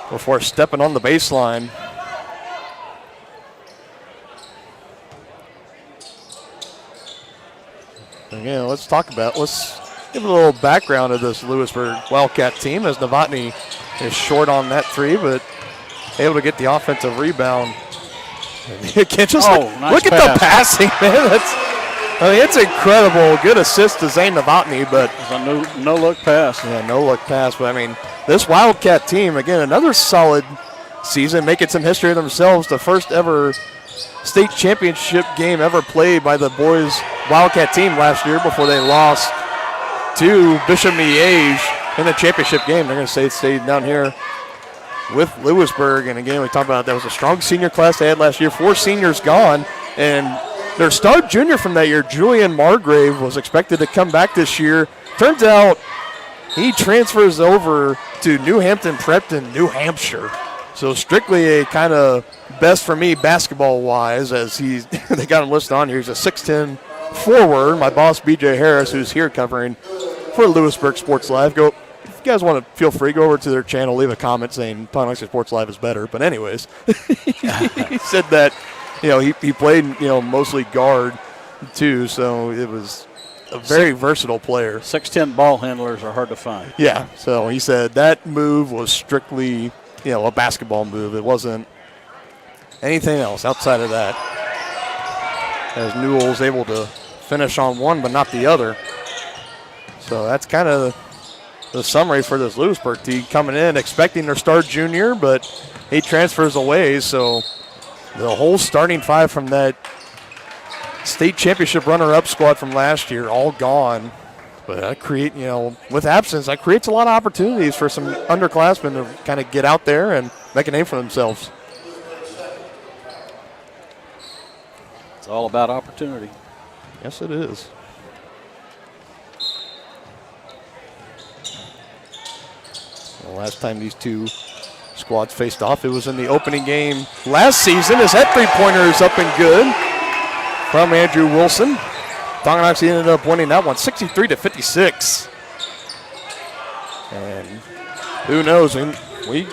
S2: before stepping on the baseline. Again, let's give a little background of this Louisburg Wildcat team, as Novotny is short on that three, but able to get the offensive rebound. You can't just
S3: nice
S2: look at the passing, man. It's incredible. Good assist to Zane Novotny, but
S3: it's a no-look pass.
S2: Yeah, no-look pass. But, I mean, this Wildcat team, again, another solid season, making some history of themselves. The first ever state championship game ever played by the boys Wildcat team last year before they lost to Bishop Miege in the championship game. They're going to stay down here with Louisburg. And, again, we talked about that was a strong senior class they had last year. 4 seniors gone, and their star junior from that year, Julian Margrave, was expected to come back this year. Turns out he transfers over to New Hampton Prep in New Hampshire. So strictly a kind of best for me basketball-wise, as they got him listed on here. He's a 6'10 forward. My boss, BJ Harris, who's here covering for Louisburg Sports Live. If you guys want to, feel free, go over to their channel, leave a comment saying Tonganoxie Sports Live is better. But anyways, he said that, he played, mostly guard too, so it was a very versatile player.
S3: 6'10 ball handlers are hard to find.
S2: Yeah, so he said that move was strictly, a basketball move. It wasn't anything else outside of that. As Newell's able to finish on one but not the other. So that's kind of the summary for this Louisburg team, coming in expecting their star junior, but he transfers away, so the whole starting 5 from that state championship runner-up squad from last year, all gone. But that with absence, that creates a lot of opportunities for some underclassmen to kind of get out there and make a name for themselves.
S3: It's all about opportunity.
S2: Yes, it is. The last time these two squads faced off, it was in the opening game last season, as that three-pointer is up and good from Andrew Wilson. Tonganoxie ended up winning that one 63-56. And who knows, we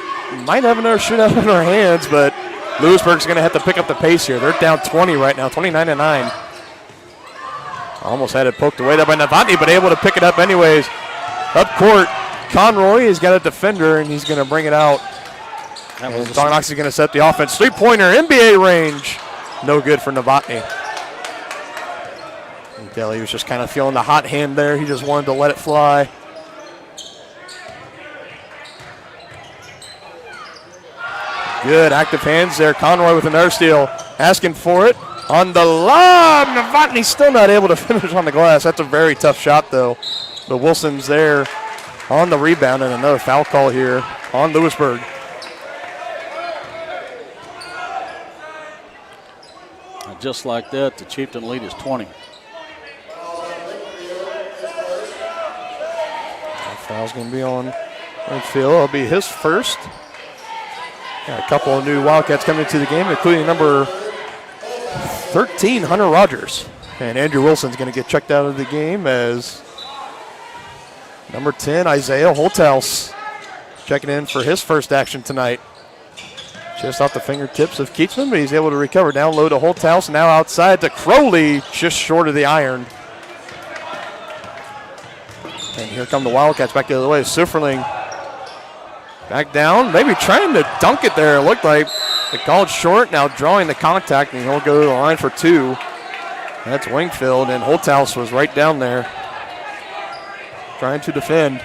S2: might have another shootout in our hands, but Louisburg's going to have to pick up the pace here. They're down 20 right now, 29-9. Almost had it poked away there by Novotny, but able to pick it up anyways. Up court, Conroy has got a defender, and he's going to bring it out. Tonganoxie's going to set the offense. Three-pointer, NBA range. No good for Novotny. He was just kind of feeling the hot hand there. He just wanted to let it fly. Good active hands there. Conroy with another steal, asking for it. On the lob, Novotny still not able to finish on the glass. That's a very tough shot, though. But Wilson's there on the rebound, and another foul call here on Louisburg.
S3: And just like that, the Chieftain lead is 20.
S2: Foul's going to be on Wingfield will be his first. Got a couple of new Wildcats coming into the game, including number 13, Hunter Rogers. And Andrew Wilson's going to get checked out of the game as number 10, Isaiah Holthouse, checking in for his first action tonight. Just off the fingertips of Keatsman, but he's able to recover down low to Holthouse. Now outside to Crowley, just short of the iron. And here come the Wildcats back the other way. Sifferling back down, maybe trying to dunk it there. It looked like they called short, now drawing the contact, and he'll go to the line for 2. That's Wingfield, and Holthouse was right down there trying to defend.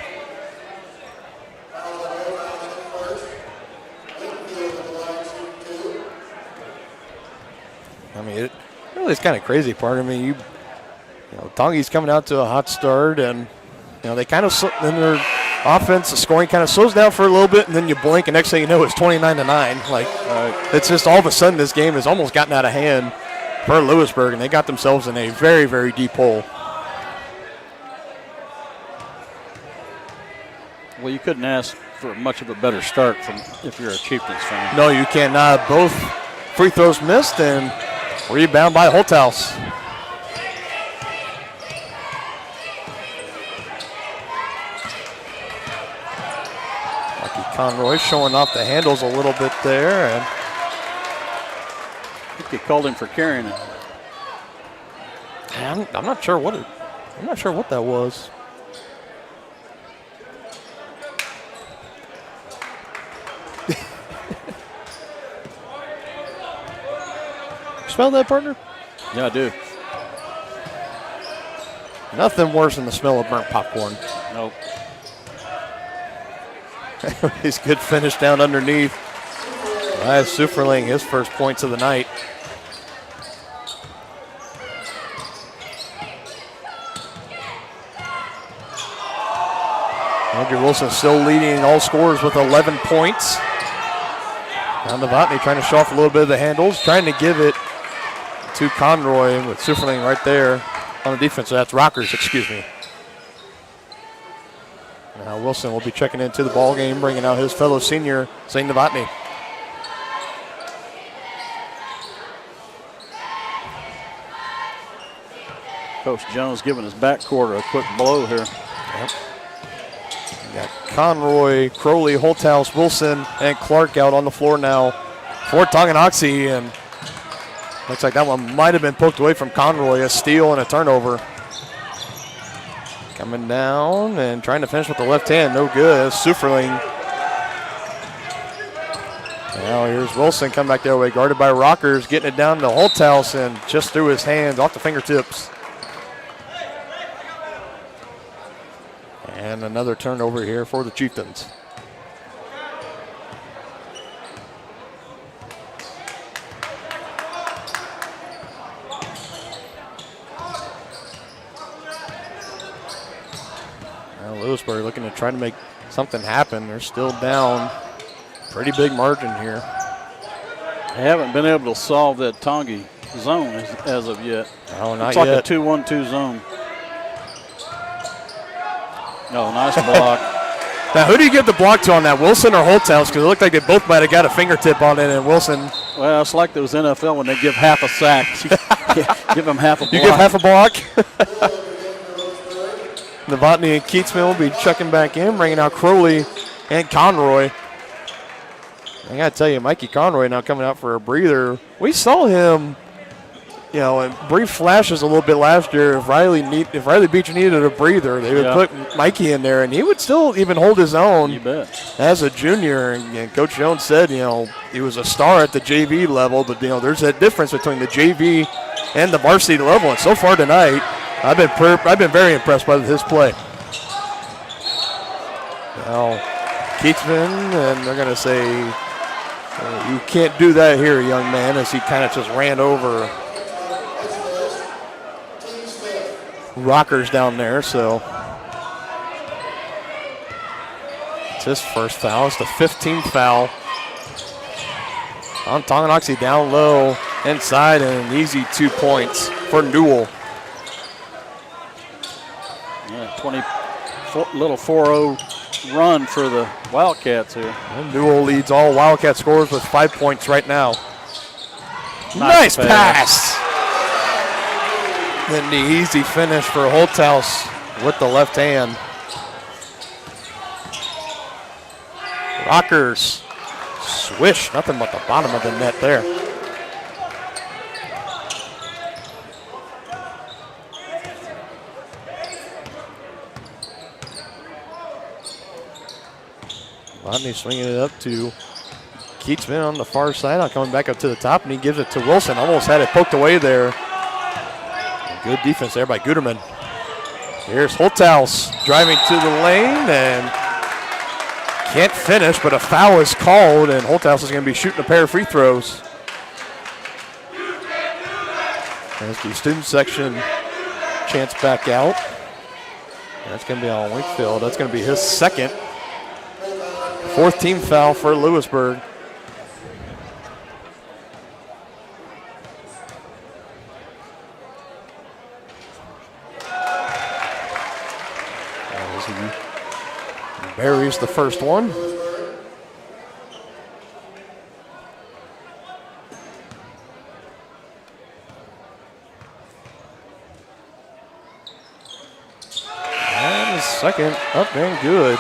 S2: I mean, it really is kind of crazy part. I mean, you know, Tongie's coming out to a hot start, and you know they kind of in their offense, the scoring kind of slows down for a little bit, and then you blink, and next thing you know, it's 29-9. Like it's just all of a sudden this game has almost gotten out of hand for Louisburg, and they got themselves in a very, very deep hole.
S3: Well, you couldn't ask for much of a better start from if you're a Chieftains fan.
S2: No, you cannot. Both free throws missed, and rebound by Holthouse. Lucky Conroy showing off the handles a little bit there. And
S3: I think they called him for carrying it.
S2: I'm not sure what that was. Smell that, partner?
S3: Yeah, I do.
S2: Nothing worse than the smell of burnt popcorn.
S3: Nope.
S2: He's good finish down underneath. Nice Sufferling, his first points of the night. Andrew Wilson still leading all scorers with 11 points. Now Novotny trying to show off a little bit of the handles, trying to give it to Conroy with Sufferling right there on the defense. So that's Rockers, excuse me. Now Wilson will be checking into the ball game, bringing out his fellow senior, St. Novotny.
S3: Coach Jones giving his backcourt a quick blow here.
S2: Yep. We got Conroy, Crowley, Holthouse, Wilson, and Clark out on the floor now for Tonganoxie, and looks like that one might have been poked away from Conroy, a steal and a turnover. Coming down and trying to finish with the left hand, no good. Sufferling. Now here's Wilson coming back the other way, guarded by Rockers, getting it down to Holthouse and just through his hands, off the fingertips. And another turnover here for the Chieftains. Now Louisburg looking to try to make something happen. They're still down. Pretty big margin here.
S3: They haven't been able to solve that Tongi zone as of yet.
S2: Oh, not
S3: yet.
S2: yet.
S3: It's like a 2-1-2 zone. Oh, nice block.
S2: Now, who do you give the block to on that, Wilson or Holthouse? Because it looked like they both might have got a fingertip on it, and Wilson.
S3: Well, it's like those NFL when they give half a sack. Give them half a block.
S2: You give half a block? Novotny and Keatsman will be checking back in, bringing out Crowley and Conroy. I got to tell you, Mikey Conroy now coming out for a breather. We saw him, you know, in brief flashes a little bit last year. If Riley Beecher needed a breather, they would put Mikey in there, and he would still even hold his own.
S3: You bet.
S2: As a junior. And Coach Jones said, you know, he was a star at the JV level, but, you know, there's that difference between the JV and the varsity level. And so far tonight, I've been very impressed by his play. Now, Keatsman, and they're going to say, you can't do that here, young man, as he kind of just ran over Rockers down there. So it's his first foul. It's the 15th foul on Tonganoxie, down low, inside, and an easy 2 points for Newell.
S3: Yeah, little 4-0 run for the Wildcats here.
S2: And Newell leads all Wildcat scorers with 5 points right now. Nice pass. Then the easy finish for Holthaus with the left hand. Rockers. Swish. Nothing but the bottom of the net there. Rodney swinging it up to Keatsman on the far side. Now coming back up to the top, and he gives it to Wilson. Almost had it poked away there. Good defense there by Guterman. Here's Holthaus driving to the lane and can't finish, but a foul is called, and Holthaus is going to be shooting a pair of free throws. As the student section chants back out. That's going to be on Wakefield. That's going to be his second. Fourth team foul for Louisburg. As he buries the first one. And his second up and good.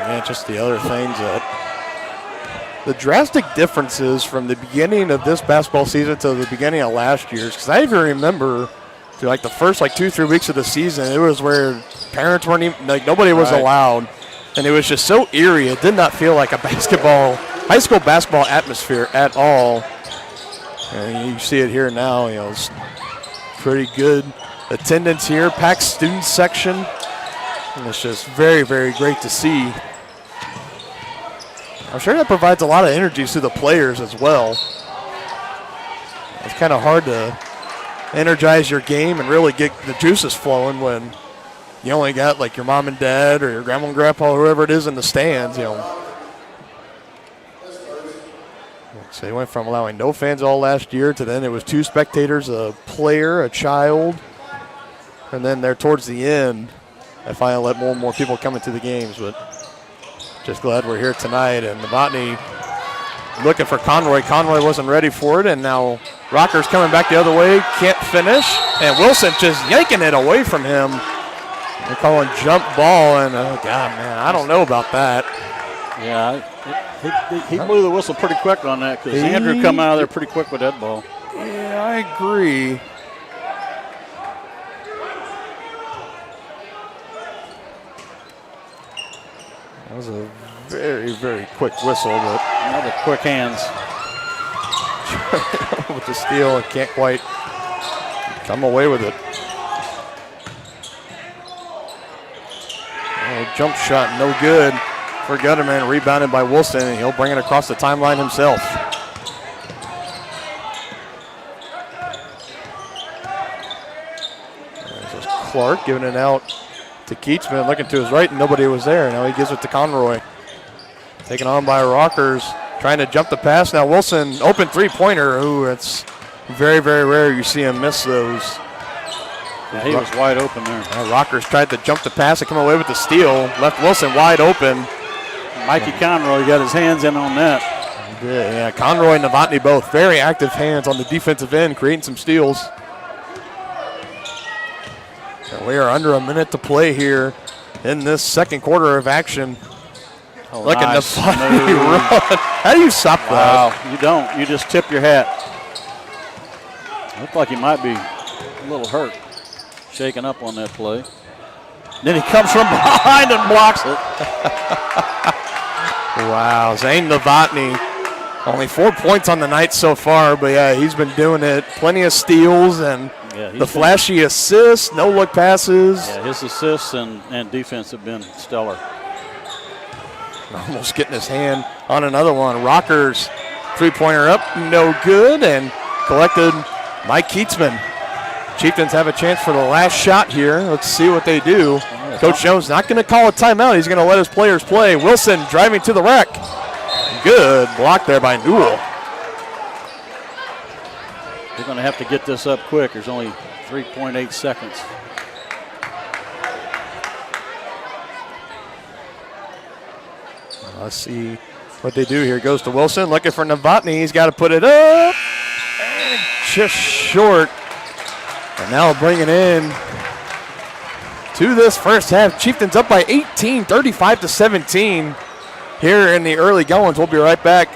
S2: And just the other things that the drastic differences from the beginning of this basketball season to the beginning of last year's, because I even remember to like the first 2-3 weeks of the season, it was where parents weren't even, nobody was allowed, and it was just so eerie. It did not feel like a high school basketball atmosphere at all. And you see it here now. It's pretty good attendance here, packed student section, and it's just very, very great to see. I'm sure that provides a lot of energy to the players as well. It's kind of hard to energize your game and really get the juices flowing when you only got your mom and dad or your grandma and grandpa, or whoever it is in the stands. So they went from allowing no fans all last year to then it was 2 spectators, a player, a child, and then there towards the end, I finally let more and more people come into the games. But just glad we're here tonight. And Novotny looking for Conroy. Conroy wasn't ready for it, and now Rocker's coming back the other way, can't finish, and Wilson just yanking it away from him. They're calling jump ball, and oh God, man, I don't know about that.
S3: Yeah, he blew the whistle pretty quick on that, because Andrew come out of there pretty quick with that ball.
S2: Yeah, I agree. That was a very, very quick whistle, but
S3: another quick hands.
S2: With the steal, and can't quite come away with it. Oh, jump shot, no good for Gutterman. Rebounded by Wilson, and he'll bring it across the timeline himself. There's Clark giving it out to Keatsman, looking to his right, and nobody was there. Now he gives it to Conroy. Taken on by Rockers, trying to jump the pass. Now Wilson, open three-pointer. Ooh, it's very, very rare you see him miss those.
S3: Yeah, he was wide open there.
S2: Rockers tried to jump the pass and come away with the steal. Left Wilson wide open.
S3: Mikey Conroy got his hands in on that.
S2: He did, yeah. Conroy and Novotny both very active hands on the defensive end, creating some steals. And we are under a minute to play here in this second quarter of action.
S3: Oh,
S2: Look at
S3: nice.
S2: Novotny run. How do you stop that?
S3: You don't. You just tip your hat. Looked like he might be a little hurt, shaking up on that play. Then he comes from behind and blocks it.
S2: Wow, Zane Novotny, only 4 points on the night so far, but yeah, he's been doing it. Plenty of steals and the flashy assists, no-look passes.
S3: Yeah, his assists and defense have been stellar.
S2: Almost getting his hand on another one. Rockers, three-pointer up, no good, and collected by Keatsman. Chieftains have a chance for the last shot here. Let's see what they do. Coach Jones not going to call a timeout. He's going to let his players play. Wilson driving to the rack. Good block there by Newell.
S3: They're going to have to get this up quick. There's only 3.8 seconds.
S2: Let's see what they do here. Goes to Wilson, looking for Novotny. He's got to put it up. And just short. And now bringing in to this first half. Chieftains up by 18, 35-17 here in the early goings. We'll be right back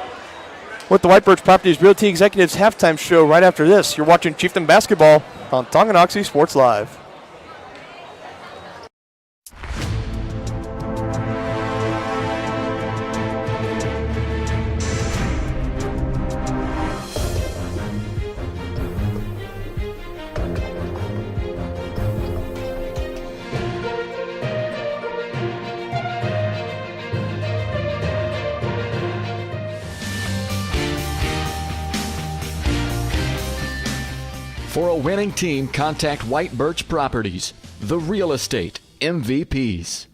S2: with the White Birch Properties Realty Executives halftime show right after this. You're watching Chieftain basketball on Tonganoxie Sports Live.
S5: For a winning team, contact White Birch Properties, the real estate MVPs.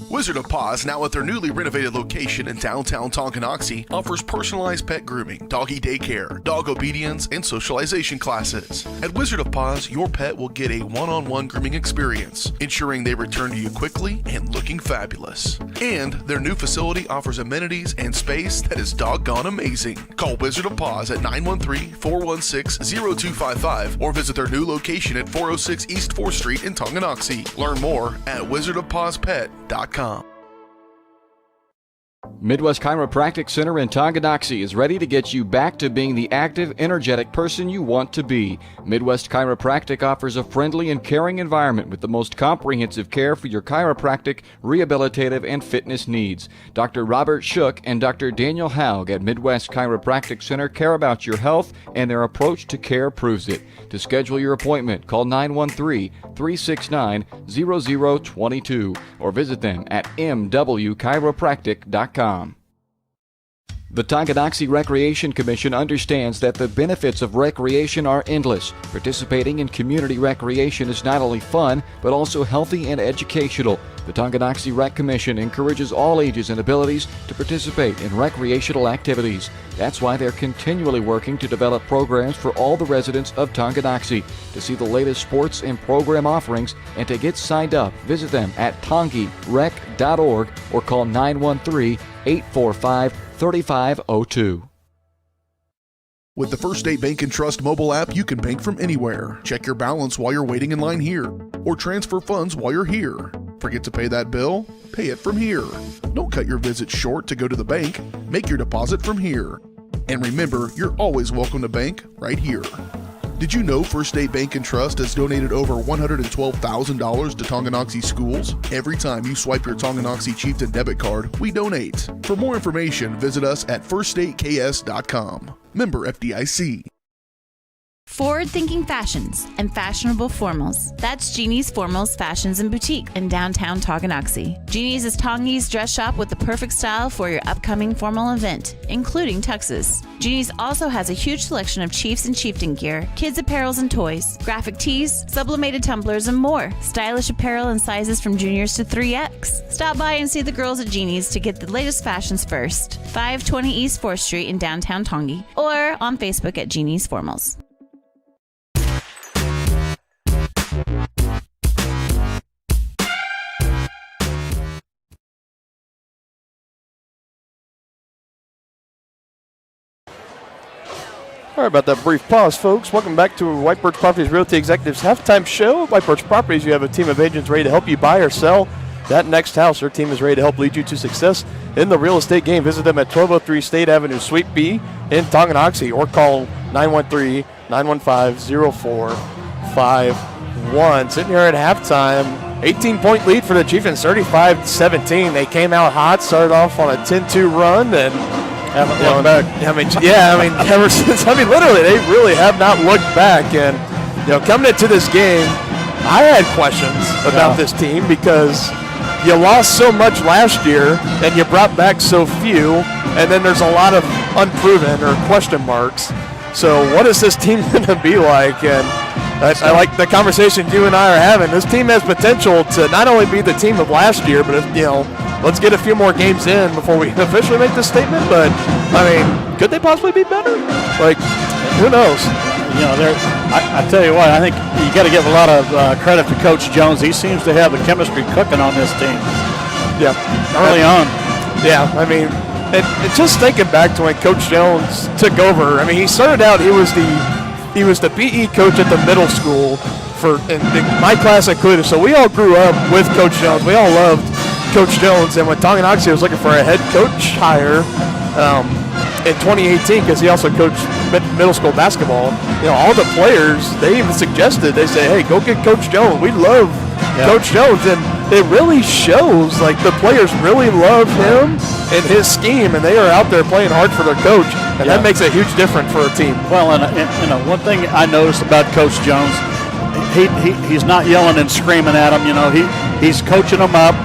S1: Wizard of Paws, now at their newly renovated location in downtown Tonganoxie, offers personalized pet grooming, doggy daycare, dog obedience, and socialization classes. At Wizard of Paws, your pet will get a one-on-one grooming experience, ensuring they return to you quickly and looking fabulous. And their new facility offers amenities and space that is doggone amazing. Call Wizard of Paws at 913-416-0255 or visit their new location at 406 East 4th Street in Tonganoxie. Learn more at wizardofpawspet.com.
S5: Midwest Chiropractic Center in Tonganoxie is ready to get you back to being the active, energetic person you want to be. Midwest Chiropractic offers a friendly and caring environment with the most comprehensive care for your chiropractic, rehabilitative, and fitness needs. Dr. Robert Shook and Dr. Daniel Haug at Midwest Chiropractic Center care about your health, and their approach to care proves it. To schedule your appointment, call 913-369-0022 or visit them at mwchiropractic.com. The Tonganoxie Recreation Commission understands that the benefits of recreation are endless. Participating in community recreation is not only fun, but also healthy and educational. The Tonganoxie Rec Commission encourages all ages and abilities to participate in recreational activities. That's why they're continually working to develop programs for all the residents of Tonganoxie. To see the latest sports and program offerings and to get signed up, visit them at tongirec.org or call 913-845-3502.
S1: With the First State Bank and Trust mobile app, you can bank from anywhere. Check your balance while you're waiting in line here, or transfer funds while you're here. Forget to pay that bill? Pay it from here. Don't cut your visit short to go to the bank. Make your deposit from here. And remember, you're always welcome to bank right here. Did you know First State Bank and Trust has donated over $112,000 to Tonganoxie schools? Every time you swipe your Tonganoxie Chieftain debit card, we donate. For more information, visit us at firststateks.com. Member FDIC.
S12: Forward-thinking fashions and fashionable formals. That's Jeannie's Formals Fashions and Boutique in downtown Tonganoxie. Jeannie's is Tongi's dress shop with the perfect style for your upcoming formal event, including tuxes. Jeannie's also has a huge selection of Chiefs and Chieftain gear, kids' apparels and toys, graphic tees, sublimated tumblers, and more. Stylish apparel in sizes from juniors to 3X. Stop by and see the girls at Jeannie's to get the latest fashions first. 520 East 4th Street in downtown Tongi, or on Facebook at Jeannie's Formals.
S2: Sorry about that brief pause, folks. Welcome back to White Birch Properties Realty Executives halftime show. White Birch Properties, you have a team of agents ready to help you buy or sell that next house. Their team is ready to help lead you to success in the real estate game. Visit them at 1203 State Avenue, Suite B in Tonganoxie, or call 913-915-0451. Sitting here at halftime, 18-point lead for the Chieftains, 35-17. They came out hot, started off on a 10-2 run, and haven't looked back. Ever since. Literally, they really have not looked back. And, coming into this game, I had questions about this team because you lost so much last year and you brought back so few, and then there's a lot of unproven or question marks. So what is this team going to be like? And I like the conversation you and I are having. This team has potential to not only be the team of last year, but let's get a few more games in before we officially make this statement. But could they possibly be better? Who knows?
S3: You know, I tell you what, I think you got to give a lot of credit to Coach Jones. He seems to have the chemistry cooking on this team.
S2: Yeah,
S3: early on.
S2: Yeah, I mean, and just thinking back to when Coach Jones took over. I mean, he started out. He was the PE coach at the middle school and my class included. So we all grew up with Coach Jones. We all loved Coach Jones. And when Tonganoxie was looking for a head coach hire in 2018, because he also coached middle school basketball, you know, all the players, they even suggested, they say, hey, go get Coach Jones. We love Coach Jones. And it really shows, like, the players really love him and his scheme, and they are out there playing hard for their coach, and that makes a huge difference for a team.
S3: Well, and one thing I noticed about Coach Jones, he's not yelling and screaming at them. You know, he's coaching them up,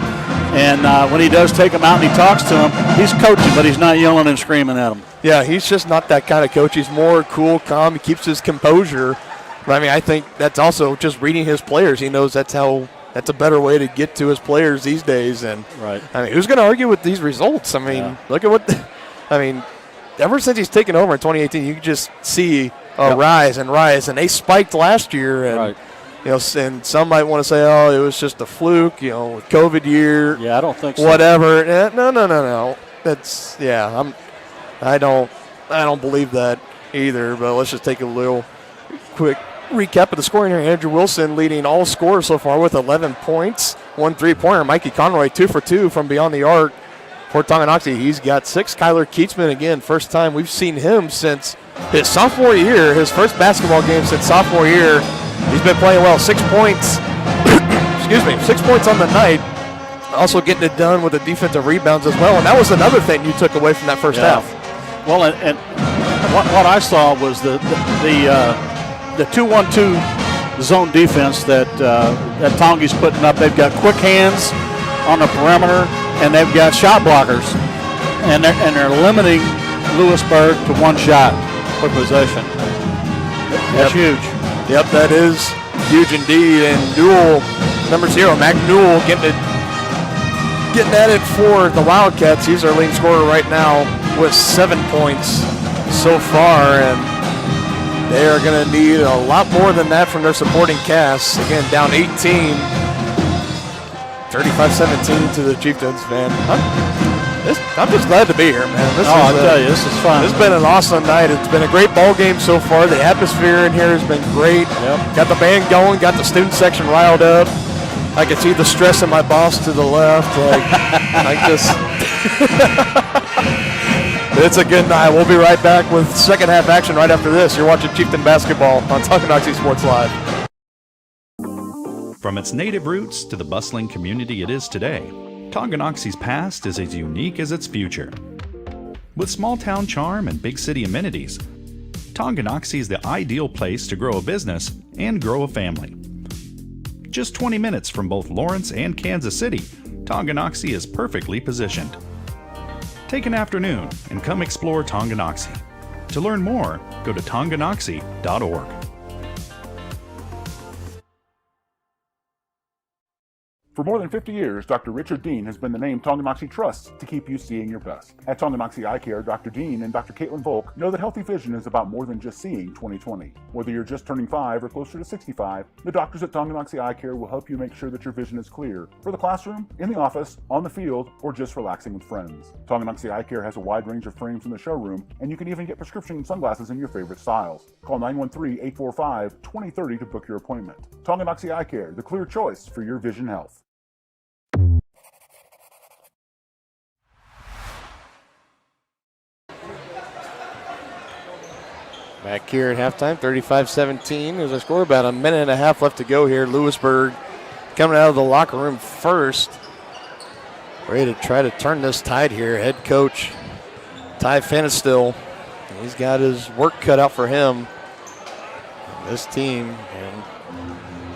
S3: and when he does take them out and he talks to them, he's coaching, but he's not yelling and screaming at them.
S2: Yeah, he's just not that kind of coach. He's more cool, calm. He keeps his composure. But I mean, I think that's also just reading his players. He knows that's a better way to get to his players these days. And
S3: right.
S2: I mean, who's going to argue with these results? I mean, look at ever since he's taken over in 2018, you can just see a rise and rise. And they spiked last year. And, you know, and some might want to say, oh, it was just a fluke, you know, COVID year.
S3: Yeah, I don't think so.
S2: Whatever. No. That's, I don't believe that either. But let's just take a little quick recap of the scoring here. Andrew Wilson leading all scorers so far with 11 points. 1 3-pointer. Mikey Conroy 2 for 2 from beyond the arc for Tonganoxie. He's got 6. Kyler Keatsman again, first time we've seen him since his sophomore year, his first basketball game since sophomore year. He's been playing well. 6 points. 6 points on the night. Also getting it done with the defensive rebounds as well. And that was another thing you took away from that first half.
S3: Well, and what I saw was the 2-1-2 zone defense that Tongie's putting up. They've got quick hands on the perimeter, and they've got shot blockers, and they're limiting Louisburg to one shot per possession. That's huge.
S2: Yep, that is huge indeed. And Newell, number 0, Mac Newell, getting at it for the Wildcats. He's our leading scorer right now with 7 points so far, and they are going to need a lot more than that from their supporting cast. Again, down 18, 35-17 to the Chieftains, man. I'm just glad to be here, man.
S3: I'll tell you, this is fun.
S2: This has been an awesome night. It's been a great ball game so far. The atmosphere in here has been great.
S3: Yep.
S2: Got the band going, got the student section riled up. I can see the stress in my boss to the left. It's a good night. We'll be right back with second half action right after this. You're watching Chieftain Basketball on Tonganoxie Sports Live.
S14: From its native roots to the bustling community it is today, Tonganoxie's past is as unique as its future. With small town charm and big city amenities, Tonganoxie is the ideal place to grow a business and grow a family. Just 20 minutes from both Lawrence and Kansas City, Tonganoxie is perfectly positioned. Take an afternoon and come explore Tonganoxie. To learn more, go to tonganoxie.org.
S15: For more than 50 years, Dr. Richard Dean has been the name Tonganoxie trusts to keep you seeing your best. At Tonganoxie Eye Care, Dr. Dean and Dr. Caitlin Volk know that healthy vision is about more than just seeing 20/20. Whether you're just turning 5 or closer to 65, the doctors at Tonganoxie Eye Care will help you make sure that your vision is clear for the classroom, in the office, on the field, or just relaxing with friends. Tonganoxie Eye Care has a wide range of frames in the showroom, and you can even get prescription sunglasses in your favorite styles. Call 913-845-2030 to book your appointment. Tonganoxie Eye Care, the clear choice for your vision health.
S2: Back here at halftime, 35-17. There's a score, about a minute and a half left to go here. Louisburg coming out of the locker room first. Ready to try to turn this tide here. Head coach Ty Fenestill. He's got his work cut out for him. This team.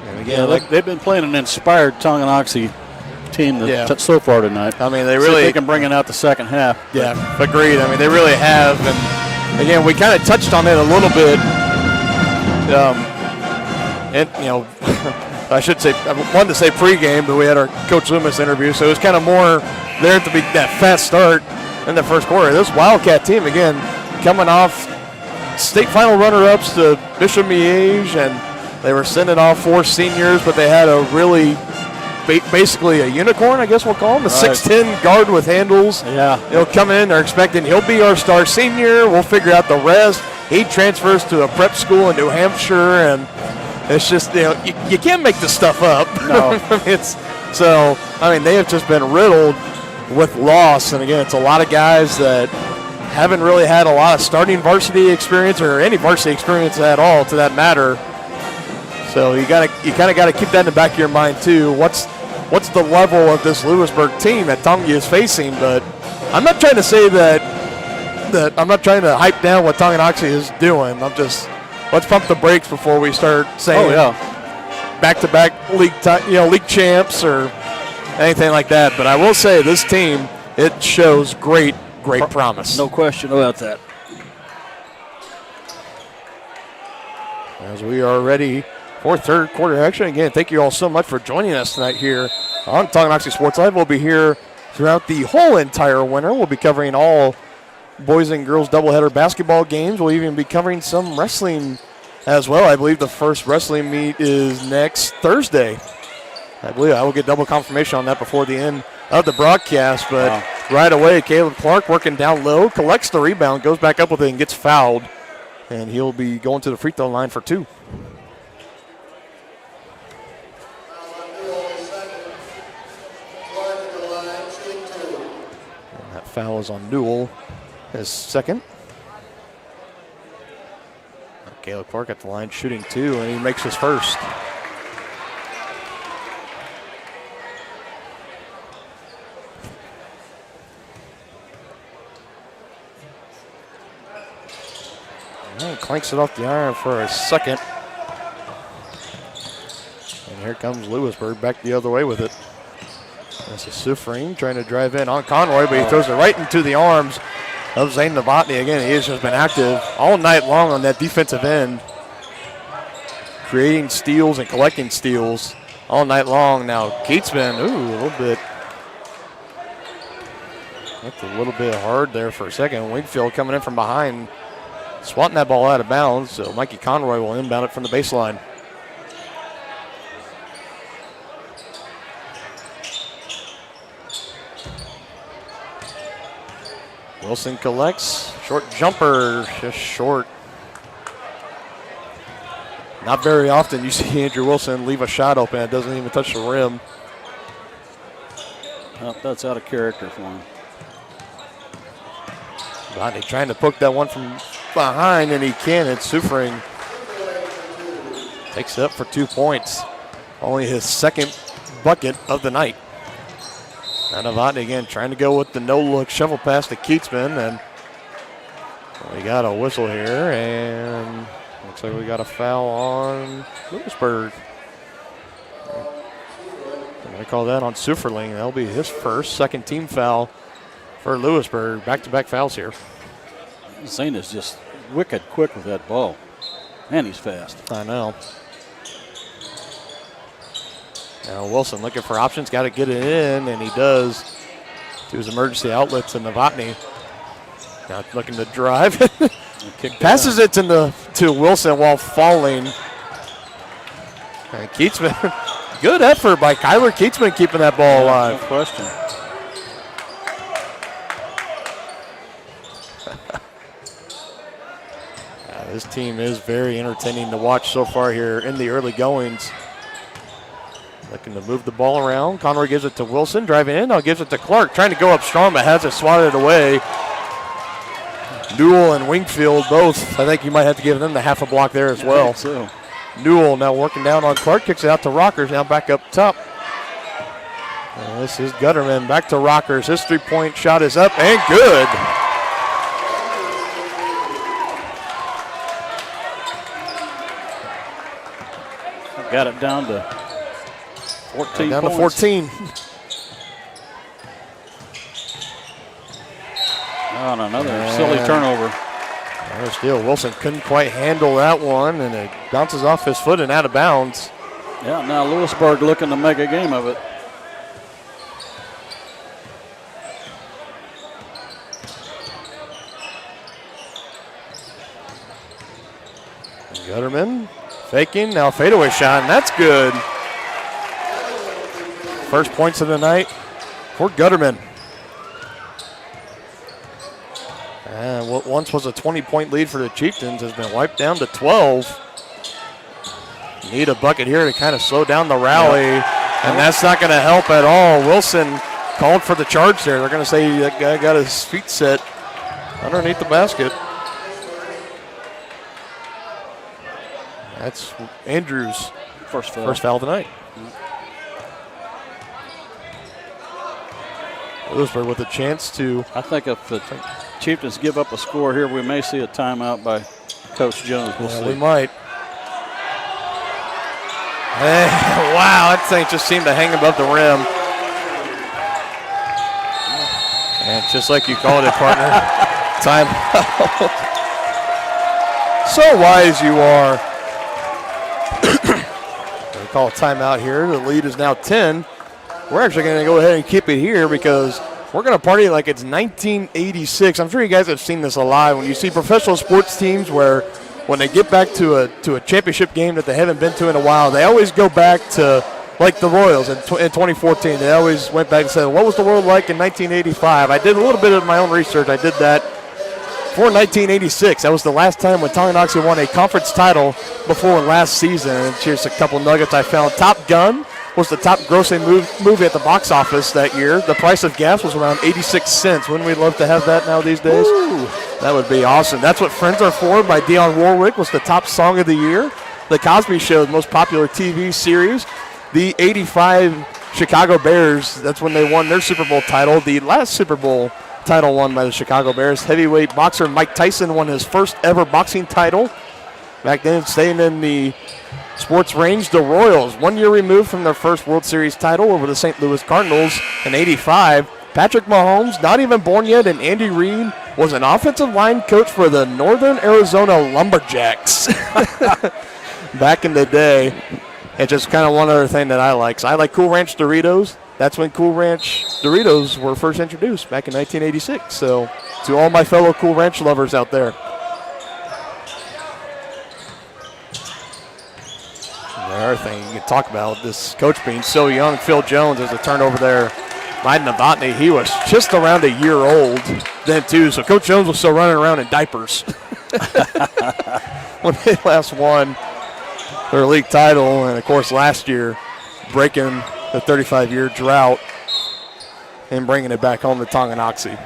S2: And again,
S3: they've been playing an inspired Tonganoxie team so far tonight.
S2: I mean,
S3: they can bring it out the second half.
S2: Yeah, agreed. I mean, they really have. And again, we kind of touched on it a little bit. I should say, I wanted to say pregame, but we had our Coach Loomis interview, so it was kind of more there that fast start in the first quarter. This Wildcat team, again, coming off state final runner-ups to Bishop Miege, and they were sending off 4 seniors, but they had a really basically a unicorn, I guess we'll call him, a 6'10" guard with handles.
S3: Yeah.
S2: He'll come in, they're expecting he'll be our star senior. We'll figure out the rest. He transfers to a prep school in New Hampshire, and it's just, you can't make this stuff up.
S3: No.
S2: They have just been riddled with loss. And again, it's a lot of guys that haven't really had a lot of starting varsity experience or any varsity experience at all, to that matter. So you kind of got to keep that in the back of your mind too. What's the level of this Louisburg team that Tongi is facing? But I'm not trying to say that I'm not trying to hype down what Tonganoxie is doing. Let's pump the brakes before we start saying back-to-back league champs or anything like that. But I will say this team, it shows great promise.
S3: No question about that.
S2: As we are ready for third quarter action. Again, thank you all so much for joining us tonight here on Tonganoxie Sports Live. We'll be here throughout the whole entire winter. We'll be covering all boys and girls doubleheader basketball games. We'll even be covering some wrestling as well. I believe the first wrestling meet is next Thursday. I believe I will get double confirmation on that before the end of the broadcast. But right away, Caleb Clark working down low, collects the rebound, goes back up with it and gets fouled. And he'll be going to the free throw line for 2. Foul is on Newell, his second. Caleb Clark at the line shooting 2, and he makes his first. And clanks it off the iron for a second. And here comes Louisburg back the other way with it. This is Sufreen trying to drive in on Conroy, but he throws it right into the arms of Zane Novotny. Again, he has just been active all night long on that defensive end, creating steals and collecting steals all night long. Now, Keatsman, looked a little bit hard there for a second. Wingfield coming in from behind, swatting that ball out of bounds, so Mikey Conroy will inbound it from the baseline. Wilson collects, short jumper, just short. Not very often you see Andrew Wilson leave a shot open. It doesn't even touch the rim.
S3: Oh, that's out of character for him.
S2: Rodney trying to poke that one from behind, and he can. It's Sufring. Takes it up for 2 points. Only his second bucket of the night. And Novotny again trying to go with the no-look shovel pass to Keatsman, and we got a whistle here, and looks like we got a foul on Louisburg. I call that on Sufferling. That'll be his second team foul for Louisburg. Back-to-back fouls here.
S3: Zane is just wicked quick with that ball, and he's fast.
S2: I know. Now Wilson looking for options, got to get it in, and he does to his emergency outlet to Novotny. Now looking to drive. Passes it to Wilson while falling. And Keatsman, good effort by Kyler Keatsman keeping that ball alive.
S3: No question.
S2: This team is very entertaining to watch so far here in the early goings. Looking to move the ball around. Conroy gives it to Wilson, driving in. Now gives it to Clark, trying to go up strong, but has it swatted away. Newell and Wingfield both. I think you might have to give them the half a block there as well.
S3: So.
S2: Newell now working down on Clark, kicks it out to Rockers, now back up top. And this is Gutterman back to Rockers. His three-point shot is up and good.
S3: Got it down to 14
S2: down
S3: points.
S2: to 14.
S3: On another silly turnover.
S2: Still, Wilson couldn't quite handle that one, and it bounces off his foot and out of bounds.
S3: Yeah, now Louisburg looking to make a game of it.
S2: Gutterman faking, now fadeaway shot, and that's good. First points of the night for Gutterman. And what once was a 20-point lead for the Chieftains has been wiped down to 12. Need a bucket here to kind of slow down the rally, and that's not going to help at all. Wilson called for the charge there. They're going to say that guy got his feet set underneath the basket. That's Andrews' first foul tonight. Louisburg with a chance to.
S3: I think if the Chieftains give up a score here, we may see a timeout by Coach Jones. We'll see.
S2: We might. Hey, wow, that thing just seemed to hang above the rim. And just like you called it, partner, timeout. So wise you are. We call a timeout here. The lead is now 10. We're actually going to go ahead and keep it here because we're going to party like it's 1986. I'm sure you guys have seen this a lot. When you see professional sports teams where when they get back to a championship game that they haven't been to in a while, they always go back to, like the Royals in 2014. They always went back and said, what was the world like in 1985? I did a little bit of my own research. I did that for 1986. That was the last time when Tonganoxie won a conference title before last season. And here's a couple nuggets I found. Top Gun was the top grossing movie at the box office that year. The price of gas was around 86 cents. Wouldn't we love to have that now these days? Ooh. That would be awesome. That's What Friends Are For by Dionne Warwick was the top song of the year. The Cosby Show, the most popular TV series. The 85 Chicago Bears, that's when they won their Super Bowl title. The last Super Bowl title won by the Chicago Bears. Heavyweight boxer Mike Tyson won his first ever boxing title. Back then, staying in the sports range, the Royals, 1 year removed from their first World Series title over the St. Louis Cardinals in 85. Patrick Mahomes, not even born yet, and Andy Reid was an offensive line coach for the Northern Arizona Lumberjacks back in the day. And just kind of one other thing that I like. So I like Cool Ranch Doritos. That's when Cool Ranch Doritos were first introduced back in 1986. So to all my fellow Cool Ranch lovers out there. The other thing you can talk about, this coach being so young, Phil Jones, as a turnover there by Novotny. He was just around a year old then, too. So Coach Jones was still running around in diapers when they last won their league title. And, of course, last year, breaking the 35-year drought and bringing it back home to Tonganoxie.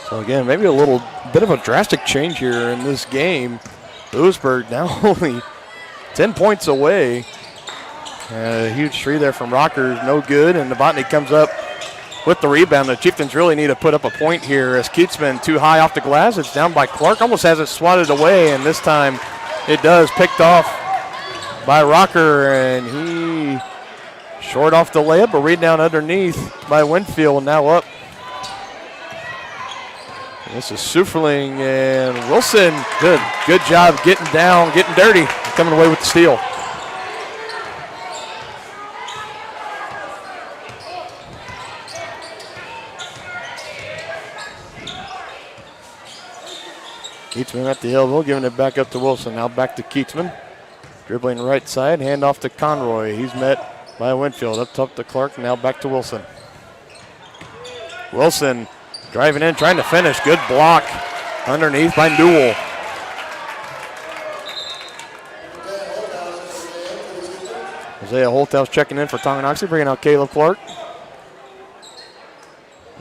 S2: So again, maybe a little bit of a drastic change here in this game. Louisburg now only 10 points away. A huge three there from Rockers, no good. And Novotny comes up with the rebound. The Chieftains really need to put up a point here as Keatsman too high off the glass. It's down by Clark, almost has it swatted away, and this time it does. Picked off by Rocker, and he short off the layup, but rebound underneath by Winfield, now up. This is Sufferling and Wilson. Good job getting down, getting dirty, coming away with the steal. Keatsman at the elbow, giving it back up to Wilson. Now back to Keatsman. Dribbling right side, hand off to Conroy. He's met by Winfield. Up top to Clark, now back to Wilson. Wilson driving in, trying to finish. Good block underneath by Newell. Isaiah Holthouse checking in for Tonganoxie, bringing out Caleb Clark.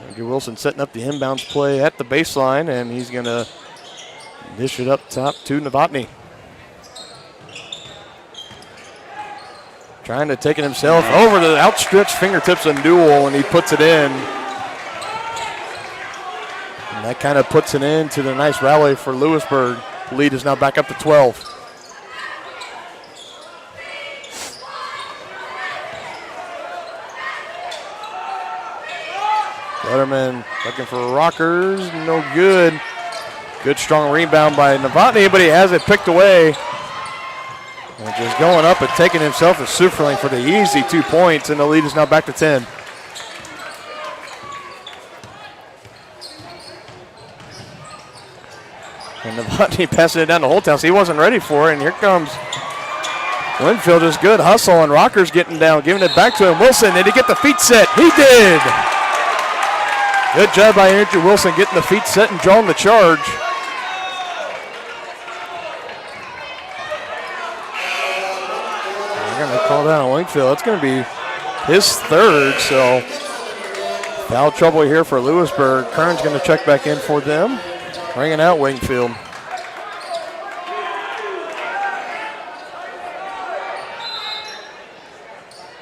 S2: Andrew Wilson setting up the inbounds play at the baseline, and he's going to dish it up top to Novotny. Trying to take it himself over the outstretched fingertips of Newell, and he puts it in. And that kind of puts an end to the nice rally for Louisburg. The lead is now back up to 12. Letterman looking for Rockers, no good. Good strong rebound by Novotny, but he has it picked away And just going up and taking himself and Superling for the easy 2 points, and the lead is now back to 10. And Novotny passing it down to Holthouse. He wasn't ready for it, and here comes Winfield. Is good hustle, and Rocker's getting down, giving it back to him. Wilson, did he get the feet set? He did! Good job by Andrew Wilson getting the feet set and drawing the charge. They're going to call that on Wingfield. It's going to be his third, so foul trouble here for Louisburg. Kern's going to check back in for them. Bringing out Wingfield.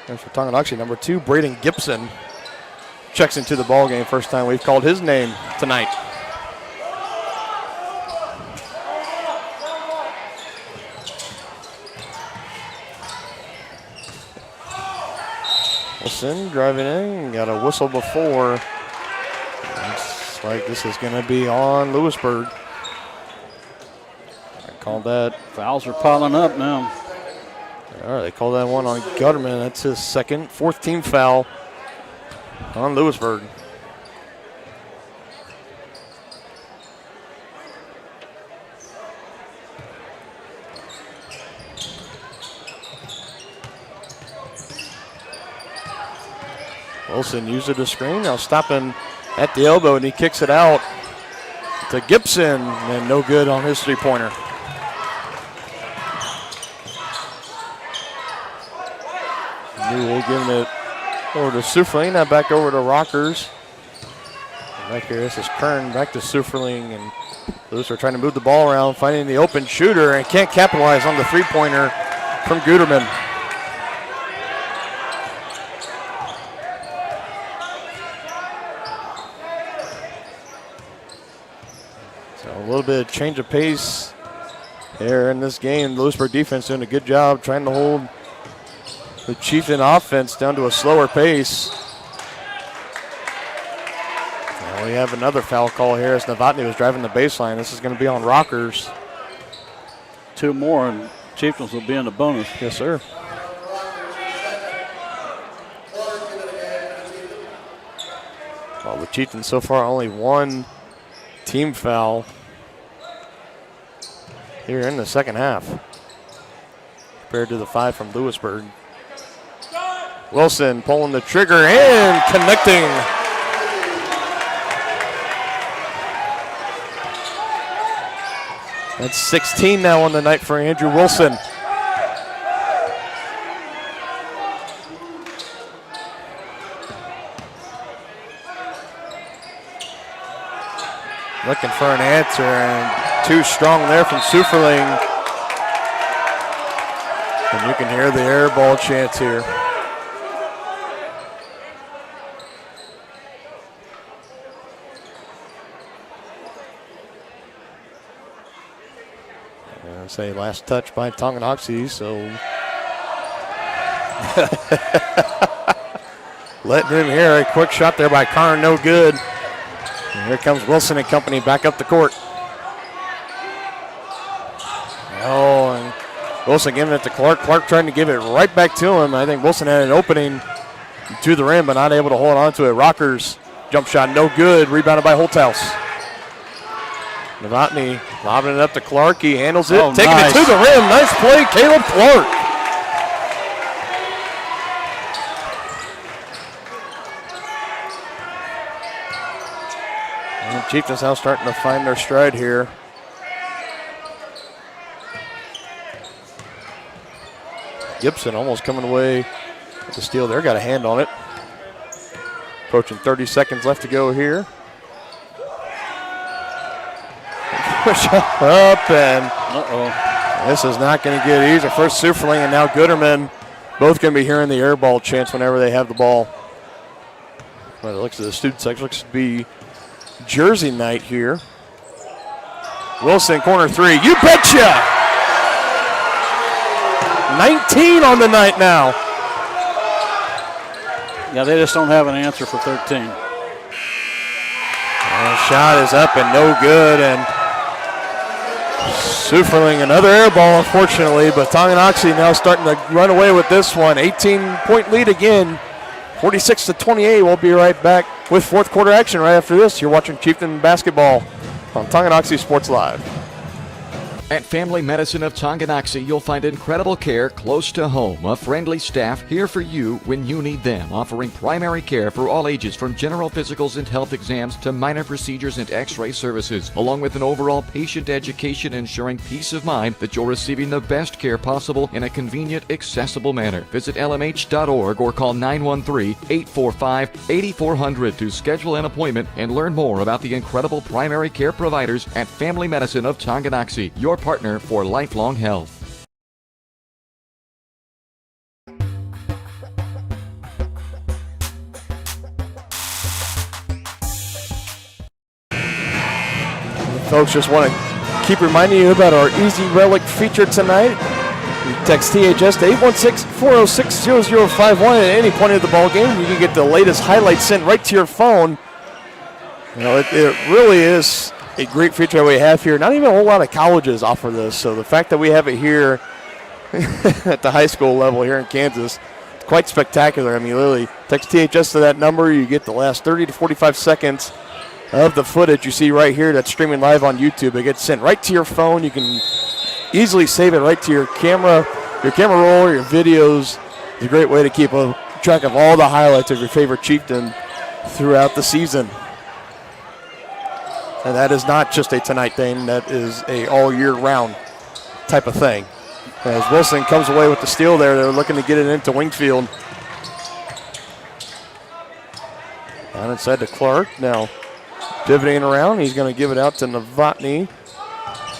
S2: And for Tonganoxie, number 2, Braden Gibson checks into the ball game. First time we've called his name tonight. Wilson driving in, got a whistle before. Looks like this is going to be on Louisburg. I call that.
S3: Fouls are piling up now.
S2: All right, they call that one on Gutterman. That's his second, 4th team foul on Louisburg. Wilson used the screen, now stopping at the elbow, and he kicks it out to Gibson, and no good on his three-pointer. Newell giving it over to Sufferling, now back over to Rockers. And back here, this is Kern, back to Sufferling, and Lewis are trying to move the ball around, finding the open shooter, and can't capitalize on the three-pointer from Guterman. So a little bit of change of pace here in this game. Lewisburg defense doing a good job trying to hold the Chieftain offense down to a slower pace. And we have another foul call here as Novotny was driving the baseline. This is going to be on Rockers.
S3: 2 more, and Chieftains will be in the bonus.
S2: Yes, sir. Well, the Chieftains so far only 1 team foul here in the second half, compared to the 5 from Lewisburg. Wilson pulling the trigger and connecting. That's 16 now on the night for Andrew Wilson. Looking for an answer, and too strong there from Sufferling. And you can hear the air ball chants here. Say last touch by Tonganoxie, so letting him hear a quick shot there by Karn, no good. And here comes Wilson and company back up the court. Oh, and Wilson giving it to Clark. Clark trying to give it right back to him. I think Wilson had an opening to the rim, but not able to hold on to it. Rockers jump shot, no good. Rebounded by Holthouse. Novotny lobbing it up to Clark. He handles it, taking it to the rim. Nice play, Caleb Clark. And the Chieftains now starting to find their stride here. Gibson almost coming away with the steal there. Got a hand on it. Approaching 30 seconds left to go here. Push up, and this is not going to get easy. First Sufferling and now Gooderman, both going to be hearing the air ball chants whenever they have the ball. Well, it looks at the student section, looks to be jersey night here. Wilson, corner 3, you betcha! 19 on the night now.
S3: Yeah, they just don't have an answer for 13.
S2: And the shot is up and no good, and Suferling, another air ball, unfortunately, but Tonganoxie now starting to run away with this one. 18-point lead again, 46-28. We'll be right back with fourth quarter action right after this. You're watching Chieftain basketball on Tonganoxie Sports Live.
S5: At Family Medicine of Tonganoxie, you'll find incredible care close to home. A friendly staff here for you when you need them, offering primary care for all ages from general physicals and health exams to minor procedures and x-ray services, along with an overall patient education ensuring peace of mind that you're receiving the best care possible in a convenient, accessible manner. Visit lmh.org or call 913-845-8400 to schedule an appointment and learn more about the incredible primary care providers at Family Medicine of Tonganoxie, your partner for lifelong health.
S2: Folks, just want to keep reminding you about our Easy Relic feature tonight. You text THS to 816-406-0051 at any point of the ball game. You can get the latest highlights sent right to your phone. You know, it really is a great feature that we have here. Not even a whole lot of colleges offer this, so the fact that we have it here at the high school level here in Kansas, it's quite spectacular. I mean, literally, text THS to that number, you get the last 30 to 45 seconds of the footage you see right here that's streaming live on YouTube. It gets sent right to your phone. You can easily save it right to your camera roll, your videos. It's a great way to keep a track of all the highlights of your favorite Chieftain throughout the season. And that is not just a tonight thing, that is a all year round type of thing. As Wilson comes away with the steal there, they're looking to get it into Wingfield. Down inside to Clark, now pivoting around, he's going to give it out to Novotny.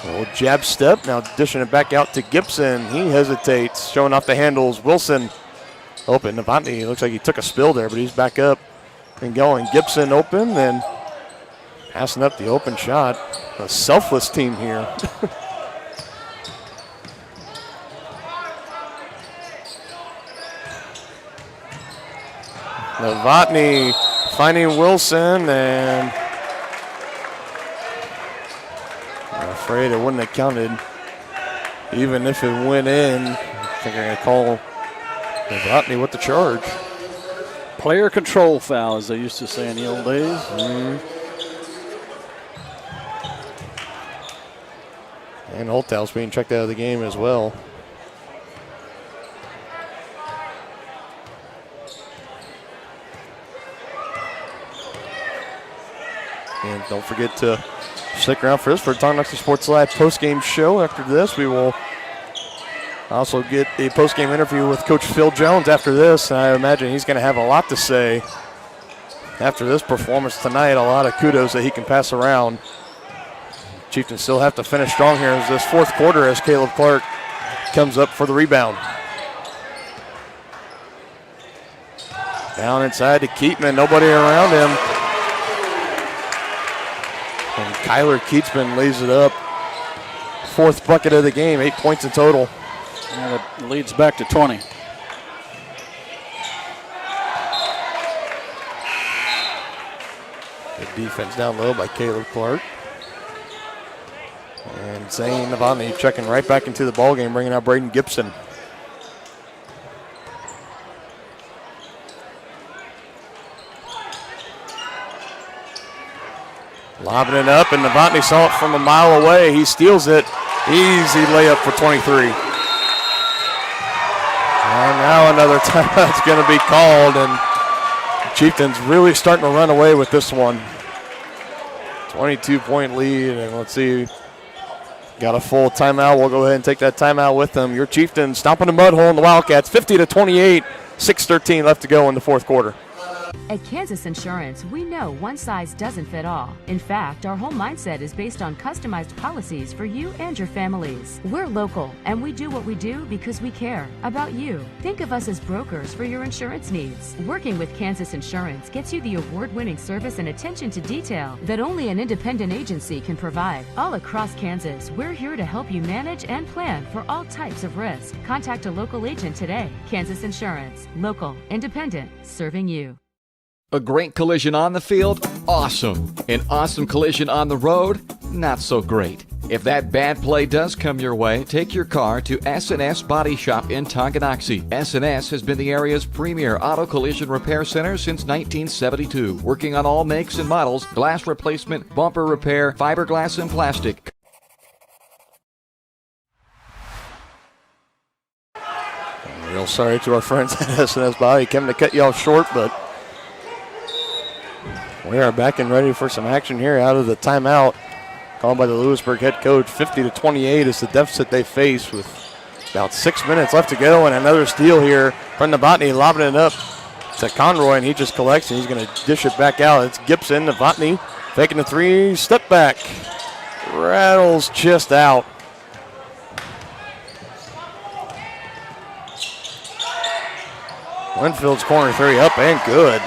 S2: A little jab step, now dishing it back out to Gibson. He hesitates, showing off the handles. Wilson open, Novotny looks like he took a spill there, but he's back up and going. Gibson open, then passing up the open shot. A selfless team here. Novotny finding Wilson, and I'm afraid it wouldn't have counted even if it went in. I think I'm going to call Novotny with the charge.
S3: Player control foul, as they used to say in the old days.
S2: And Holthaus being checked out of the game as well. And don't forget to stick around for this for Tonganoxie Sports Live post-game show. After this, we will also get a post-game interview with Coach Phil Jones after this. And I imagine he's going to have a lot to say after this performance tonight. A lot of kudos that he can pass around. Chieftains still have to finish strong here as this fourth quarter as Caleb Clark comes up for the rebound. Down inside to Keatman, nobody around him. And Kyler Keatsman lays it up. Fourth bucket of the game, 8 points in total.
S3: And it leads back to 20.
S2: Good defense down low by Caleb Clark. And Zane Novotny checking right back into the ballgame, bringing out Braden Gibson. Lobbing it up, and Novotny saw it from a mile away. He steals it. Easy layup for 23. And now another timeout's going to be called, and Chieftains really starting to run away with this one. 22-point lead, and let's see. Got a full timeout. We'll go ahead and take that timeout with them. Your Chieftains stomping the mud hole in the Wildcats, 50-28, 6:13 left to go in the fourth quarter.
S4: At Kansas Insurance, we know one size doesn't fit all. In fact, our whole mindset is based on customized policies for you and your families. We're local, and we do what we do because we care about you. Think of us as brokers for your insurance needs. Working with Kansas Insurance gets you the award-winning service and attention to detail that only an independent agency can provide. All across Kansas, we're here to help you manage and plan for all types of risk. Contact a local agent today. Kansas Insurance. Local, independent, serving you.
S5: A great collision on the field? Awesome. An awesome collision on the road? Not so great. If that bad play does come your way, take your car to S&S Body Shop in Tonganoxie. S&S has been the area's premier auto collision repair center since 1972, working on all makes and models, glass replacement, bumper repair, fiberglass and plastic.
S2: Real sorry to our friends at S&S Body. Coming to cut you off short, but we are back and ready for some action here out of the timeout called by the Louisburg head coach. 50-28 is the deficit they face with about 6 minutes left to go, and another steal here from Novotny, lobbing it up to Conroy, and he just collects, and he's going to dish it back out. It's Gibson, Novotny taking the three, step back, rattles just out. Winfield's corner three up and good.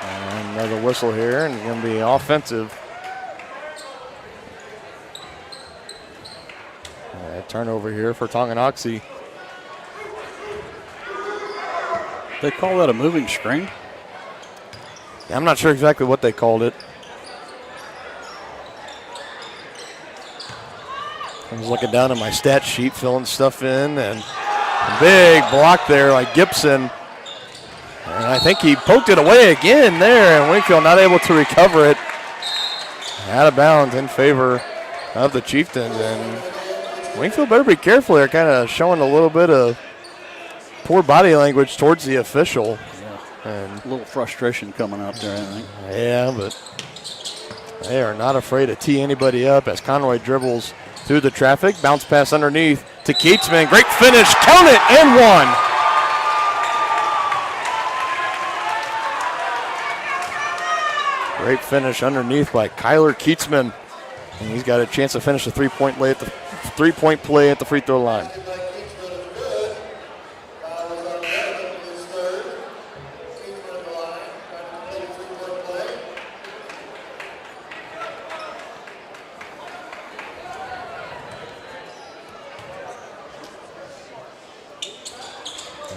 S2: And another whistle here, and it's going to be offensive. Turnover here for Tonganoxie.
S3: They call that a moving screen?
S2: Yeah, I'm not sure exactly what they called it. I was looking down at my stat sheet, filling stuff in, and a big block there by Gibson. And I think he poked it away again there, and Wingfield not able to recover it. Out of bounds in favor of the Chieftains, and Wingfield better be careful. They're kind of showing a little bit of poor body language towards the official.
S3: Yeah. And a little frustration coming out there, I think.
S2: Yeah, but they are not afraid to tee anybody up as Conroy dribbles through the traffic. Bounce pass underneath to Keatsman. Great finish. Count it, and one. Great finish underneath by Kyler Keatsman. And he's got a chance to finish the three-point play at the free throw line.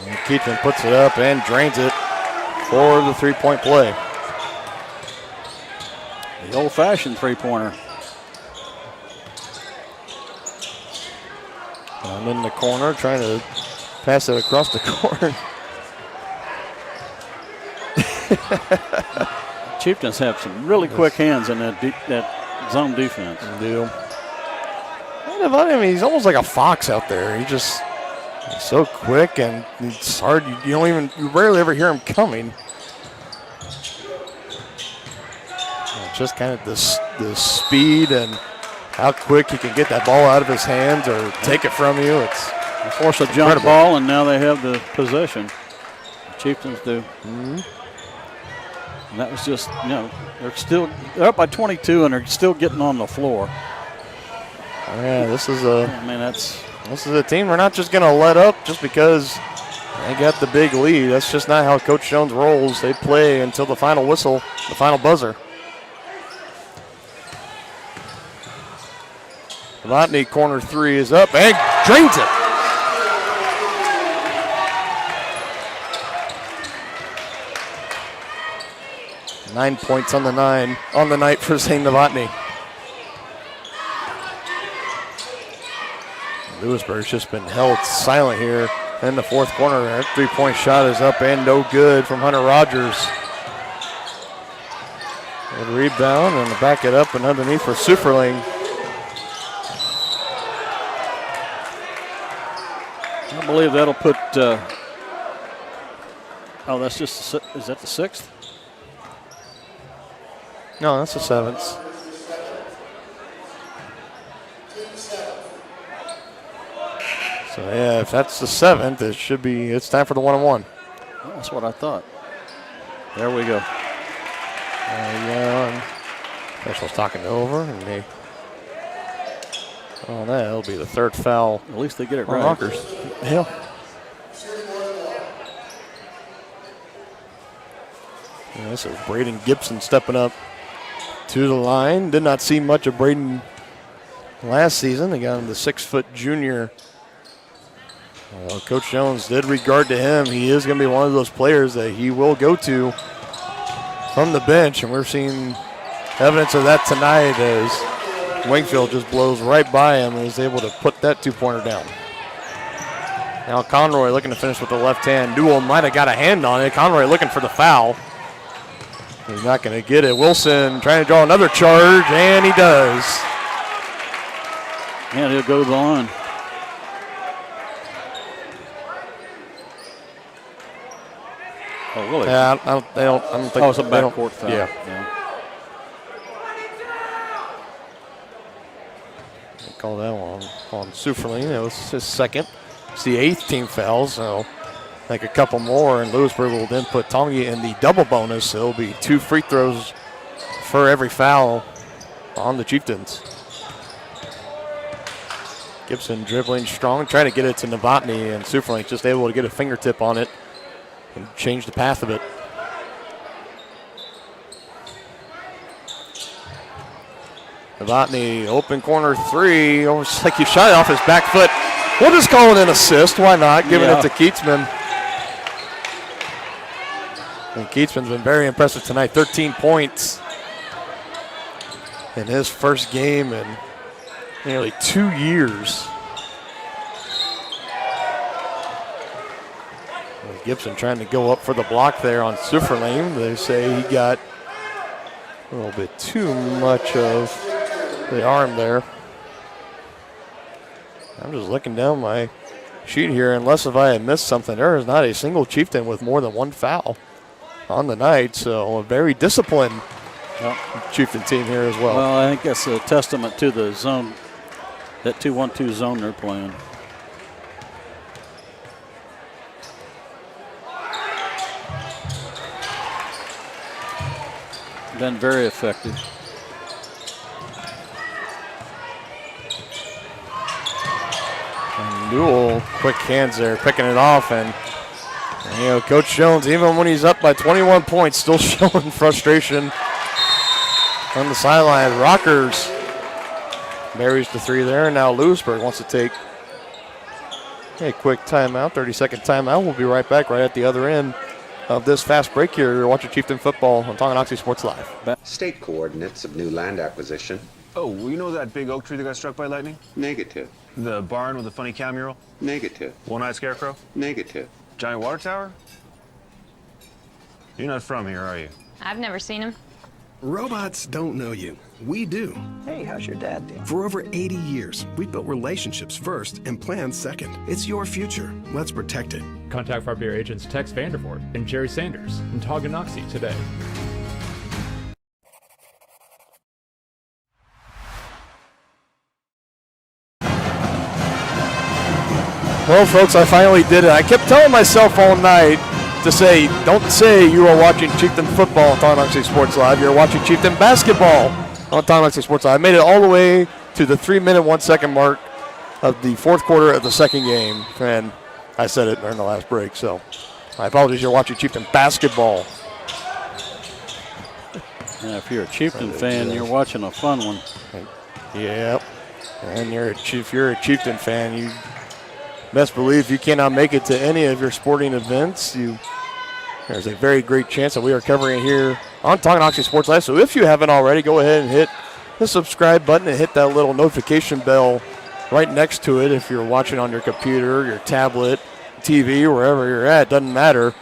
S2: And Keatsman puts it up and drains it for the three-point play.
S3: The old-fashioned three-pointer.
S2: I'm in the corner trying to pass it across the court.
S3: Chieftains have some really quick hands in that zone defense.
S2: They do. I mean, he's almost like a fox out there. He's so quick, and it's hard. You rarely ever hear him coming. Just kind of the speed and how quick he can get that ball out of his hands or take it from you. It's
S3: force a jump ball, and now they have the possession. The Chieftains do.
S2: Mm-hmm.
S3: And that was just, they're up by 22, and they're still getting on the floor.
S2: Yeah, this is a team we're not just going to let up just because they got the big lead. That's just not how Coach Jones rolls. They play until the final whistle, the final buzzer. Novotny corner three is up and drains it. Nine points on the night for St. Novotny. Louisburg's just been held silent here in the fourth quarter. That three-point shot is up and no good from Hunter Rogers. Good rebound and back it up and underneath for Superling.
S3: I believe that'll put, that's just, is that the sixth?
S2: No, that's the seventh. So, yeah, if that's the seventh, it's time for the one-on-one.
S3: Well, that's what I thought. There we go.
S2: Official's talking over, and that'll be the third foul.
S3: At least they get it right.
S2: Rockers. Yeah. This is Braden Gibson stepping up to the line. Did not see much of Braden last season. They got him the 6-foot junior Well, Coach Jones did regard to him. He is going to be one of those players that he will go to from the bench, and we're seeing evidence of that tonight as Wingfield just blows right by him and is able to put that 2-pointer down. Now Conroy looking to finish with the left hand. Newell might have got a hand on it. Conroy looking for the foul. He's not going to get it. Wilson trying to draw another charge, and he does.
S3: And he'll go to the line. Oh, really?
S2: Yeah, I don't think.
S3: Oh, it's a backcourt foul.
S2: Yeah. They call that one on Sufferling. It was his second. It's the 8th team foul, so I think a couple more, and Louisburg will then put Tongi in the double bonus. So it'll be 2 free throws for every foul on the Chieftains. Gibson dribbling strong, trying to get it to Novotny, and Sufferling just able to get a fingertip on it and change the path of it. Novotny, open corner 3. Almost like he shot it off his back foot. We'll just call it an assist. Why not? Giving it to Keatsman. And Keatsman's been very impressive tonight. 13 points in his first game in nearly 2 years. Gibson trying to go up for the block there on Sufferling. They say he got a little bit too much of the arm there. I'm just looking down my sheet here. Unless if I had missed something, there is not a single Chieftain with more than 1 foul on the night. So a very disciplined Chieftain team here as well.
S3: Well, I think that's a testament to the zone, that 2-1-2 zone they're playing. Been very effective.
S2: And Newell, quick hands there, picking it off, and you know, Coach Jones, even when he's up by 21 points, still showing frustration on the sideline. Rockers buries the 3 there, and now Louisburg wants to take a quick timeout, 30-second timeout. We'll be right back right at the other end of this fast break here. You're watching Chieftain football on Tonganoxie Sports Live.
S8: State coordinates of new land acquisition.
S16: Oh, well, you know that big oak tree that got struck by lightning?
S8: Negative.
S16: The barn with the funny cow mural?
S8: Negative.
S16: One-eyed scarecrow?
S8: Negative.
S16: Giant water tower? You're not from here, are you?
S18: I've never seen him.
S10: Robots don't know you. We do.
S19: Hey, how's your dad doing?
S10: For over 80 years, we've built relationships first and plans second. It's your future. Let's protect it.
S20: Contact Farm Bureau agents Tex Vandervoort and Jerry Sanders in Tonganoxie today.
S2: Well, folks, I finally did it. I kept telling myself all night to say, don't say you are watching Chieftain football on Tonganoxie Sports Live. You're watching Chieftain basketball on Tonganoxie Sports Live. I made it all the way to the 3-minute, 1-second mark of the 4th quarter of the second game, and I said it during the last break, so I apologize. You're watching Chieftain basketball.
S3: Yeah, if you're a Chieftain fan, you're watching a fun one.
S2: Yep. And if you're a Chieftain fan, you best believe you cannot make it to any of your sporting events. There's a very great chance that we are covering it here on Tonganoxie Sports Live. So if you haven't already, go ahead and hit the subscribe button and hit that little notification bell right next to it. If you're watching on your computer, your tablet, TV, wherever you're at, doesn't matter.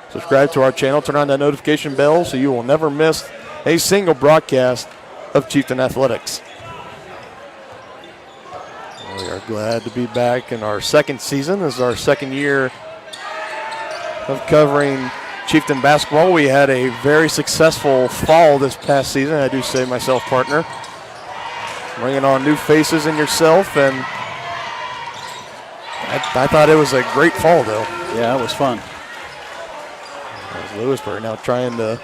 S2: Subscribe to our channel, turn on that notification bell so you will never miss a single broadcast of Chieftain Athletics. We are glad to be back in our second season. This is our second year of covering Chieftain basketball. We had a very successful fall this past season, I do say myself, partner. Bringing on new faces and yourself, and I thought it was a great fall, though.
S3: Yeah, it was fun.
S2: As Louisburg now trying to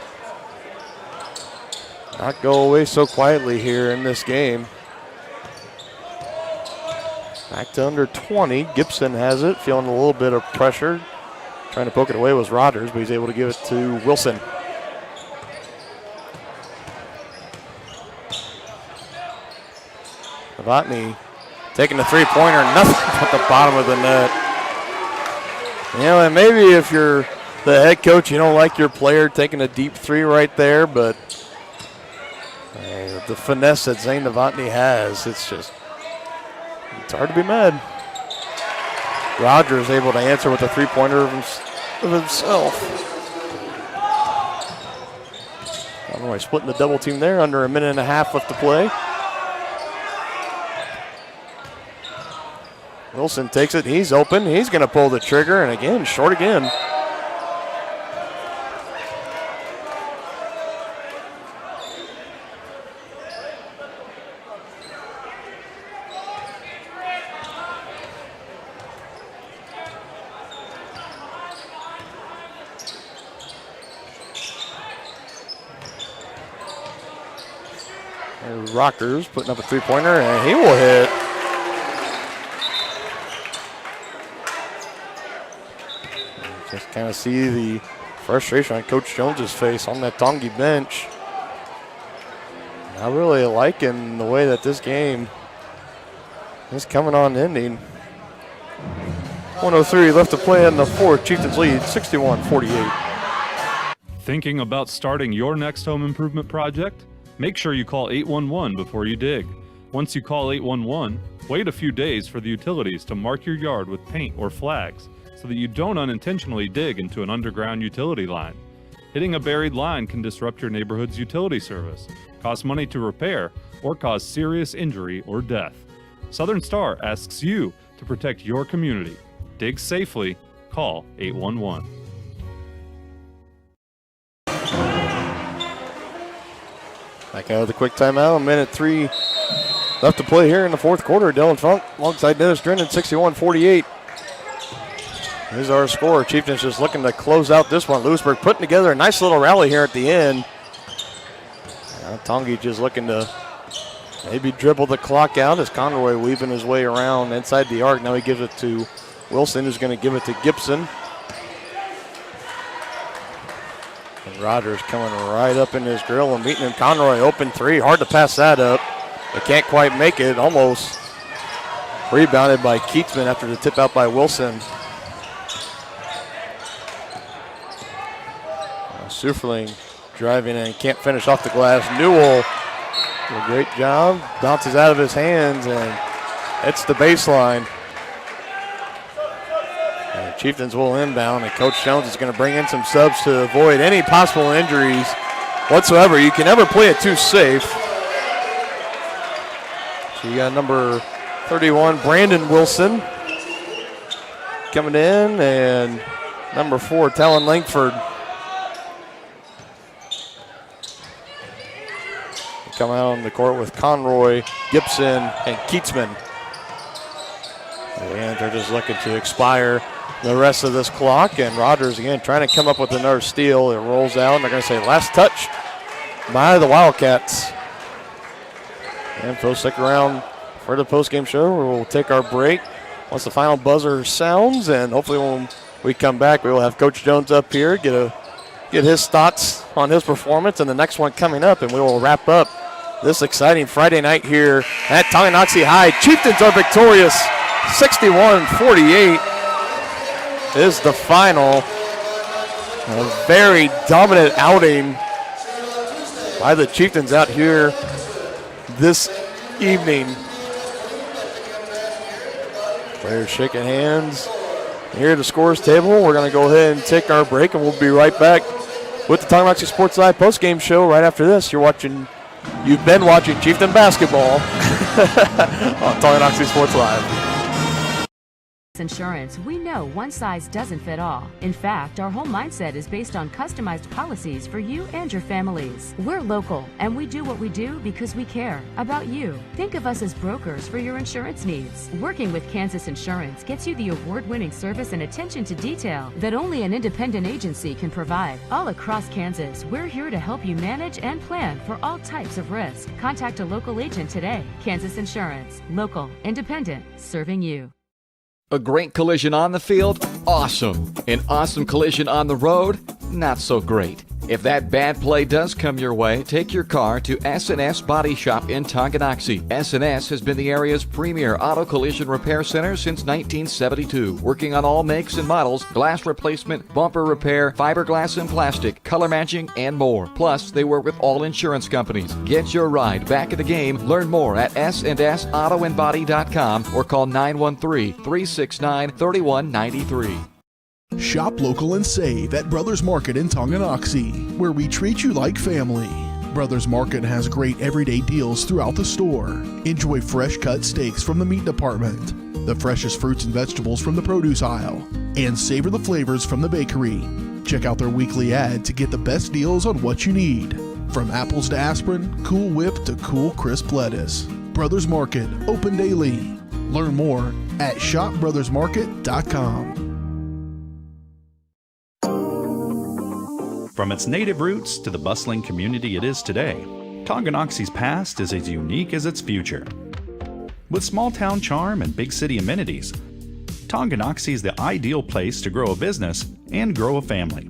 S2: not go away so quietly here in this game. Back to under 20. Gibson has it, feeling a little bit of pressure. Trying to poke it away was Rodgers, but he's able to give it to Wilson. Novotny taking the 3-pointer, nothing at the bottom of the net. And maybe if you're the head coach, you don't like your player taking a deep three right there, but the finesse that Zane Novotny has, it's hard to be mad. Rogers able to answer with a three-pointer of himself. Conroy splitting the double team there, under a minute and a half left to play. Wilson takes it, he's open, he's going to pull the trigger, and again, short again. Rockers putting up a three-pointer, and he will hit. Just kind of see the frustration on Coach Jones's face on that Tongi bench. Not really liking the way that this game is coming on ending. 1:03 left to play in the fourth. Chieftains lead 61-48.
S11: Thinking about starting your next home improvement project? Make sure you call 811 before you dig. Once you call 811, wait a few days for the utilities to mark your yard with paint or flags so that you don't unintentionally dig into an underground utility line. Hitting a buried line can disrupt your neighborhood's utility service, cost money to repair, or cause serious injury or death. Southern Star asks you to protect your community. Dig safely. Call 811.
S2: Back out of the quick timeout. 1:03 left to play here in the fourth quarter. Dylan Funk alongside Dennis Drennan, 61-48. Here's our score. Chieftains just looking to close out this one. Louisburg putting together a nice little rally here at the end. Tongi just looking to maybe dribble the clock out as Conroy weaving his way around inside the arc. Now he gives it to Wilson, who's going to give it to Gibson. And Rogers coming right up in his grill and meeting him. Conroy open three. Hard to pass that up. But can't quite make it. Almost rebounded by Keatsman after the tip out by Wilson. Suferling driving in. Can't finish off the glass. Newell, a great job. Bounces out of his hands and hits the baseline. Chieftains will inbound, and Coach Jones is going to bring in some subs to avoid any possible injuries whatsoever. You can never play it too safe. So you got number 31, Brandon Wilson, coming in, and number 4, Talon Langford. Come out on the court with Conroy, Gibson, and Keatsman. And they're just looking to expire the rest of this clock, and Rogers again trying to come up with another steal. It rolls out, and they're going to say last touch by the Wildcats. And folks, stick around for the post-game show where we'll take our break once the final buzzer sounds, and hopefully when we come back we will have Coach Jones up here, get his thoughts on his performance and the next one coming up, and we will wrap up this exciting Friday night here at Tonganoxie High. Chieftains are victorious, 61-48. Is the final. A very dominant outing by the Chieftains out here this evening. Players shaking hands here at the scores table. We're going to go ahead and take our break, and we'll be right back with the Tonganoxie Sports Live postgame show right after this. You've been watching Chieftain basketball on Tonganoxie Sports Live.
S4: Insurance, we know one size doesn't fit all. In fact, our whole mindset is based on customized policies for you and your families. We're local, and we do what we do because we care about you. Think of us as brokers for your insurance needs. Working with Kansas Insurance gets you the award-winning service and attention to detail that only an independent agency can provide. All across Kansas, we're here to help you manage and plan for all types of risk. Contact a local agent today. Kansas Insurance, local, independent, serving you.
S5: A great collision on the field? Awesome. An awesome collision on the road? Not so great. If that bad play does come your way, take your car to S&S Body Shop in Tonganoxie. S&S has been the area's premier auto collision repair center since 1972, working on all makes and models, glass replacement, bumper repair, fiberglass and plastic, color matching, and more. Plus, they work with all insurance companies. Get your ride back in the game. Learn more at S&SAutoandBody.com or call 913-369-3193.
S1: Shop local and save at Brothers Market in Tonganoxie, where we treat you like family. Brothers Market has great everyday deals throughout the store. Enjoy fresh cut steaks from the meat department, the freshest fruits and vegetables from the produce aisle, and savor the flavors from the bakery. Check out their weekly ad to get the best deals on what you need. From apples to aspirin, Cool Whip to cool crisp lettuce. Brothers Market, open daily. Learn more at shopbrothersmarket.com.
S14: From its native roots to the bustling community it is today, Tonganoxie's past is as unique as its future. With small town charm and big city amenities, Tonganoxie is the ideal place to grow a business and grow a family.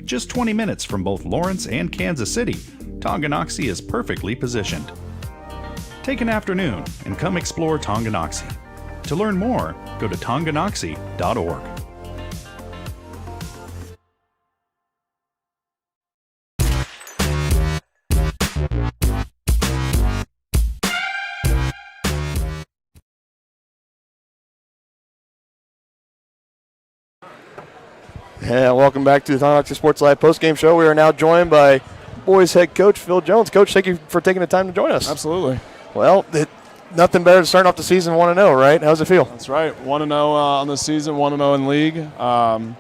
S14: Just 20 minutes from both Lawrence and Kansas City, Tonganoxie is perfectly positioned. Take an afternoon and come explore Tonganoxie. To learn more, go to tonganoxie.org.
S2: Yeah, welcome back to the Tonganoxie Sports Live postgame show. We are now joined by boys head coach Phil Jones. Coach, thank you for taking the time to join us.
S18: Absolutely.
S2: Well, nothing better than starting off the season 1-0, right? How's it feel?
S18: That's right. 1-0 on the season, 1-0 in league. I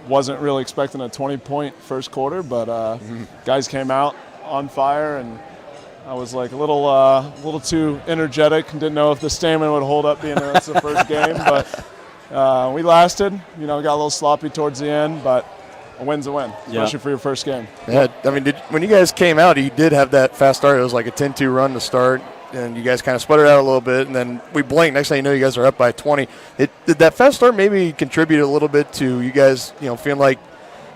S18: wasn't really expecting a 20-point first quarter, but guys came out on fire, and I was like a little too energetic and didn't know if the stamina would hold up being it's the first game, but we lasted. Got a little sloppy towards the end, but a win's a win, especially for your first game.
S2: Yeah, I mean, when you guys came out, you did have that fast start. It was like a 10-2 run to start, and you guys kind of sputtered out a little bit, and then we blinked. Next thing you know, you guys are up by 20. Did that fast start maybe contribute a little bit to you guys, feeling like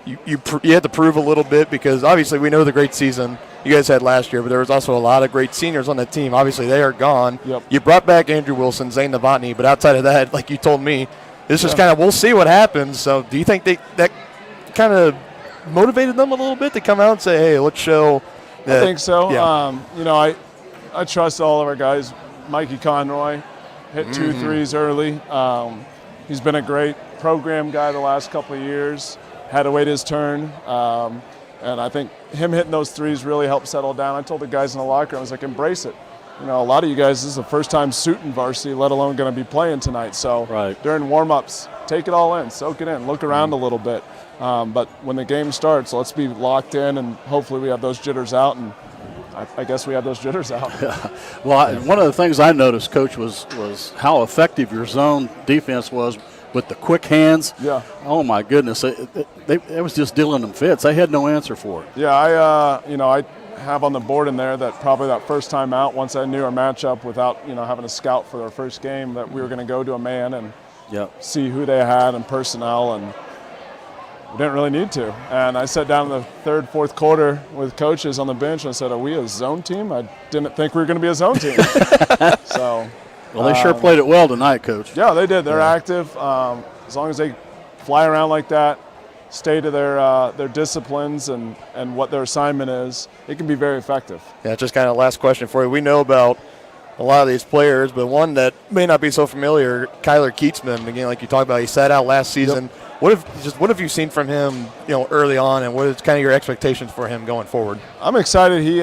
S2: you had to prove a little bit? Because obviously we know the great season you guys had last year, but there was also a lot of great seniors on that team. Obviously, they are gone.
S18: Yep.
S2: You brought back Andrew Wilson, Zane Novotny, but outside of that, like you told me, this is kind of, we'll see what happens. So do you think that kind of motivated them a little bit to come out and say, hey, let's show that?
S18: I think so.
S2: Yeah.
S18: I trust all of our guys. Mikey Conroy hit 2 threes early. He's been a great program guy the last couple of years. Had to wait his turn. And I think him hitting those threes really helped settle down. I told the guys in the locker room, I was like, embrace it. A lot of you guys, this is the first time suiting varsity, let alone going to be playing tonight. So during warm-ups, take it all in, soak it in, look around a little bit. But when the game starts, let's be locked in, and hopefully we have those jitters out. And I guess we have those jitters out.
S3: Well, one of the things I noticed, Coach, was how effective your zone defense was with the quick hands.
S18: Yeah.
S3: Oh, my goodness. It was just dealing them fits. They had no answer for it.
S18: Yeah, I have on the board in there that probably that first time out, once I knew our matchup without having a scout for our first game, that we were going to go to a man and see who they had and personnel, and we didn't really need to. And I sat down in the third, fourth quarter with coaches on the bench and I said, are we a zone team? I didn't think we were going to be a zone team. So,
S3: well, they sure played it well tonight, Coach.
S18: Yeah, they did. They're active. As long as they fly around like that, stay to their disciplines and what their assignment is, it can be very effective.
S2: Yeah, just kind of last question for you. We know about a lot of these players, but one that may not be so familiar, Kyler Keatsman, again, like you talked about, he sat out last season. Yep. What have you seen from him, early on, and what is kind of your expectations for him going forward?
S18: I'm excited. He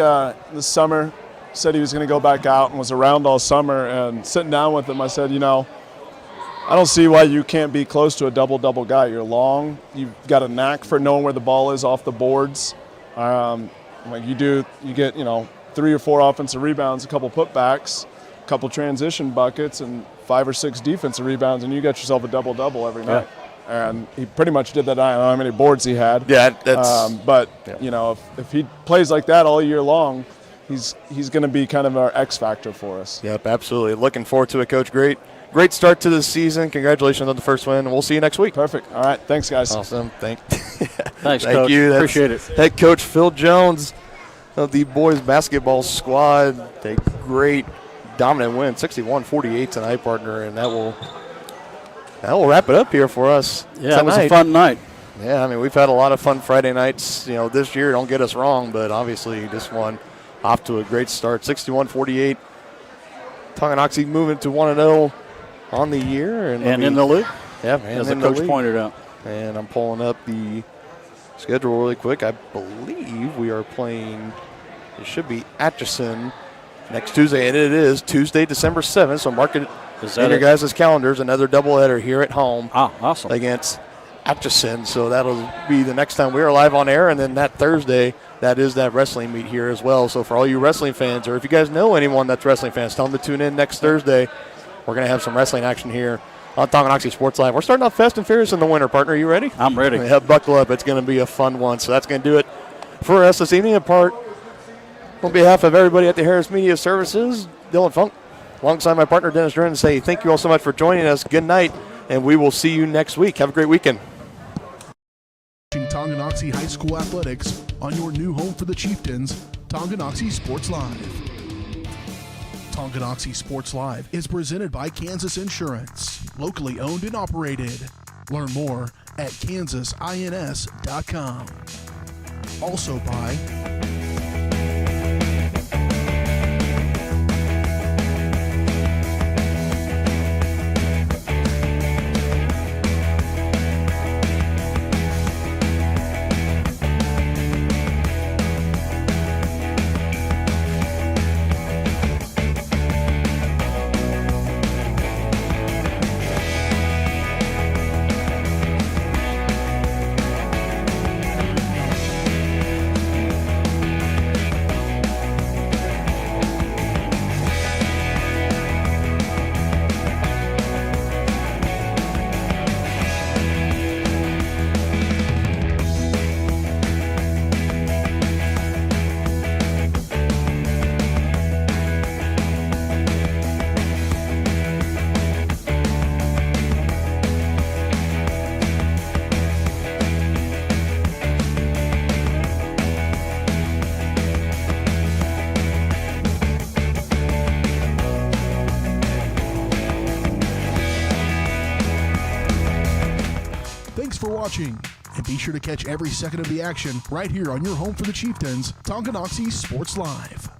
S18: this summer said he was going to go back out and was around all summer, and sitting down with him, I said, I don't see why you can't be close to a double-double guy. You're long. You've got a knack for knowing where the ball is off the boards. You get 3 or 4 offensive rebounds, a couple putbacks, a couple transition buckets, and 5 or 6 defensive rebounds, and you got yourself a double-double every night. And he pretty much did that. I don't know how many boards he had.
S2: Yeah, that's.
S18: If he plays like that all year long, he's going to be kind of our X factor for us.
S2: Yep, absolutely. Looking forward to it, Coach. Great great start to the season. Congratulations on the first win, and we'll see you next week.
S18: Perfect. All right. Thanks, guys.
S2: Awesome.
S3: Thanks,
S2: Thank
S3: Coach.
S2: you. That's
S3: Appreciate it.
S2: Head coach Phil Jones of the boys basketball squad. A great dominant win, 61-48 tonight, partner, and that will wrap it up here for us.
S3: Yeah,
S2: tonight.
S3: It was a fun night.
S2: Yeah, I mean, we've had a lot of fun Friday nights, this year. Don't get us wrong, but obviously this one off to a great start, 61-48. Tonganoxie moving to 1-0 on the year.
S3: And in the league.
S2: Yeah,
S3: as the coach pointed out.
S2: And I'm pulling up the schedule really quick. I believe we are playing, it should be Atchison next Tuesday, and it is Tuesday, December 7th, so mark it in your guys' calendars. Another doubleheader here at home.
S3: Awesome.
S2: Against Atchison, so that'll be the next time we are live on air, and then that Thursday, that is that wrestling meet here as well. So for all you wrestling fans, or if you guys know anyone that's wrestling fans, tell them to tune in next Thursday. We're going to have some wrestling action here on Tonganoxie Sports Live. We're starting off fast and furious in the winter, partner. You ready?
S3: I'm ready.
S2: Yeah, buckle up. It's going to be a fun one. So that's going to do it for us this evening. On behalf of everybody at the Harris Media Services, Dylan Funk, alongside my partner Dennis Drennan, say thank you all so much for joining us. Good night, and we will see you next week. Have a great weekend.
S1: Tonganoxie High School athletics on your new home for the Chieftains, Tonganoxie Sports Live. Tonganoxie Sports Live is presented by Kansas Insurance, locally owned and operated. Learn more at kansasins.com. Also by watching, and be sure to catch every second of the action right here on your home for the Chieftains, Tonganoxie Sports Live.